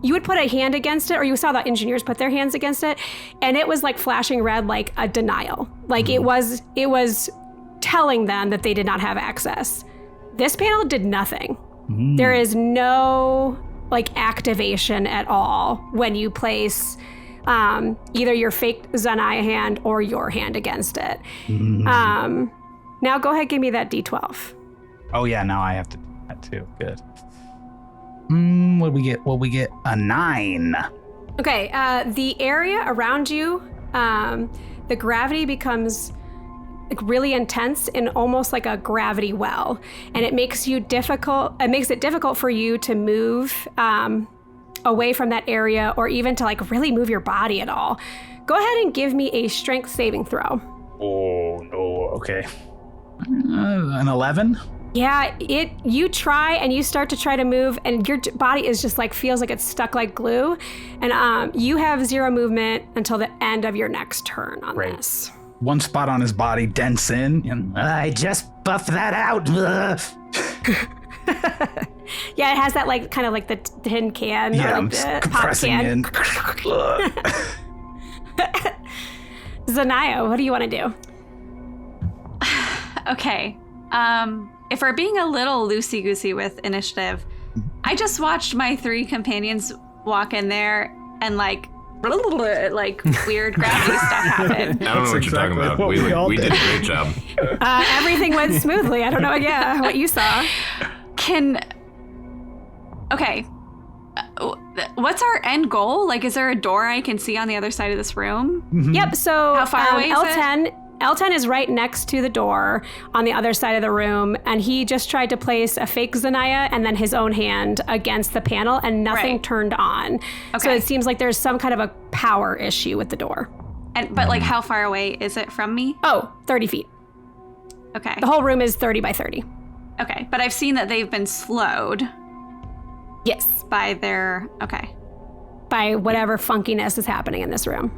you would put a hand against it, or you saw the engineers put their hands against it, and it was like flashing red, like a denial. Like it was telling them that they did not have access. This panel did nothing. There is no like activation at all when you place either your fake Zanaya hand or your hand against it. Now go ahead, give me that D12. Oh yeah, now I have to do that too. Good. What we get? A 9. Okay, the area around you, the gravity becomes like really intense and almost like a gravity well, and it makes it difficult for you to move away from that area, or even to like really move your body at all. Go ahead and give me a strength saving throw. Oh no. Okay. An 11. Yeah, you try and you start to move, and your body is just like feels like it's stuck like glue, and you have 0 movement until the end of your next turn on this. one spot on his body dents in. And, I just buffed that out. Yeah, it has that like kind of like the tin can, yeah, or I'm like just the pop compressing can. in. Zanaya, what do you want to do? Okay. If we're being a little loosey-goosey with initiative, I just watched my 3 companions walk in there and like weird gravity stuff happen. I don't know what you're talking about. We did a great job. Everything went smoothly. I don't know, what you saw. Okay. What's our end goal? Like, is there a door I can see on the other side of this room? Mm-hmm. Yep, so How far away is L10, L10 is right next to the door on the other side of the room, and he just tried to place a fake Zanaya and then his own hand against the panel, and nothing turned on. Okay. So it seems like there's some kind of a power issue with the door. But like, how far away is it from me? Oh, 30 feet. Okay. The whole room is 30 by 30. Okay, but I've seen that they've been slowed Yes, by their... Okay. by whatever funkiness is happening in this room.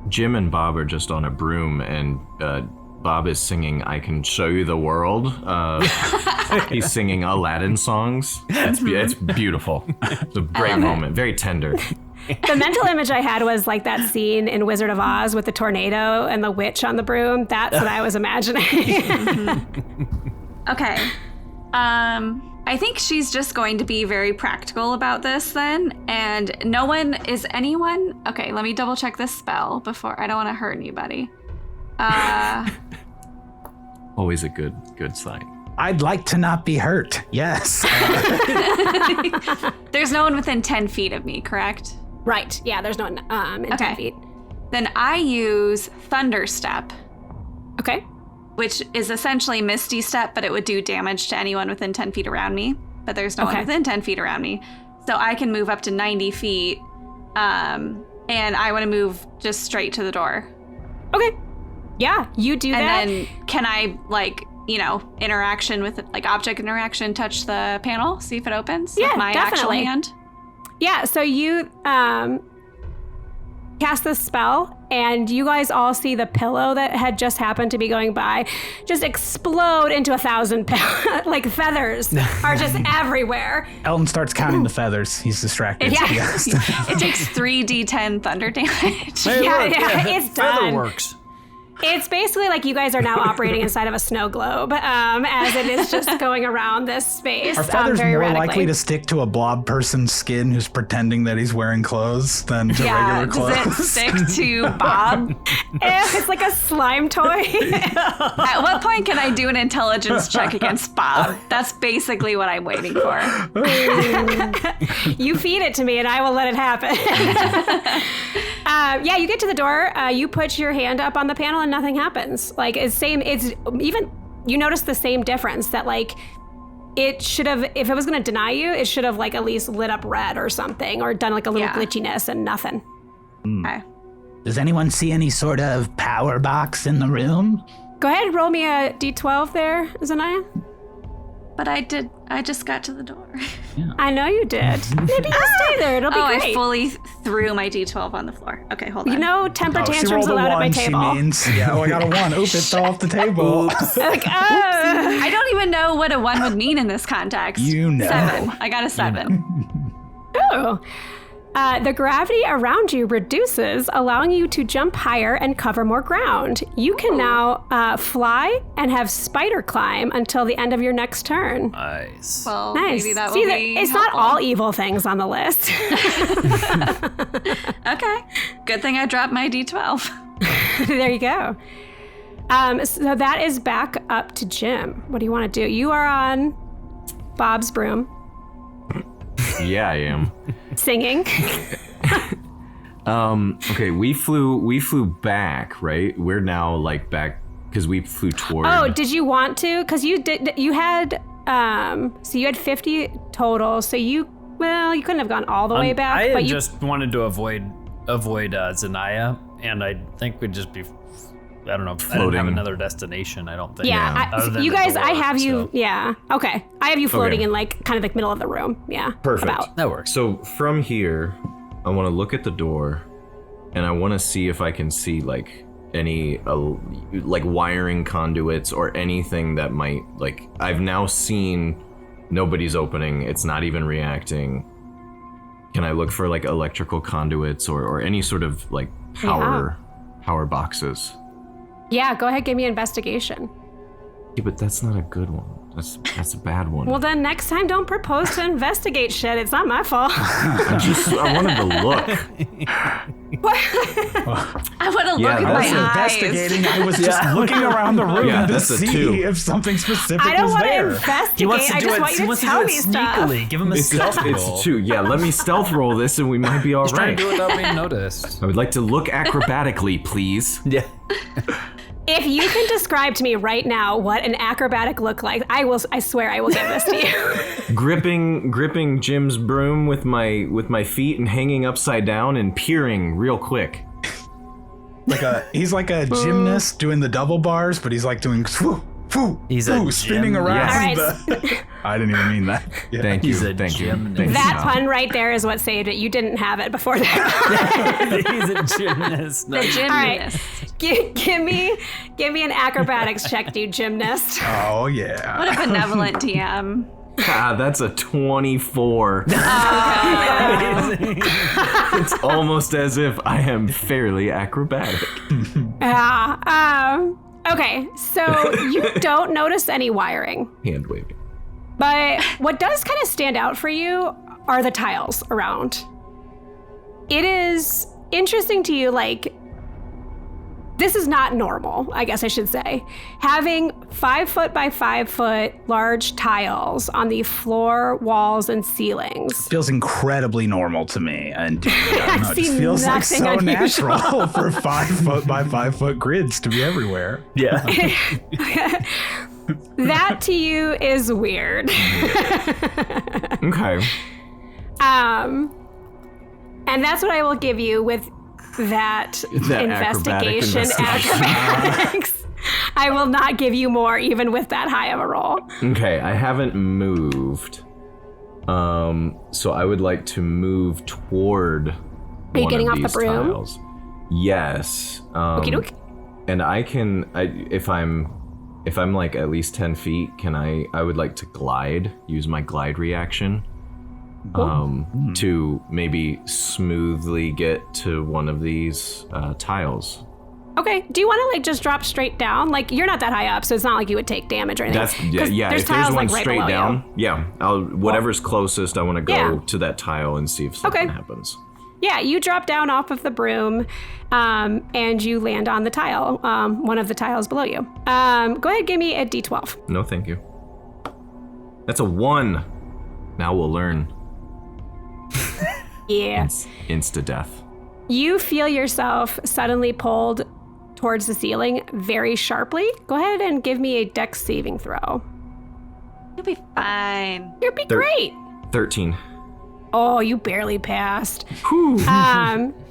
Jim and Bob are just on a broom, and Bob is singing "I Can Show You the World." He's singing Aladdin songs. It's beautiful. It's a great moment, very tender. The mental image I had was like that scene in Wizard of Oz with the tornado and the witch on the broom. That's what I was imagining. Okay. I think she's just going to be very practical about this then. And anyone? Okay, let me double check this spell before. I don't want to hurt anybody. Always a good sign. I'd like to not be hurt. Yes. There's no one within 10 feet of me, correct? Right. Yeah, there's no one in 10 feet. Then I use Thunder Step, Okay. which is essentially Misty Step, but it would do damage to anyone within 10 feet around me. But there's no one within 10 feet around me. So I can move up to 90 feet. And I want to move just straight to the door. Okay. Yeah, you do that. And then can I, interaction with, object interaction, touch the panel, see if it opens? Yeah, with my definitely. actual hand? Yeah, so you cast this spell, and you guys all see the pillow that had just happened to be going by just explode into 1,000 feathers are just everywhere. Elton starts counting the feathers. He's distracted. Yeah. Yes. It takes 3d10 thunder damage. Hey, Yeah, look, it's done. Feather works. It's basically like you guys are now operating inside of a snow globe, as it is just going around this space. Are feathers very more radically. likely to stick to a blob person's skin who's pretending that he's wearing clothes than to Yeah, regular does clothes? it stick to Bob? It's like a slime toy. At what point can I do an intelligence check against Bob? That's basically what I'm waiting for. You feed it to me and I will let it happen. Yeah, you get to the door, you put your hand up on the panel and nothing happens. You notice the same difference that it should have, if it was going to deny you, it should have at least lit up red or something, or done a little glitchiness, and nothing. Okay. Does anyone see any sort of power box in the room? Go ahead, roll me a d12 there, Zanaya. But I just got to the door. I know you did. Maybe you stay there, it'll be great. I fully threw my d12 on the floor. Okay, hold on. Temper She tantrums rolled a allowed at my one, table. she means. Yeah, I got a 1. Oops, it fell off the table. I don't even know what a 1 would mean in this context. You know. 7. I got a 7. Oh. The gravity around you reduces, allowing you to jump higher and cover more ground. You can now fly and have spider climb until the end of your next turn. Nice. Well, Nice. maybe that will See, be it's not helpful. all evil things on the list. Okay. Good thing I dropped my d12. There you go. So that is back up to Jim. What do you want to do? You are on Bob's broom, Yeah, I am. singing. Okay, we flew back, right? We're now back because we flew toward. Oh, did you want to? Because you had 50 total. So you couldn't have gone all the way back. I but you just wanted to avoid Zanaya, and I think we'd just be, I don't know, I didn't Floating. have another destination, I don't think. Yeah, Other than you the guys, door, I have you. so. Yeah, okay. I have you floating Okay. in kind of middle of the room. Yeah, Perfect. About. That works. So from here, I want to look at the door, and I want to see if I can see any like wiring conduits or anything that might, like, I've now seen nobody's opening, it's not even reacting. Can I look for like electrical conduits or any sort of like power boxes? Yeah, go ahead, give me investigation. Yeah, but that's not a good one. That's a bad one. Well, then next time don't propose to investigate shit. It's not my fault. I wanted to look. I want to look with my eyes. Investigating. I was just looking around the room to see if something specific I don't was want to there. investigate. I just want you to tell me stuff. Sneakily. Give him a stealth roll. It's 2. Yeah, let me stealth roll this and we might be all Just try right. to do it without being noticed. I would like to look acrobatically, please. Yeah. If you can describe to me right now what an acrobatic look like, I swear I will give this to you. Gripping Jim's broom with my feet and hanging upside down and peering real quick. He's like a gymnast doing the double bars, but he's like doing He's spinning around. Yes. I didn't even mean that. Yeah. Thank you. He's a Thank you. gymnast. Thank you. That pun right there is what saved it. You didn't have it before that. He's a gymnast. The gymnast. All right. Give me an acrobatics check, dude, gymnast. Oh yeah. What a benevolent DM. That's a 24. It's almost as if I am fairly acrobatic. Okay, so you don't notice any wiring. Hand waving. But what does kind of stand out for you are the tiles around. It is interesting to you, like, this is not normal, I guess I should say. Having 5 foot by 5 foot large tiles on the floor, walls, and ceilings. Feels incredibly normal to me, and I don't know, it see just feels like nothing so unusual. natural for 5 foot by 5 foot grids to be everywhere. Yeah. That to you is weird. Okay. And that's what I will give you with that investigation acrobatic acrobatics. I will not give you more even with that high of a roll. Okay, I haven't moved. So I would like to move toward Are you getting off the these broom? tiles. Yes. Okie doke. And if I'm like at least 10 feet, I would like to use my glide reaction. To maybe smoothly get to one of these tiles. Okay. Do you want to like just drop straight down? Like you're not that high up, so it's not like you would take damage or anything. If there's one like right straight below down, you. whatever's closest, I want to go Yeah. to that tile and see if something happens. Yeah, you drop down off of the broom, and you land on the tile, one of the tiles below you. Go ahead, and give me a D12. No, thank you. That's a 1. Now we'll learn. Yeah. Insta death. You feel yourself suddenly pulled towards the ceiling very sharply. Go ahead and give me a dex saving throw. You'll be fine. You'll be great. 13. Oh, you barely passed.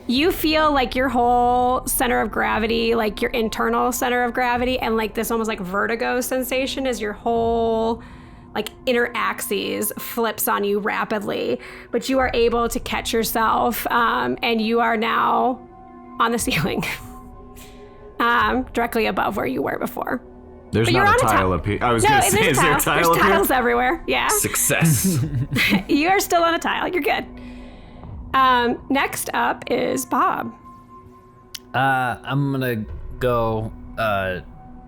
You feel like your whole center of gravity, like your internal center of gravity, and like this almost like vertigo sensation as your whole like inner axis flips on you rapidly, but you are able to catch yourself, and you are now on the ceiling, directly above where you were before. There's But you're not a on a tile up here. I was going to say, is there a tile There's up here? tiles everywhere. Yeah. Success. You are still on a tile. You're good. Next up is Bob. I'm gonna go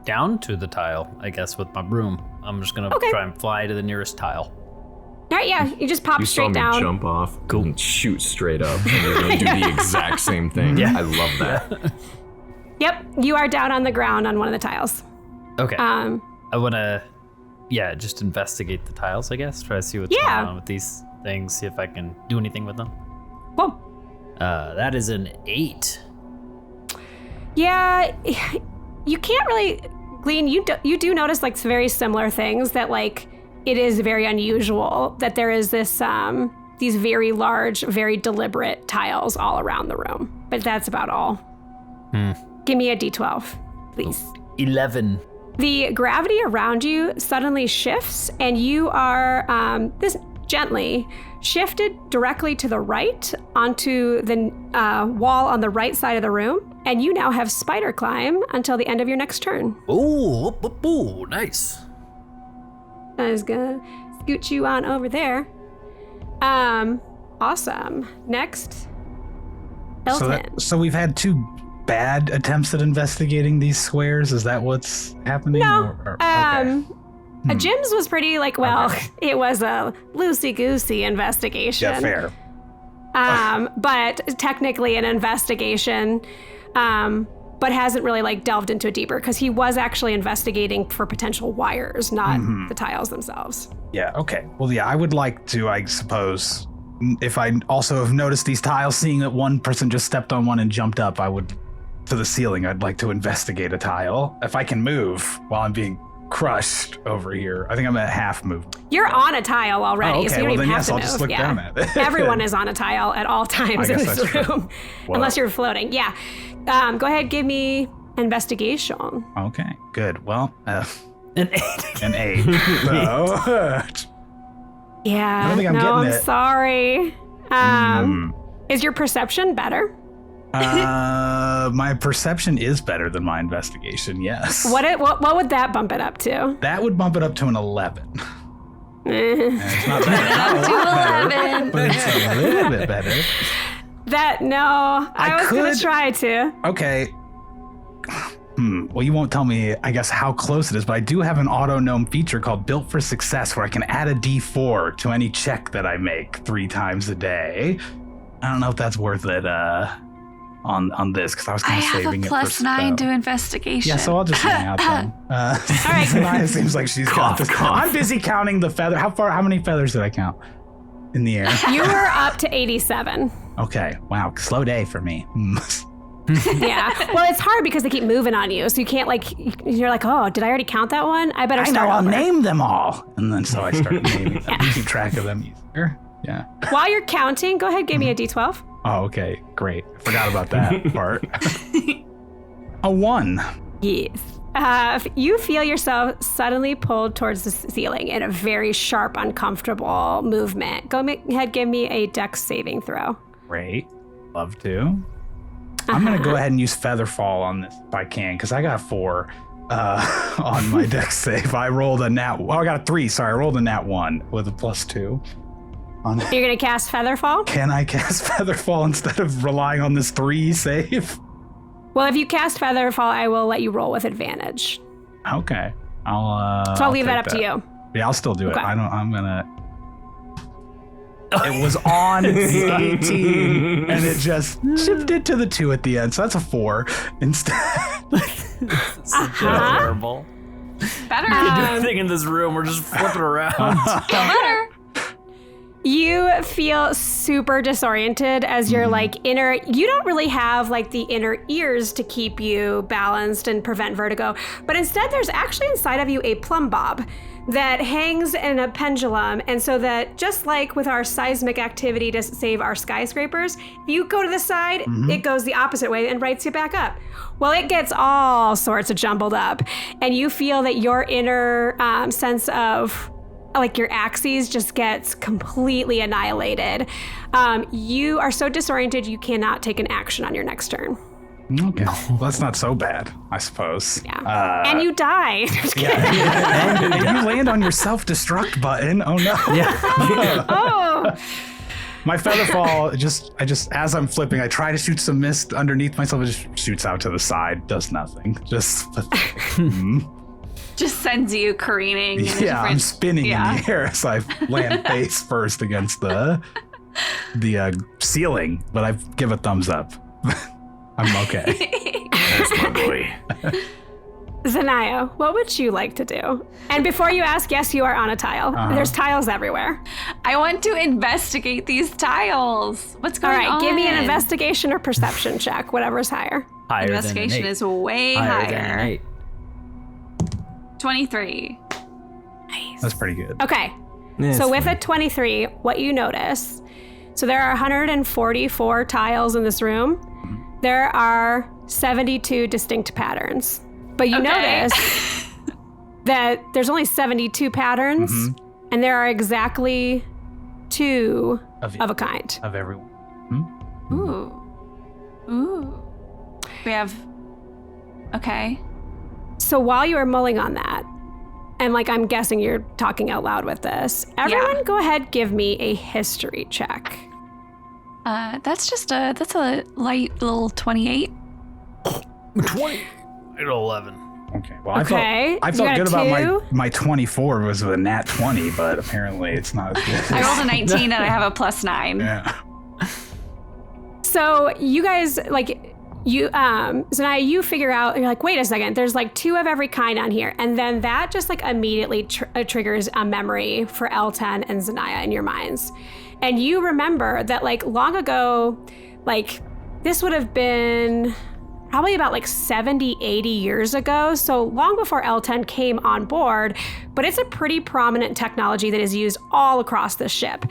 down to the tile, I guess, with my broom. I'm just gonna try and fly to the nearest tile. All right, yeah, you just pop You saw straight me down. jump off and shoot straight up, and you're going to do the exact same thing. Yeah. I love that. Yep, you are down on the ground on one of the tiles. Okay. I wanna, just investigate the tiles, I guess. Try to see what's going on with these things. See if I can do anything with them. Cool. That is an 8. Yeah, you can't really glean. You do notice like very similar things that like it is very unusual that there is this these very large, very deliberate tiles all around the room. But that's about all. Give me a D12, please. 11. The gravity around you suddenly shifts, and you are this gently shifted directly to the right onto the wall on the right side of the room. and you now have spider climb until the end of your next turn. Ooh, nice. I was gonna scoot you on over there. Awesome. Next, Elton. So we've had 2 bad attempts at investigating these squares. Is that what's happening? No. Okay. Jim's was pretty it was a loosey-goosey investigation. Yeah, fair. But technically an investigation, but hasn't really delved into it deeper because he was actually investigating for potential wires, not the tiles themselves. Yeah, okay. Well, yeah, I would like to, I suppose, if I also have noticed these tiles, seeing that one person just stepped on one and jumped up, to the ceiling, I'd like to investigate a tile. If I can move while I'm being crushed over here. I think I'm at half move. You're on a tile already, so you don't even have to I'll move. just look down at it. Everyone is on a tile at all times in this room, unless you're floating. Yeah. Go ahead, give me investigation. Okay, good. Well, An 8. an 8. So, Yeah. I don't think I'm I'm getting it. sorry. Is your perception better? my perception is better than my investigation, yes. What would that bump it up to? That would bump it up to an 11. It's not Up better. to 11. But it's a little bit better. I was going to try to. Okay. Well, you won't tell me, I guess, how close it is, but I do have an auto-gnome feature called Built for Success where I can add a D4 to any check that I make 3 times a day. I don't know if that's worth it on this, because I was kind of saving it for I have a +9 to investigation. Yeah, so I'll just hang out then. All right. Zanaya seems like she's got this. Cough. I'm busy counting the feather. How many feathers did I count in the air? You were up to 87. Okay, wow, slow day for me. Yeah. Well, it's hard because they keep moving on you, so you can't you're like, oh, did I already count that one? I better I know, start I'll over. name them all. And then so I start naming them, keep track of them easier. Yeah. While you're counting, go ahead, give me a D12. Oh, okay, great. I forgot about that part. A 1. Yes. You feel yourself suddenly pulled towards the ceiling in a very sharp, uncomfortable movement. Go ahead, give me a dex saving throw. Great. Love to. I'm going to go ahead and use Featherfall on this if I can, because I got 4 on my dex save. I rolled a nat. Oh, I got a 3. Sorry, I rolled a nat 1 with a +2. You're going to cast Featherfall? Can I cast Featherfall instead of relying on this 3 save? Well, if you cast Featherfall, I will let you roll with advantage. Okay. I'll leave that take up to you. Yeah, I'll still do it. Okay. I'm gonna. It was on the 18, and it just shifted to the 2 at the end, so that's a 4 instead. Terrible. Better. Everything in this room, we're just flipping around. Better. You feel super disoriented as you're you don't really have the inner ears to keep you balanced and prevent vertigo, but instead there's actually inside of you a plumb bob that hangs in a pendulum, and so that just like with our seismic activity to save our skyscrapers, if you go to the side, it goes the opposite way and rights you back up. Well, it gets all sorts of jumbled up, and you feel that your inner sense of your axes just gets completely annihilated. You are so disoriented you cannot take an action on your next turn. Okay, well, that's not so bad, I suppose. Yeah, and you die. Just kidding. And you land on your self-destruct button. Oh no! Yeah. Oh, My Featherfall, I just as I'm flipping, I try to shoot some mist underneath myself. It just shoots out to the side, does nothing. Just Just sends you careening. In a yeah, different, I'm spinning in the air as I land face first against the ceiling, but I give a thumbs up. I'm okay. That's my boy. Zanaya, what would you like to do? And before you ask, yes, you are on a tile. There's tiles everywhere. I want to investigate these tiles. What's going on? All right, give me an investigation or perception check, whatever's higher. Higher Investigation than an 8. is way Higher than an higher. 8. 23. That's pretty good. Okay, so with a 23, what you notice, so there are 144 tiles in this room. There are 72 distinct patterns. But you notice that there's only 72 patterns, and there are exactly 2 of a kind. Of everyone. Ooh. We have... Okay. So while you are mulling on that, and like I'm guessing you're talking out loud with this, everyone go ahead, give me a history check. That's a light little 28. 20. 11. Okay. Well, Okay, I you felt got a good about 2? my 24 was a nat 20, but apparently it's not as good. I rolled a 19 and I have a +9. Yeah. So you guys, like, Zanaya, you figure out, you're like, wait a second, there's like 2 of every kind on here. And then that just like immediately triggers a memory for L10 and Zanaya in your minds. And you remember that like long ago, like this would have been probably about like 70, 80 years ago. So long before L10 came on board, but it's a pretty prominent technology that is used all across the ship.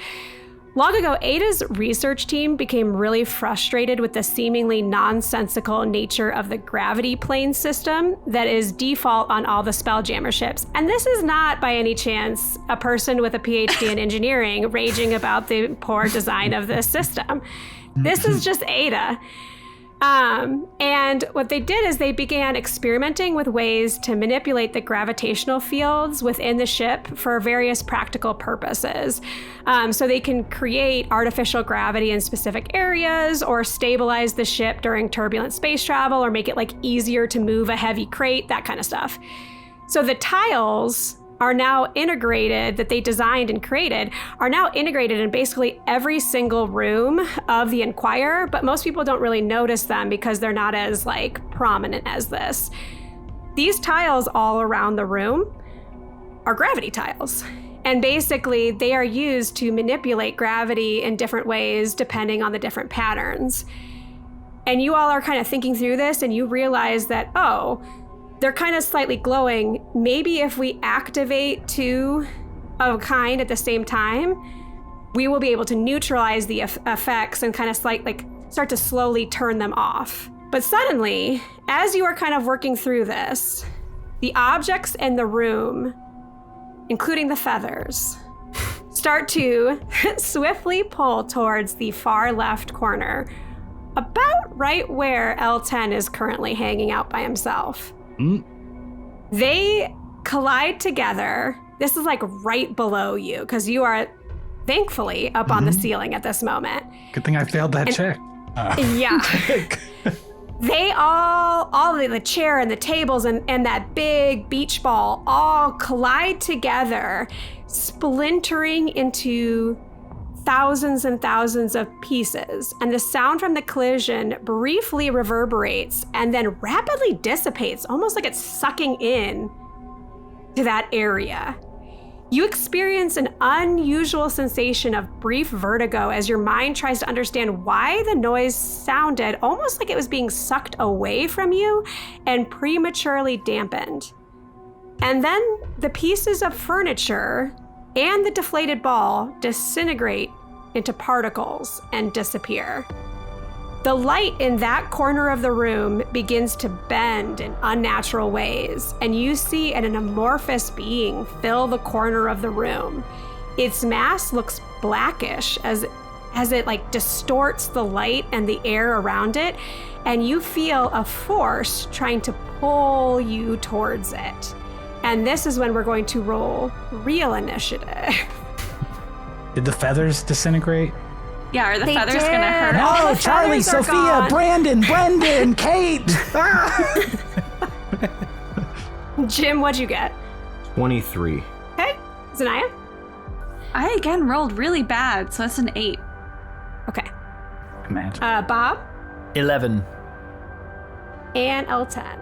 Long ago, Ada's research team became really frustrated with the seemingly nonsensical nature of the gravity plane system that is default on all the spelljammer ships. And this is not by any chance a person with a PhD in engineering raging about the poor design of this system. This is just Ada. And what they did is they began experimenting with ways to manipulate the gravitational fields within the ship for various practical purposes. So they can create artificial gravity in specific areas or stabilize the ship during turbulent space travel or make it like easier to move a heavy crate, that kind of stuff. So the tiles are now integrated, that they designed and created, are now integrated in basically every single room of the Inquirer, but most people don't really notice them because they're not as like prominent as this. These tiles all around the room are gravity tiles. And basically they are used to manipulate gravity in different ways depending on the different patterns. And you all are kind of thinking through this and you realize that, oh, they're kind of slightly glowing. Maybe if we activate 2 of a kind at the same time, we will be able to neutralize the effects and kind of start to slowly turn them off. But suddenly, as you are kind of working through this, the objects in the room, including the feathers, start to swiftly pull towards the far left corner, about right where L10 is currently hanging out by himself. They collide together. This is like right below you because you are thankfully up on the ceiling at this moment. Good thing I failed that check. Yeah. They all of the chair and the tables and that big beach ball all collide together, splintering into thousands and thousands of pieces, and the sound from the collision briefly reverberates and then rapidly dissipates, almost like it's sucking in to that area. You experience an unusual sensation of brief vertigo as your mind tries to understand why the noise sounded almost like it was being sucked away from you and prematurely dampened. And then the pieces of furniture and the deflated ball disintegrate into particles and disappear. The light in that corner of the room begins to bend in unnatural ways, and you see an amorphous being fill the corner of the room. Its mass looks blackish as it like distorts the light and the air around it, and you feel a force trying to pull you towards it. And this is when we're going to roll real initiative. Did the feathers disintegrate? Yeah, are the They feathers did. gonna hurt? No. Oh, the Charlie, feathers are Sophia, gone. Brandon, Brendan, Kate. Jim, what'd you get? 23. Okay. Zanaya? I again rolled really bad, so it's an 8. Okay. Imagine. Bob 11. and L10.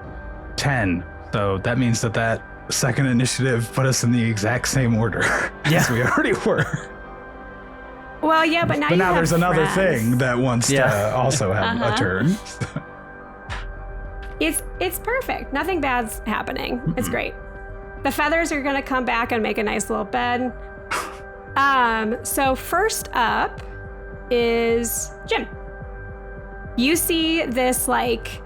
10. So that means that second initiative put us in the exact same order as we already were. Well, yeah, but now you have there's another friends. thing that wants to also have a turn. It's perfect. Nothing bad's happening. It's great. The feathers are gonna come back and make a nice little bed. So first up is Jim. You see this like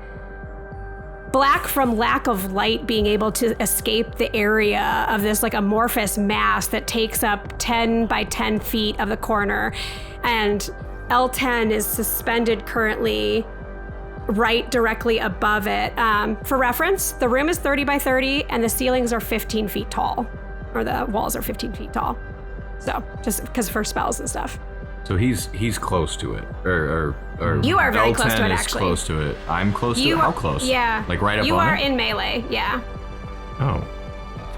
black from lack of light being able to escape the area of this like amorphous mass that takes up 10 by 10 feet of the corner. And L10 is suspended currently right directly above it. For reference, the room is 30 by 30 and the ceilings are 15 feet tall, or the walls are 15 feet tall. So just because for spells and stuff. So he's close to it, or you are very L10 close to it, is actually. Close to it. I'm close to it. How close? Yeah. Like right up you on are it? in melee. Yeah. Oh.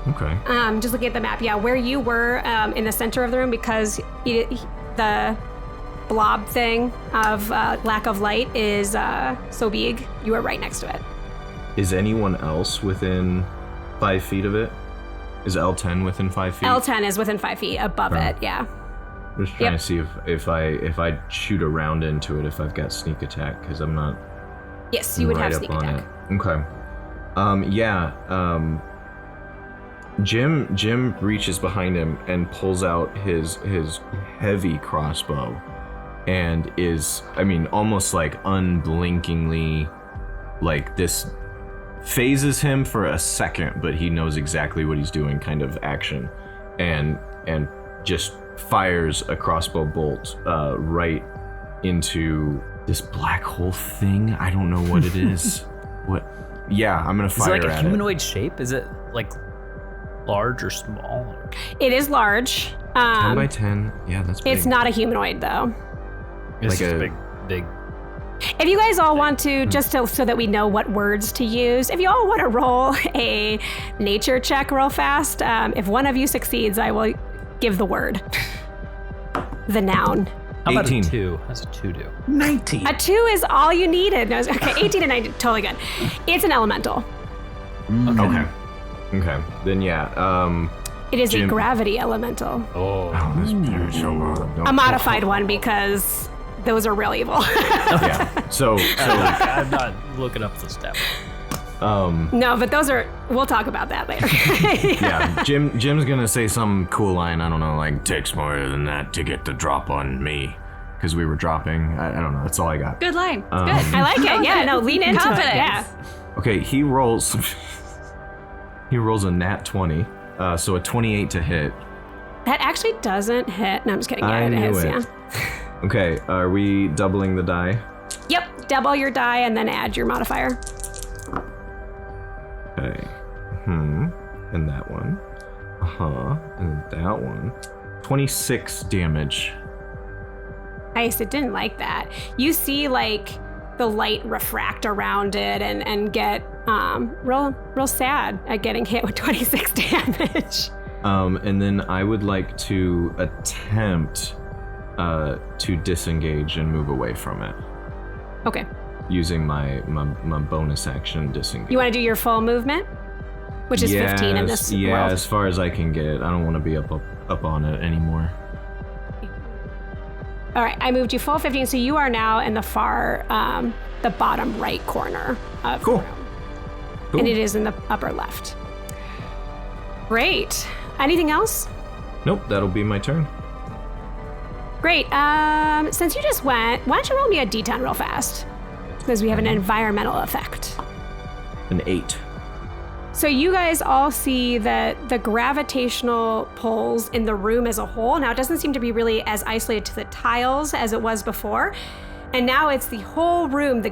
Okay. Just looking at the map. Yeah, where you were in the center of the room, because the blob thing of lack of light is so big. You are right next to it. Is anyone else within 5 feet of it? Is L10 within 5 feet? L10 is within 5 feet above it. Yeah. I'm just trying to see if I shoot around into it, if I've got sneak attack, because I'm not. Yes, you would right have up sneak on attack. It. Okay. Jim reaches behind him and pulls out his heavy crossbow, and is, almost like unblinkingly, like this phases him for a second, but he knows exactly what he's doing, kind of action, and just fires a crossbow bolt right into this black hole thing. I don't know what it is. What? Yeah, I'm gonna fire at it. Is it like a humanoid shape? Is it like large or small? It is large. 10 by 10. Yeah, that's big. It's not a humanoid though. It's Like like a- big. If you guys all want to, just so that we know what words to use, if you all want to roll a nature check real fast, if one of you succeeds, I will give the word. The noun. How about 18. a 2? How's a 2 do? 19. A 2 is all you needed. No, okay, 18 and 19, totally good. It's an elemental. Okay. Then yeah. It is a Jim. gravity elemental. Oh. A modified one, because those are real evil. Yeah. So I'm not looking up the stat. No, but those are, we'll talk about that later. yeah, Jim's gonna say some cool line. I don't know, like takes more than that to get the drop on me, because we were dropping. I don't know. That's all I got. Good line. It's Um, good. I like it. Yeah, no, lean into Confidence. it. Yeah. Okay, he rolls. He rolls a nat 20, so a 28 to hit. That actually doesn't hit. No, I'm just kidding. Yeah, I it knew is. it. Yeah. Okay, are we doubling the die? Yep. Double your die and then add your modifier. Okay. And that one. And that one. 26 damage. Nice. It didn't like that. You see, like, the light refract around it and get real sad at getting hit with 26 damage. And then I would like to attempt to disengage and move away from it Okay. using my bonus action disengage. You want to do your full movement? Which is 15 in this Yeah, world. as far as I can get. I don't want to be up on it anymore. All right, I moved you full 15, so you are now in the far, the bottom right corner of Cool. the room. And it is in the upper left. Great. Anything else? Nope, that'll be my turn. Great. Since you just went, why don't you roll me a d10 real fast? Because we have an environmental effect. An 8. So you guys all see that the gravitational pulls in the room as a whole, now it doesn't seem to be really as isolated to the tiles as it was before. And now it's the whole room, the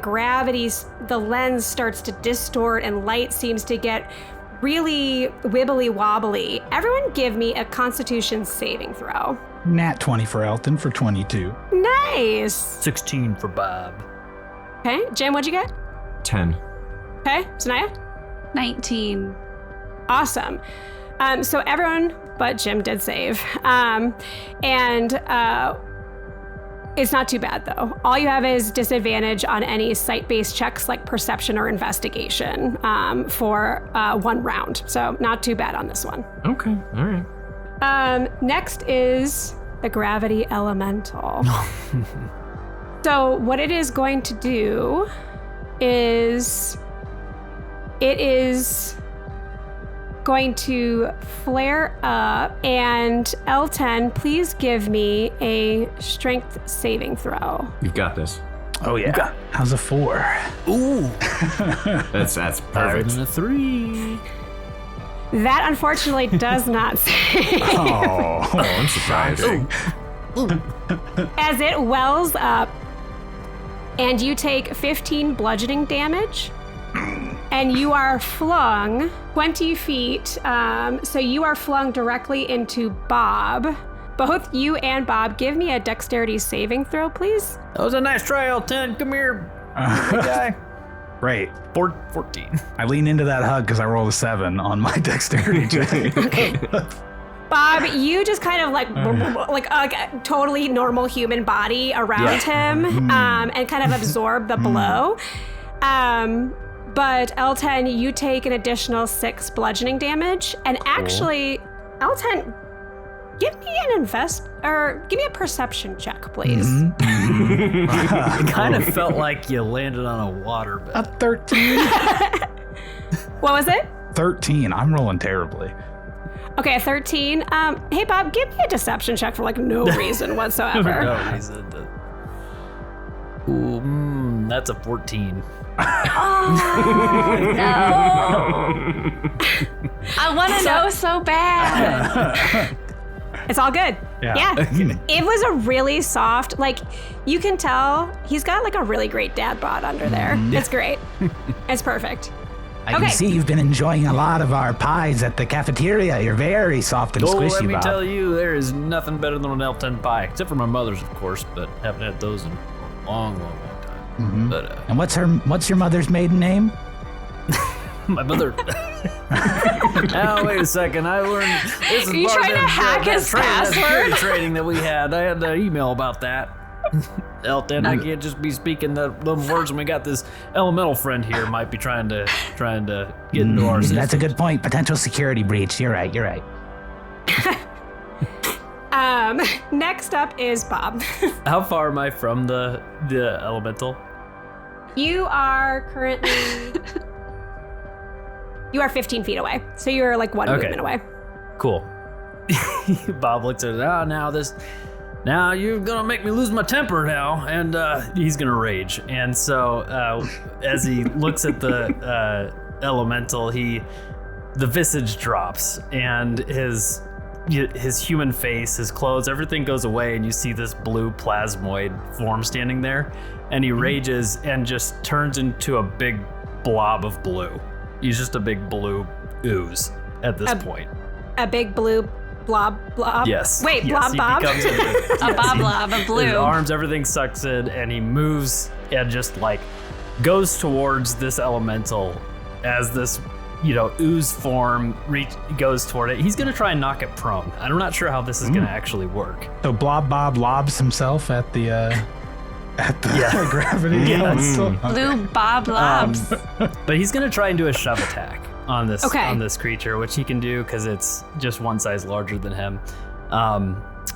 lens starts to distort and light seems to get really wibbly wobbly. Everyone give me a Constitution saving throw. Nat 20 for Elton for 22. Nice. 16 for Bob. Okay, Jim, what'd you get? 10. Okay, Sanaya? 19. Awesome. So everyone but Jim did save. It's not too bad though. All you have is disadvantage on any site-based checks like perception or investigation for 1 round. So not too bad on this one. Okay, all right. Next is the gravity elemental. So what it is going to do is it is going to flare up, and L10, please give me a strength saving throw. You've got this. Oh, yeah. How's a 4? Ooh. That's Better perfect. than a 3. That unfortunately does not save. Oh, I'm surprised. As it wells up, and you take 15 bludgeoning damage. And you are flung 20 feet. So you are flung directly into Bob. Both you and Bob, give me a dexterity saving throw, please. That was a nice try, L10. Come here, big guy. Great. 14. I lean into that hug because I rolled a 7 on my dexterity check. Okay. Bob, you just kind of like a totally normal human body around him and kind of absorb the blow. But L10, you take an additional 6 bludgeoning damage. And actually, L10, give me a perception check, please. It kind of felt like you landed on a water bed. A 13. What was it? 13. I'm rolling terribly. Okay, 13. Hey, Bob, give me a deception check for like no reason whatsoever. No reason. Ooh, that's a 14. Oh, no. I want to know so bad. It's all good. Yeah. It was a really soft, like, you can tell he's got like a really great dad bod under there. It's great. It's perfect. I can see you've been enjoying a lot of our pies at the cafeteria. You're very soft and squishy, let me Bob. tell you, there is nothing better than an L10 pie, except for my mother's, of course, but haven't had those in a long time. But, And what's your mother's maiden name? my mother. Now wait a second. I learned this is Are you part of trying to hack his password? training that we had. I had an email about that. Elton, I can't just be speaking the words when we got this elemental friend here. Might be trying to get into our system. That's a good point. Potential security breach. You're right. Next up is Bob. How far am I from the elemental? You are currently... You are 15 feet away. So you're like one movement away. Cool. Bob looks at it. Now you're gonna make me lose my temper now, and he's gonna rage. And so as he looks at the elemental, the visage drops, and his human face, his clothes, everything goes away, and you see this blue plasmoid form standing there, and he rages and just turns into a big blob of blue. He's just a big blue ooze at this point. A big blue blob? Yes. Wait, yes, blob? A blob of blue. His arms, everything sucks in, and he moves and just like goes towards this elemental as this, ooze form goes toward it. He's gonna try and knock it prone. I'm not sure how this is gonna actually work. So Blob Bob lobs himself at the gravity. Blue Bob Lobs. But he's gonna try and do a shove attack on this creature, which he can do because it's just one size larger than him.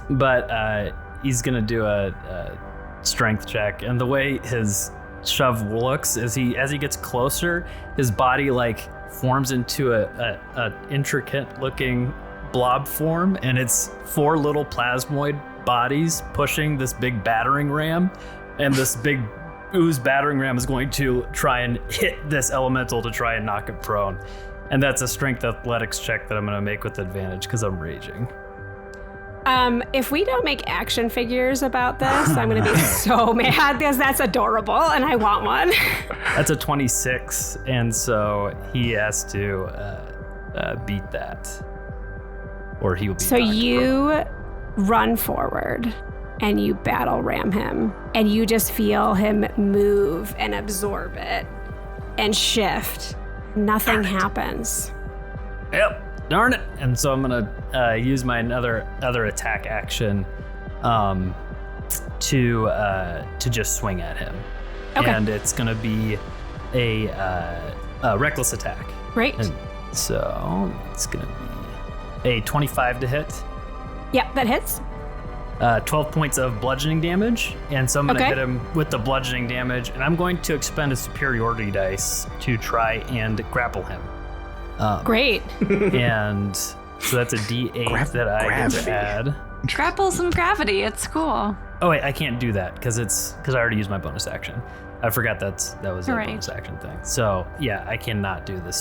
But he's gonna do a strength check, and the way his shove looks is as he gets closer, his body like forms into a intricate looking blob form, and it's 4 little plasmoid bodies pushing this big battering ram, and this big ooze battering ram is going to try and hit this elemental to try and knock it prone. And that's a strength athletics check that I'm going to make with advantage because I'm raging. If we don't make action figures about this, I'm going to be so mad because that's adorable and I want one. That's a 26, and so he has to beat that, or he will be. So you run forward and you battle ram him, and you just feel him move and absorb it and shift. Nothing happens. Yep, darn it. And so I'm gonna use my other attack action to just swing at him. Okay. And it's gonna be a reckless attack. Great. And so it's gonna be a 25 to hit. Yep, that hits. 12 points of bludgeoning damage, and so I'm going to hit him with the bludgeoning damage, and I'm going to expend a superiority dice to try and grapple him. Great. And so that's a D8 that I get to add. Grapple some gravity. It's cool. Oh wait, I can't do that because I already used my bonus action. I forgot that was a bonus action thing. So yeah, I cannot do the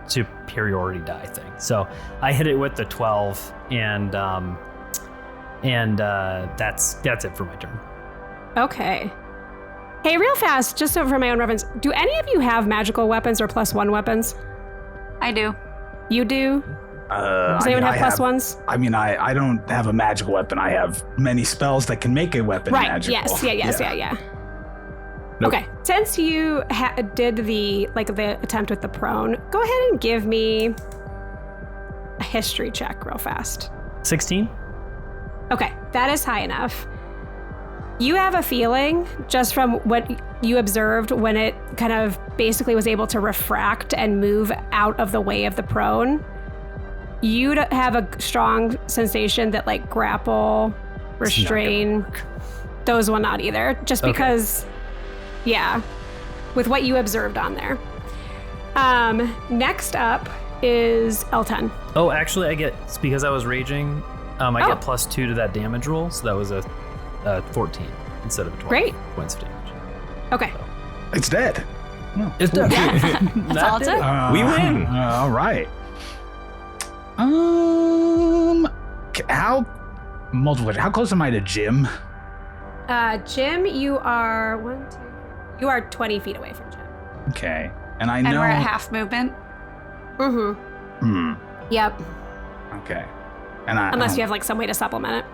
superiority die thing. So I hit it with the 12, and that's it for my turn. Okay. Hey, real fast, just so for my own reference, do any of you have magical weapons or +1 weapons? I do. You do? Does anyone have plus ones? I mean, I don't have a magical weapon. I have many spells that can make a weapon magical. Yes. Yeah. Nope. Okay. Since you did the attempt with the prone, go ahead and give me a history check real fast. 16? Okay, that is high enough. You have a feeling, just from what you observed when it kind of basically was able to refract and move out of the way of the prone, you'd have a strong sensation that like grapple, restrain, those will not either. Just because, with what you observed on there. Next up is L10. Oh, actually, it's because I was raging, I get +2 to that damage roll, so that was a 14 instead of a 12 Great. points of damage. Okay. It's dead. It's dead. That's all it took. We win. All right. How close am I to Jim? Jim, you are 20 feet away from Jim. Okay. And I know. And we're at half movement. Mm-hmm. Yep. Okay. And Unless you have like some way to supplement it.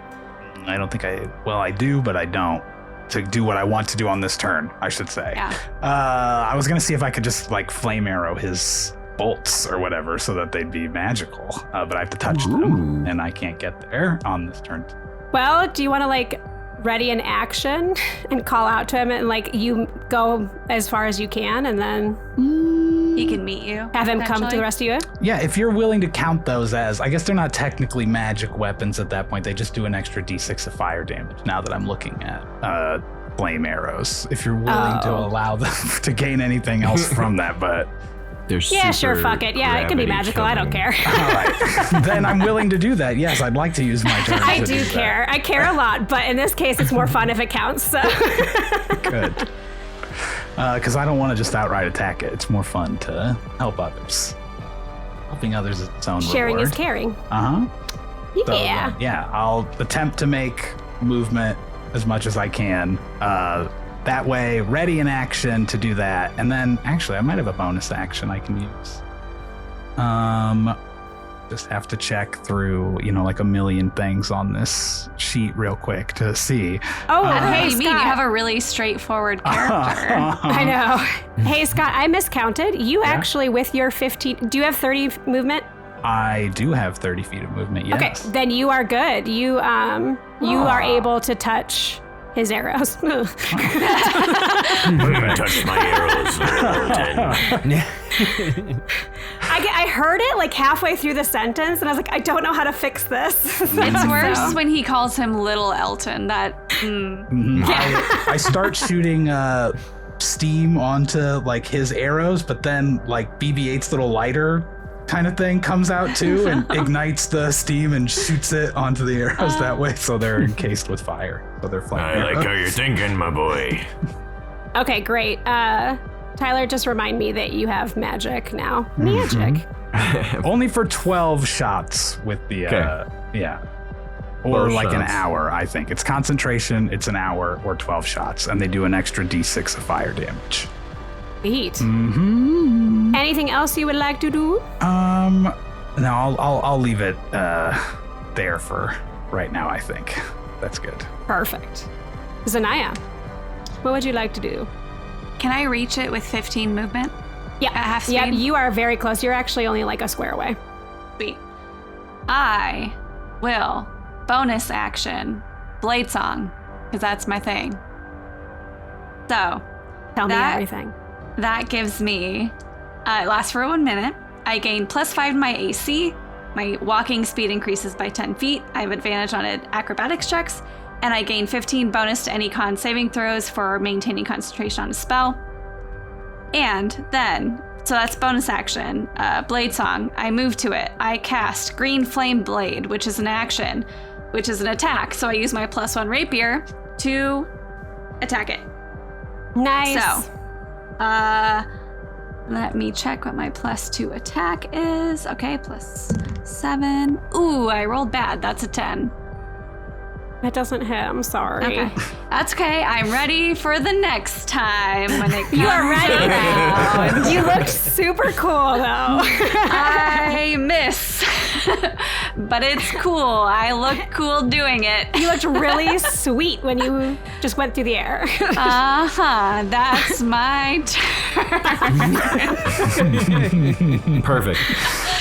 I don't think I do, but I don't. To do what I want to do on this turn, I should say. Yeah. I was gonna see if I could just like flame arrow his bolts or whatever so that they'd be magical, but I have to touch them, and I can't get there on this turn. Well, do you want to like ready an action and call out to him and like you go as far as you can and then He can meet you. have him come to the rest of you? Yeah, if you're willing to count those as, I guess they're not technically magic weapons at that point. They just do an extra d6 of fire damage now that I'm looking at flame arrows. If you're willing to allow them to gain anything else from that, but... Yeah, sure, fuck it. Yeah, it can be magical. I don't care. All right. Then I'm willing to do that. Yes, I'd like to use my turn. I do care. I care a lot, but in this case, it's more fun if it counts. So. Good. Because I don't want to just outright attack it. It's more fun to help others. Helping others is its own Sharing reward. is caring. Uh-huh. Yeah. So, I'll attempt to make movement as much as I can. That way, ready in action to do that. And then, actually, I might have a bonus action I can use. Just have to check through, like a million things on this sheet real quick to see. Oh, I don't know hey, what you mean. You Scott. have a really straightforward character. I know. Hey, Scott, I miscounted. You actually, with your 15, do you have 30 movement? I do have 30 feet of movement, yes. Okay, then you are good. You are able to touch his arrows. I'm gonna touch my arrows. I heard it like halfway through the sentence, and I was like, I don't know how to fix this. It's worse when he calls him Little Elton. I start shooting steam onto like his arrows, but then like BB-8's little lighter kind of thing comes out too and ignites the steam and shoots it onto the arrows that way, so they're encased with fire. So they're flying. I like how you're thinking, my boy. Okay, great. Tyler, just remind me that you have magic now. Magic. Only for 12 shots with the or like an hour, I think. It's concentration, it's an hour or 12 shots, and they do an extra d6 of fire damage. Sweet. Anything else you would like to do? No, I'll leave it there for right now, I think. That's good. Perfect. Zanaya, what would you like to do? Can I reach it with 15 movement? Yeah. At half speed? Yeah, you are very close. You're actually only like a square away. Sweet. I will bonus action Blade Song, because that's my thing. So, Tell me everything. That gives me, it lasts for 1 minute. I gain +5 to my AC. My walking speed increases by 10 feet. I have advantage on acrobatics checks. And I gain 15 bonus to any con saving throws for maintaining concentration on a spell. And then, so that's bonus action, Blade Song. I move to it. I cast Green Flame Blade, which is an action, which is an attack. So I use my +1 rapier to attack it. Nice. So, let me check what my +2 attack is. Okay, +7. Ooh, I rolled bad. That's a 10. That doesn't hit. I'm sorry. Okay. That's okay. I'm ready for the next time when it comes You are ready. around. You looked super cool, though. I miss. But it's cool. I look cool doing it. You looked really sweet when you just went through the air. Uh-huh. That's my turn. Perfect.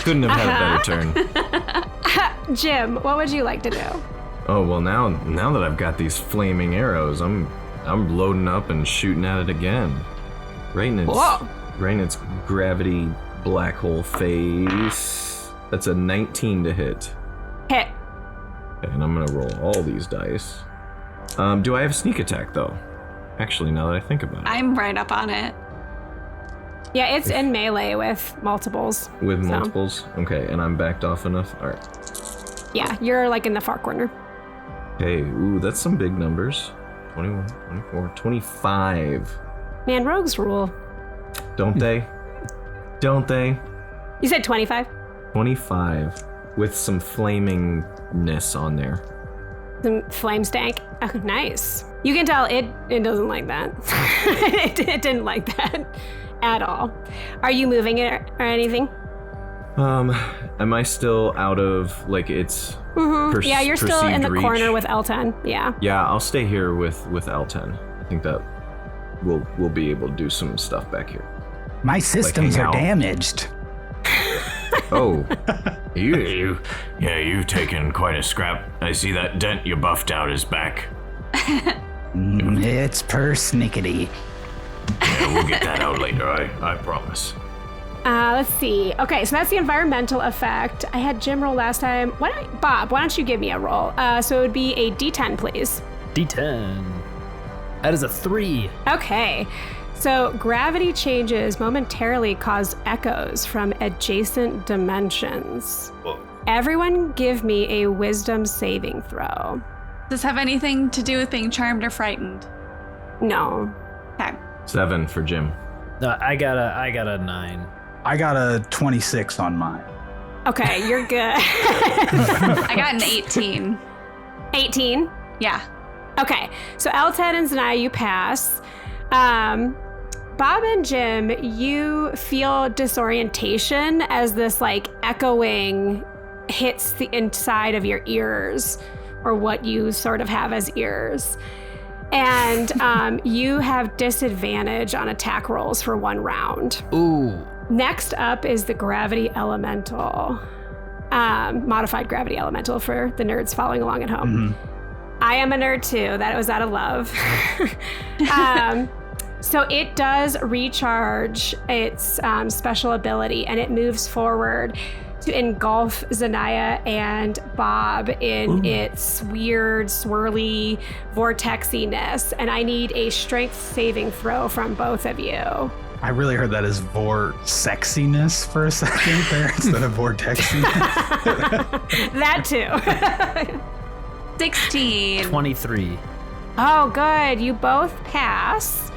Couldn't have had a better turn. Jim, what would you like to do? Oh well, now that I've got these flaming arrows, I'm loading up and shooting at it again. Right in its gravity black hole face. That's a 19 to hit. Hit. Okay, and I'm gonna roll all these dice. Do I have sneak attack though? Actually, now that I think about it. I'm right up on it. Yeah, it's in melee with multiples. With so. multiples? Okay, and I'm backed off enough? Alright. Yeah, you're like in the far corner. Okay, ooh, that's some big numbers. 21, 24, 25. Man, rogues rule. Don't they? Don't they? You said 25? 25. With some flamingness on there. Some flame stank. Oh, nice. You can tell it doesn't like that. it didn't like that at all. Are you moving it or anything? Am I still out of, like, its Yeah, you're still in the reach? corner with L10. Yeah. Yeah, I'll stay here with L10. I think that we'll be able to do some stuff back here. My systems hang are out. damaged. Oh. You've taken quite a scrap. I see that dent you buffed out is back. It's persnickety. Yeah, we'll get that out later, I promise. Let's see. Okay, so that's the environmental effect. I had Jim roll last time. Bob, why don't you give me a roll? So it would be a D10, please. D10. That is a 3. Okay. So gravity changes momentarily cause echoes from adjacent dimensions. Whoa. Everyone give me a wisdom saving throw. Does this have anything to do with being charmed or frightened? No. Okay. 7 for Jim. No, I got a 9. I got a 26 on mine. Okay, you're good. I got an 18. 18? Yeah. Okay, so L10 and Zanaya, you pass. Bob and Jim, you feel disorientation as this like echoing hits the inside of your ears, or what you sort of have as ears. And you have disadvantage on attack rolls for 1 round. Ooh. Next up is the gravity elemental. Modified gravity elemental for the nerds following along at home. I am a nerd too. That was out of love. So it does recharge its special ability, and it moves forward to engulf Zanaya and Bob in its weird, swirly, vortexiness. And I need a strength saving throw from both of you. I really heard that as vor-sexiness for a second there instead of vortexiness. That too. 16. 23. Oh, good. You both pass.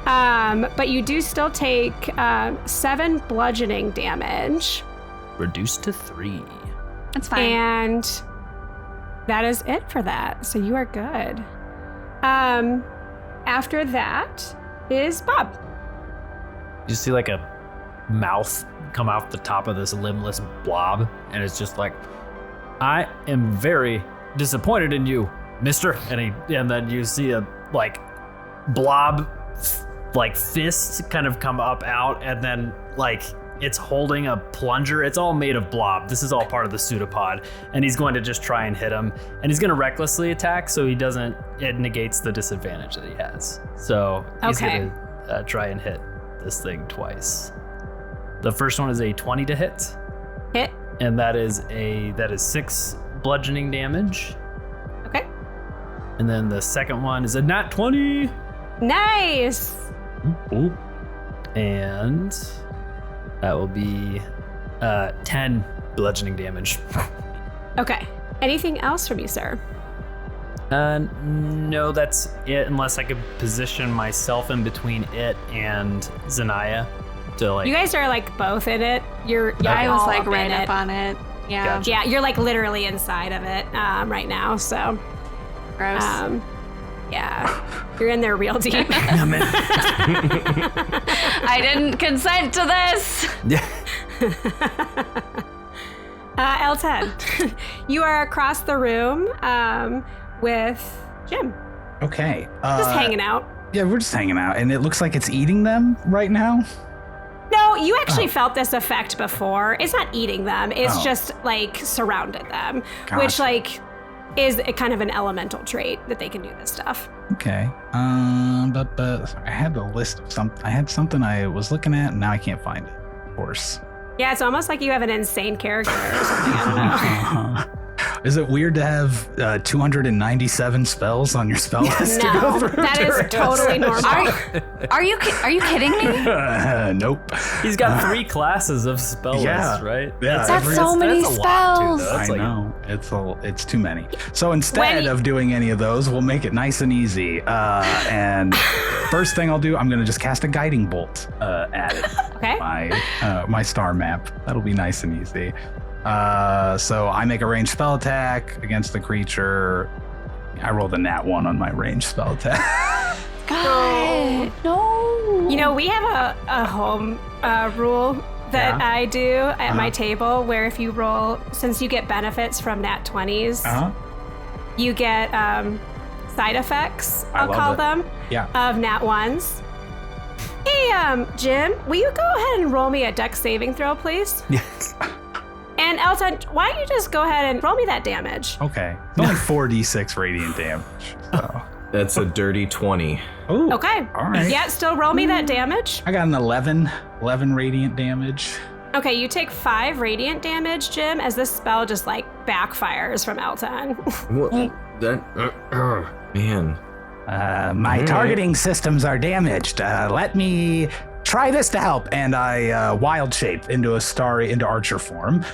But you do still take 7 bludgeoning damage. Reduced to 3. That's fine. And that is it for that. So you are good. After that is Bob. You see like a mouth come off the top of this limbless blob, and it's just like, I am very disappointed in you, mister. And then you see a like blob like fist kind of come up out, and then like it's holding a plunger. It's all made of blob. This is all part of the pseudopod, and he's going to just try and hit him, and he's going to recklessly attack, so he doesn't. It negates the disadvantage that he has. So he's going to try and hit this thing twice. The first one is a 20 to hit. Hit. And that is 6 bludgeoning damage. Okay. And then the second one is a nat 20. Nice. Ooh. And that will be 10 bludgeoning damage. Okay. Anything else from you, sir? No, that's it, unless I could position myself in between it and Zanaya to like. You guys are like both in it. You're I was all like up in right up it. on it. Yeah. Gotcha. Yeah, you're like literally inside of it right now. So Gross. Yeah, you're in there real deep. I didn't consent to this. Yeah. L10, you are across the room with Jim. Okay. Just hanging out. Yeah, we're just hanging out, and it looks like it's eating them right now. No, you actually felt this effect before. It's not eating them. It's just like surrounded them, which like is a kind of an elemental trait that they can do this stuff. Okay. But I had the list of something. I had something I was looking at, and now I can't find it. Of course. Yeah, it's almost like you have an insane character or something. I don't know. Is it weird to have 297 spells on your spell list to go No, through? that is totally normal. Are you kidding me? Nope. He's got 3 classes of spell lists, right? Yeah. That's so many that's a lot, too, spells. though. That's I like- know. It's too many. So instead of doing any of those, we'll make it nice and easy. And first thing I'll do, I'm going to just cast a guiding bolt at it. Okay. My star map. That'll be nice and easy. So I make a ranged spell attack against the creature. I rolled a nat 1 on my ranged spell attack. God, no. You know, we have a home rule that I do at my table where if you roll, since you get benefits from nat 20s, you get side effects, I'll call them, of nat 1s. Hey, Jim, will you go ahead and roll me a dex saving throw, please? Yes. And Elton, why don't you just go ahead and roll me that damage? Okay. It's only 4d6 radiant damage. So. That's a dirty 20. Ooh. Okay. All right. Yeah, still roll me that damage. I got an 11 radiant damage. Okay, you take 5 radiant damage, Jim, as this spell just like backfires from Elton. What? Man. My targeting systems are damaged. Let me try this to help. And I wild shape into archer form.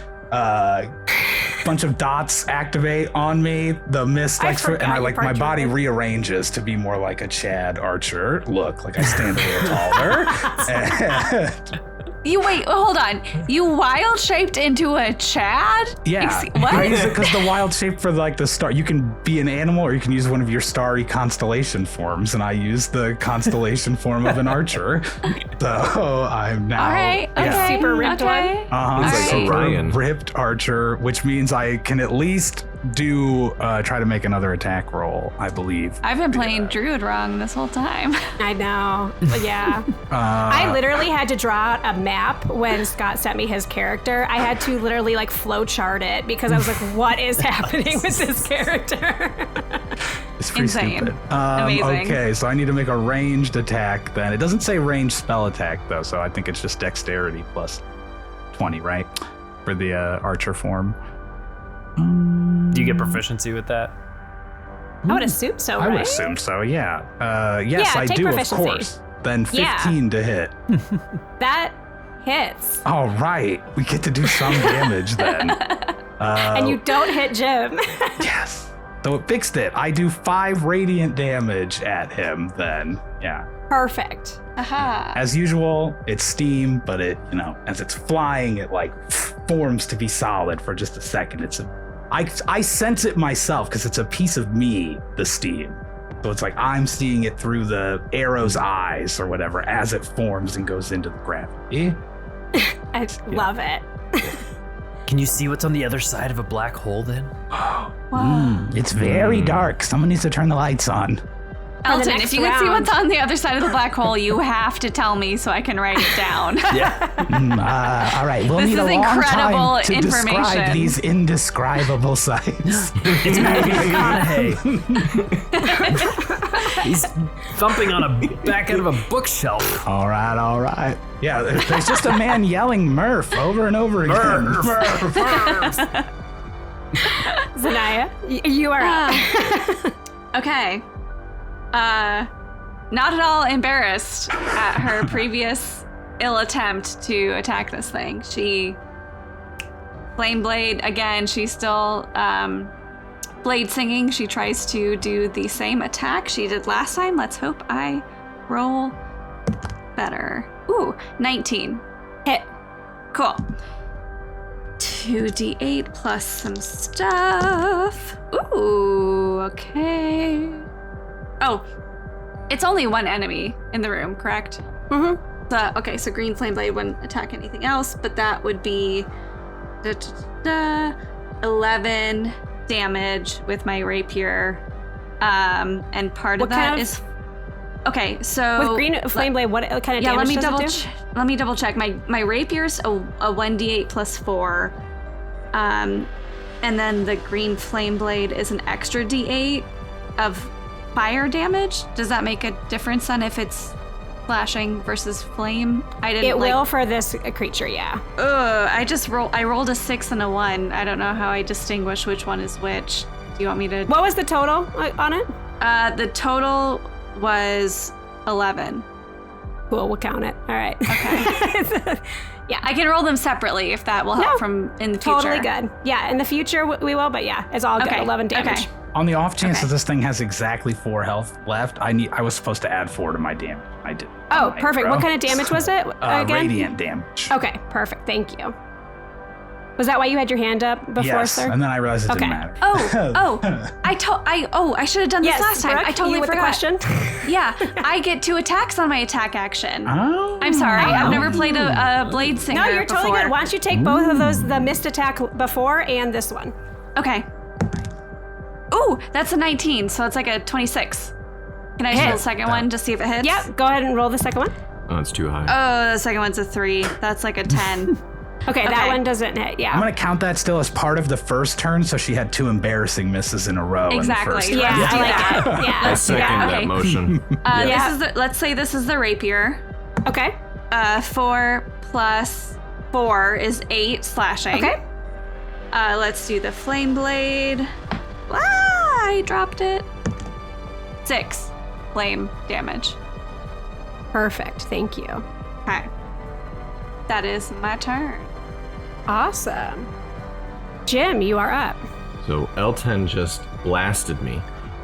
Bunch of dots activate on me. The mist, I forgot and I you like my part body druid. rearranges to be more like a Chad archer look. Like I stand a little taller. And- Hold on. You wild shaped into a Chad? yeah, What? I use it because the wild shape for like the star. You can be an animal, or you can use one of your starry constellation forms, and I use the constellation form of an archer. So I'm now All right. Okay. Super ripped okay. one. It's All like right. Orion. ripped archer, which means I can at least do try to make another attack roll, I believe. I've been playing Druid wrong this whole time. I know. But yeah. I literally had to draw out a map when Scott sent me his character. I had to literally like flow chart it because I was like, what is happening with this character? It's pretty Insane. stupid. Amazing. Okay, so I need to make a ranged attack then. It doesn't say ranged spell attack though, so I think it's just dexterity plus 20, right? For the archer form. Do you get proficiency with that? I would assume so, I right? would assume so, yeah. Yes, Yeah, I take do, proficiency. of course. Then 15 to hit. That hits. All right, we get to do some damage then. And you don't hit Jim. Yes. So it fixed it. I do 5 radiant damage at him then. Yeah. Perfect. Aha. As usual, it's steam, but it, as it's flying, it like forms to be solid for just a second. I sense it myself because it's a piece of me, the steam. So it's like I'm seeing it through the arrow's eyes or whatever as it forms and goes into the gravity. I love it. Can you see what's on the other side of a black hole then? It's very dark. Someone needs to turn the lights on. Elton, next if you can see round. what's on the other side of the black hole, you have to tell me so I can write it down. All right, we'll This need a is long incredible time to describe information. these indescribable sights. It's Matthew McConaughey. He's thumping on a back end of a bookshelf. All right. Yeah, there's just a man yelling Murph over and over again. Murph. Zanaya, you are up. Okay. Not at all embarrassed at her previous ill attempt to attack this thing. She Flame Blade again, she's still blade singing. She tries to do the same attack she did last time. Let's hope I roll better. Ooh, 19. Hit. Cool. 2d8 plus some stuff. Ooh, Oh, okay. Oh, it's only one enemy in the room, correct? Mm-hmm. So green flame blade wouldn't attack anything else, but that would be 11 damage with my rapier. And part of that is okay. So with green flame blade, what kind of damage does it do? Let me double check. My rapier's a 1d8 plus 4, and then the green flame blade is an extra d8 of fire damage. Does that make a difference then if it's slashing versus flame? It will for this creature, yeah. I rolled a 6 and a 1. I don't know how I distinguish which one is which. Do you want me to? What was the total on it? The total was 11. Cool, we'll count it. All right. Okay. Yeah, I can roll them separately if that will help from in the future. Totally good. Yeah, in the future we will, but yeah, it's all good. 11 damage. Okay. On the off chance that this thing has exactly 4 health left, I was supposed to add 4 to my damage. I did. Oh, perfect. What kind of damage was it again? Radiant damage. Okay, perfect. Thank you. Was that why you had your hand up before, yes, sir? And then I realized it didn't matter. I should have done this last time. Brooke, I totally you with forgot. the question. Yeah, I get 2 attacks on my attack action. Oh. I'm sorry, I've never played a blade singer No, you're before. totally good. Why don't you take both of those, the missed attack before and this one? Okay. Ooh, that's a 19, so it's like a 26. Can I roll the second one to see if it hits? Yep, go ahead and roll the second one. Oh, it's too high. Oh, the second one's a 3. That's like a 10. Okay, that one doesn't hit, yeah. I'm going to count that still as part of the first turn, so she had 2 embarrassing misses in a row Exactly. in the first Yeah, turn. I like it. Yeah. I second that motion. Let's say this is the rapier. Okay. 4 plus 4 is 8 slashing. Okay. Let's do the flame blade. I dropped it. 6 flame damage. Perfect, thank you. Okay. That is my turn. Awesome. Jim, you are up. So L10 just blasted me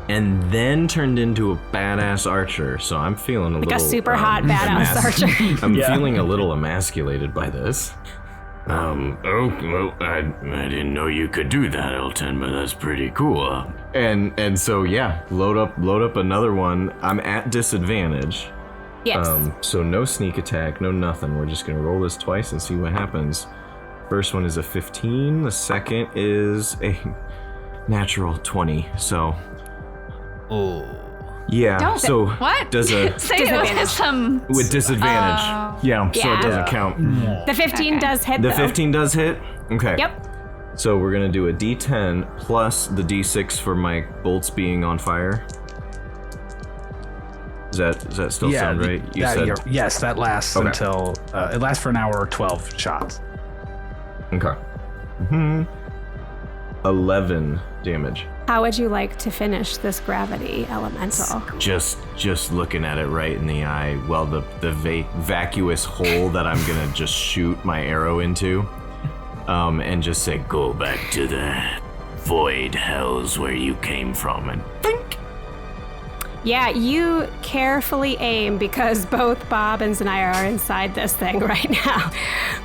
and then turned into a badass archer. So I'm feeling a little... Like a super hot badass archer. I'm feeling a little emasculated by this. I didn't know you could do that, L10, but that's pretty cool. And so yeah, load up another one. I'm at disadvantage. Yes. So no sneak attack, no nothing. We're just gonna roll this twice and see what happens. First one is a 15. The second is a natural 20. So. Oh. Yeah. Don't so what? Does a Say it with some with disadvantage. Yeah. So it doesn't count. The 15 does hit, The though. 15 does hit. Okay. Yep. So we're gonna do a D10 plus the D6 for my bolts being on fire. Does that still sound right? Yes, that lasts until it lasts for an hour or 12 shots. Okay. 11 damage. How would you like to finish this gravity elemental? Just looking at it right in the eye. Well, the vacuous hole that I'm gonna just shoot my arrow into, and just say, Go back to the void hells where you came from and think. Yeah, you carefully aim because both Bob and Zanaya are inside this thing right now.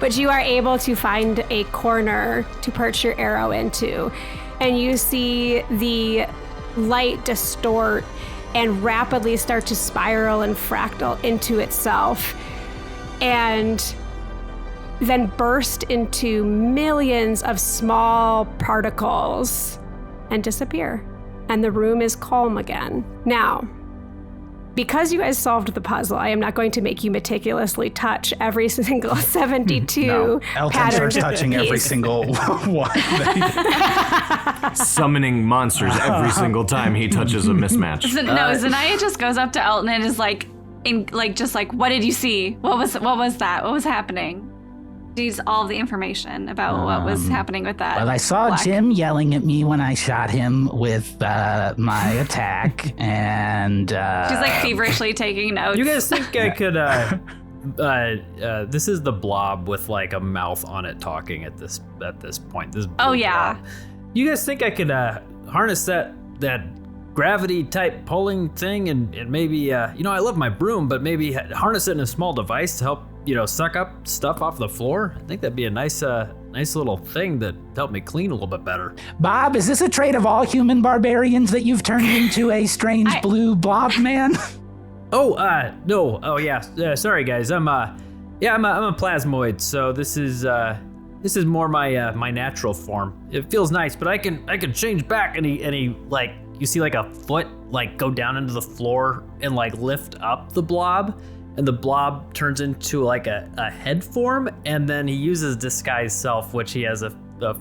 But you are able to find a corner to perch your arrow into. And you see the light distort and rapidly start to spiral and fractal into itself. And then burst into millions of small particles and disappear. And the room is calm again. Now, because you guys solved the puzzle, I am not going to make you meticulously touch every single 72 No, Elton patterns starts of touching every piece. single one. summoning monsters every single time he touches a mismatch. Zanaya just goes up to Elton and is like, what did you see? What was that? What was happening? She's all the information about what was happening with that. Well, I saw black. Jim yelling at me when I shot him with my attack, and She's like feverishly taking notes. You guys think I could? This is the blob with like a mouth on it talking at this point. This. Oh yeah. Blob. You guys think I could harness that gravity type pulling thing and maybe I love my broom, but maybe harness it in a small device to help suck up stuff off the floor? I think that'd be a nice nice little thing that helped me clean a little bit better. Bob, is this a trait of all human barbarians that you've turned into a strange blue blob man? Oh, no. Oh, yeah. Sorry, guys. I'm a plasmoid. So this is more my natural form. It feels nice, but I can change back. And he like, you see like a foot like go down into the floor and like lift up the blob, and the blob turns into like a head form. And then he uses disguise self, which he has a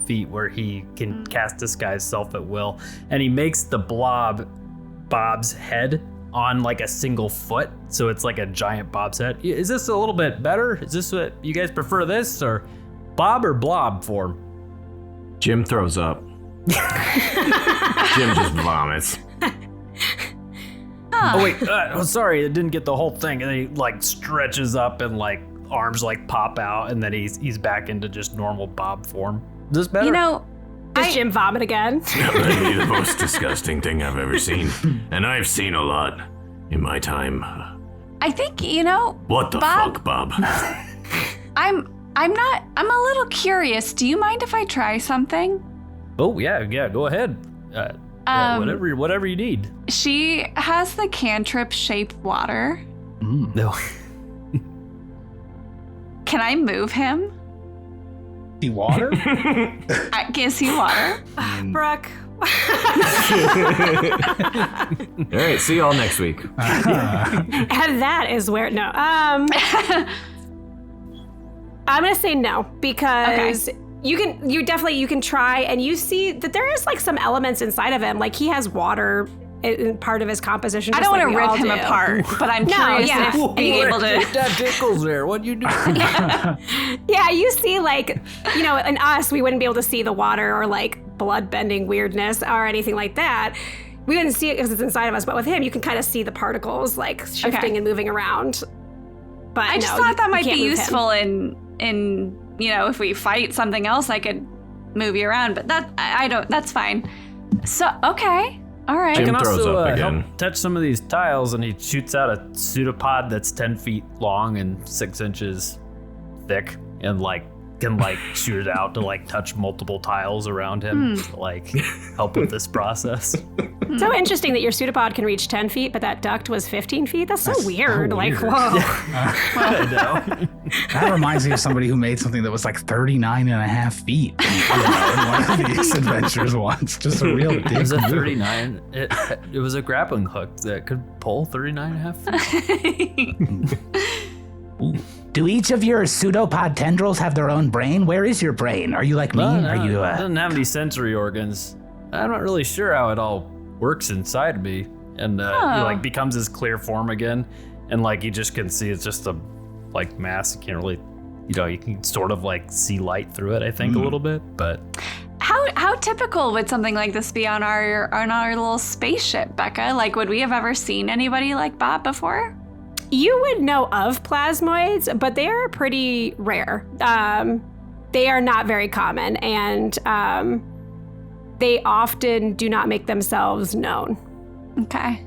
feat where he can cast disguise self at will, and he makes the Bob's head on like a single foot, so it's like a giant Bob's head. Is this a little bit better? Is this what you guys prefer, this or Bob or blob form? Jim throws up. Jim just vomits. Oh wait, sorry, I didn't get the whole thing. And he like stretches up and like arms like pop out, and then he's back into just normal Bob form. Is this better? You know, Does Jim vomit again? That might be the most disgusting thing I've ever seen. And I've seen a lot in my time. I think, you know, What the Bob, fuck, Bob? I'm a little curious. Do you mind if I try something? Oh yeah, go ahead. Whatever you need. She has the cantrip shape water. No. Can I move him? The water? Is he water? Brooke. All right, see y'all next week. And that is where I'm gonna say no, because you can try, and you see that there is like some elements inside of him, like he has water in part of his composition. I don't want to rip him apart, but I'm curious if being able to. That tickles there. What'd you do? Yeah, you see, like, you know, in us, we wouldn't be able to see the water or like blood-bending weirdness or anything like that. We wouldn't see it because it's inside of us, but with him, you can kind of see the particles like shifting and moving around. But I just thought that might be useful in you know, if we fight something else, I could move you around. But that's fine. So okay. All right. Jim I can throws also up again. help touch some of these tiles, and he shoots out a pseudopod that's 10 feet long and 6 inches thick, and like can like shoot it out to like touch multiple tiles around him to like help with this process. So interesting that your pseudopod can reach 10 feet, but that duct was 15 feet. That's so weird. Like, whoa. I know. That reminds me of somebody who made something that was like 39 and a half feet in one of these adventures once. Just a real It was a dick move. 39. It was a grappling hook that could pull 39 and a half feet. Do each of your pseudopod tendrils have their own brain? Where is your brain? Are you like me? No, Are you? it doesn't have any sensory organs. I'm not really sure how it all works inside of me. And he like becomes his clear form again, and like you just can see it's just a like mass. You can't really, you know, you can sort of like see light through it, I think, a little bit. But How typical would something like this be on our little spaceship, Becca? Like, would we have ever seen anybody like Bob before? You would know of plasmoids, but they are pretty rare. They are not very common, and they often do not make themselves known. Okay.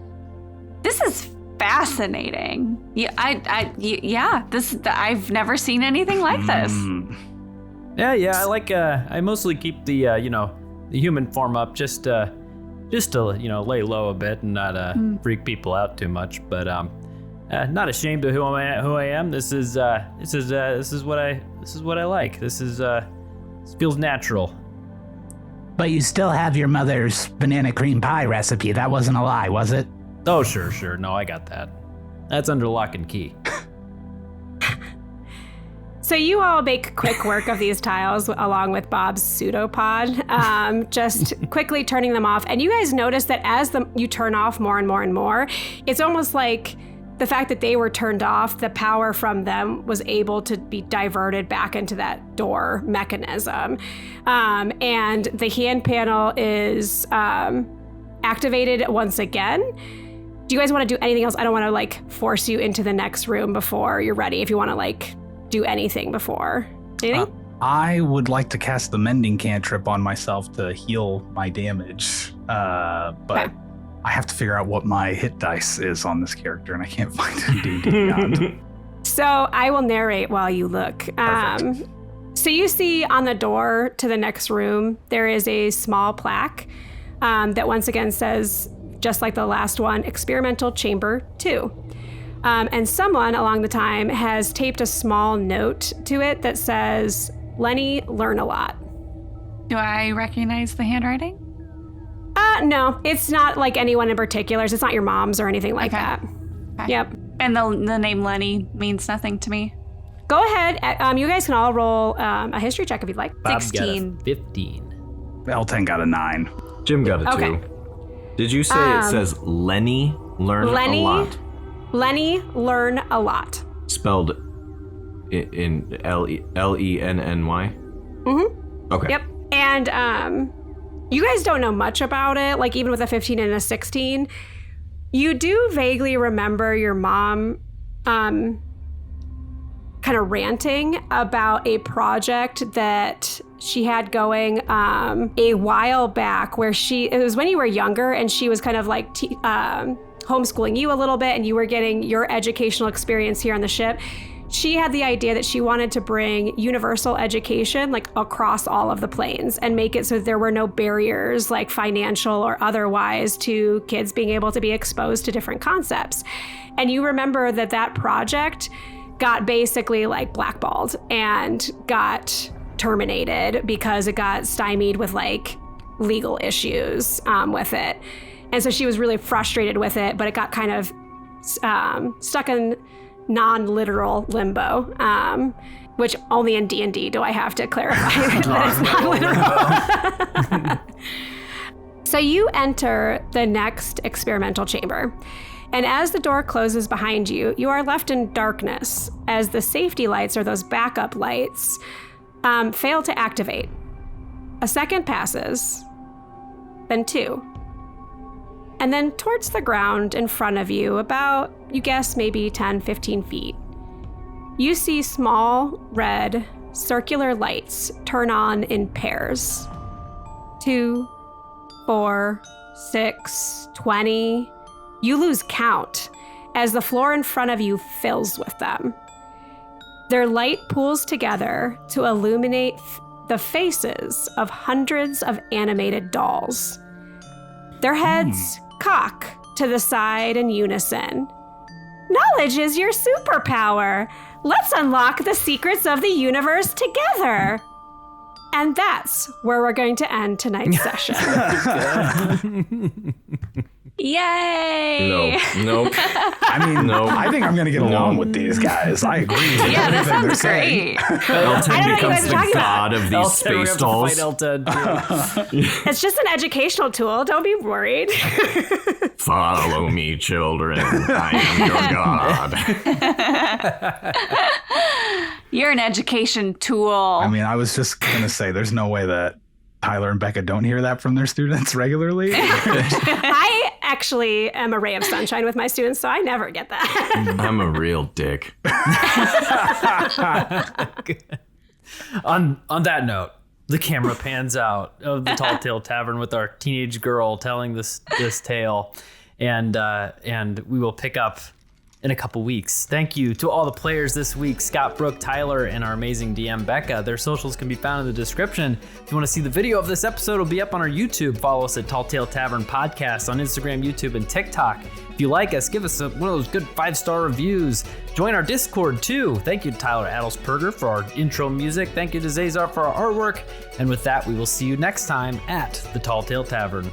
This is fascinating. Yeah, I've never seen anything like this. yeah, I like I mostly keep the you know, the human form up just to you know, lay low a bit and not freak people out too much. But not ashamed of who I am. This is what I like. This feels natural. But you still have your mother's banana cream pie recipe. That wasn't a lie, was it? Oh, sure. No, I got that. That's under lock and key. So you all make quick work of these tiles along with Bob's pseudopod, just quickly turning them off. And you guys notice that as you turn off more and more and more, it's almost like the fact that they were turned off, the power from them was able to be diverted back into that door mechanism. And the hand panel is activated once again. Do you guys want to do anything else? I don't want to like force you into the next room before you're ready. If you want to like do anything before. Anything? I would like to cast the mending cantrip on myself to heal my damage, but Okay. I have to figure out what my hit dice is on this character, and I can't find it in D&D Beyond. So I will narrate while you look. Perfect. So you see on the door to the next room, there is a small plaque that once again says, just like the last one, Experimental Chamber 2. And someone along the time has taped a small note to it that says, Lenny, learn a lot. Do I recognize the handwriting? No, it's not like anyone in particular. It's not your mom's or anything like that. Okay. Yep. And the name Lenny means nothing to me. Go ahead. You guys can all roll a history check if you'd like. Bob 16. got a 15. L10 got a 9. Jim got a 2. Okay. Did you say it says Lenny learn a lot? Lenny learn a lot. Spelled in Lenny? Mm-hmm. Okay. Yep. And you guys don't know much about it, like even with a 15 and a 16. You do vaguely remember your mom kind of ranting about a project that she had going a while back where it was when you were younger and she was kind of like homeschooling you a little bit and you were getting your educational experience here on the ship. She had the idea that she wanted to bring universal education like across all of the planes and make it so there were no barriers like financial or otherwise to kids being able to be exposed to different concepts. And you remember that project got basically like blackballed and got terminated because it got stymied with like legal issues with it. And so she was really frustrated with it, but it got kind of stuck in non-literal limbo, which only in D&D do I have to clarify that it's non-literal. So you enter the next experimental chamber. And as the door closes behind you, you are left in darkness as the safety lights, or those backup lights, fail to activate. A second passes, then 2. And then towards the ground in front of you, about, you guess, maybe 10, 15 feet, you see small, red, circular lights turn on in pairs. 2, 4, 6, 20. You lose count as the floor in front of you fills with them. Their light pools together to illuminate the faces of hundreds of animated dolls. Their heads cock to the side in unison. Knowledge is your superpower. Let's unlock the secrets of the universe together. And that's where we're going to end tonight's session. Yay! Nope. I mean, I think I'm going to get along with these guys. I agree with Yeah, that everything they're sounds saying. great. L10 becomes the talking god of these space dolls. It's just an educational tool. Don't be worried. Follow me, children. I am your god. You're an education tool. I mean, I was just going to say, there's no way that Tyler and Becca don't hear that from their students regularly. I actually am a ray of sunshine with my students, so I never get that. I'm a real dick. On that note, the camera pans out of the Talltale Tavern with our teenage girl telling this tale, and we will pick up in a couple weeks. Thank you to all the players this week, Scott, Brooke, Tyler, and our amazing DM, Becca. Their socials can be found in the description. If you want to see the video of this episode, it'll be up on our YouTube. Follow us at Talltale Tavern Podcast on Instagram, YouTube, and TikTok. If you like us, give us one of those good 5-star reviews. Join our Discord, too. Thank you to Tyler Adelsperger for our intro music. Thank you to Zaezar for our artwork. And with that, we will see you next time at the Talltale Tavern.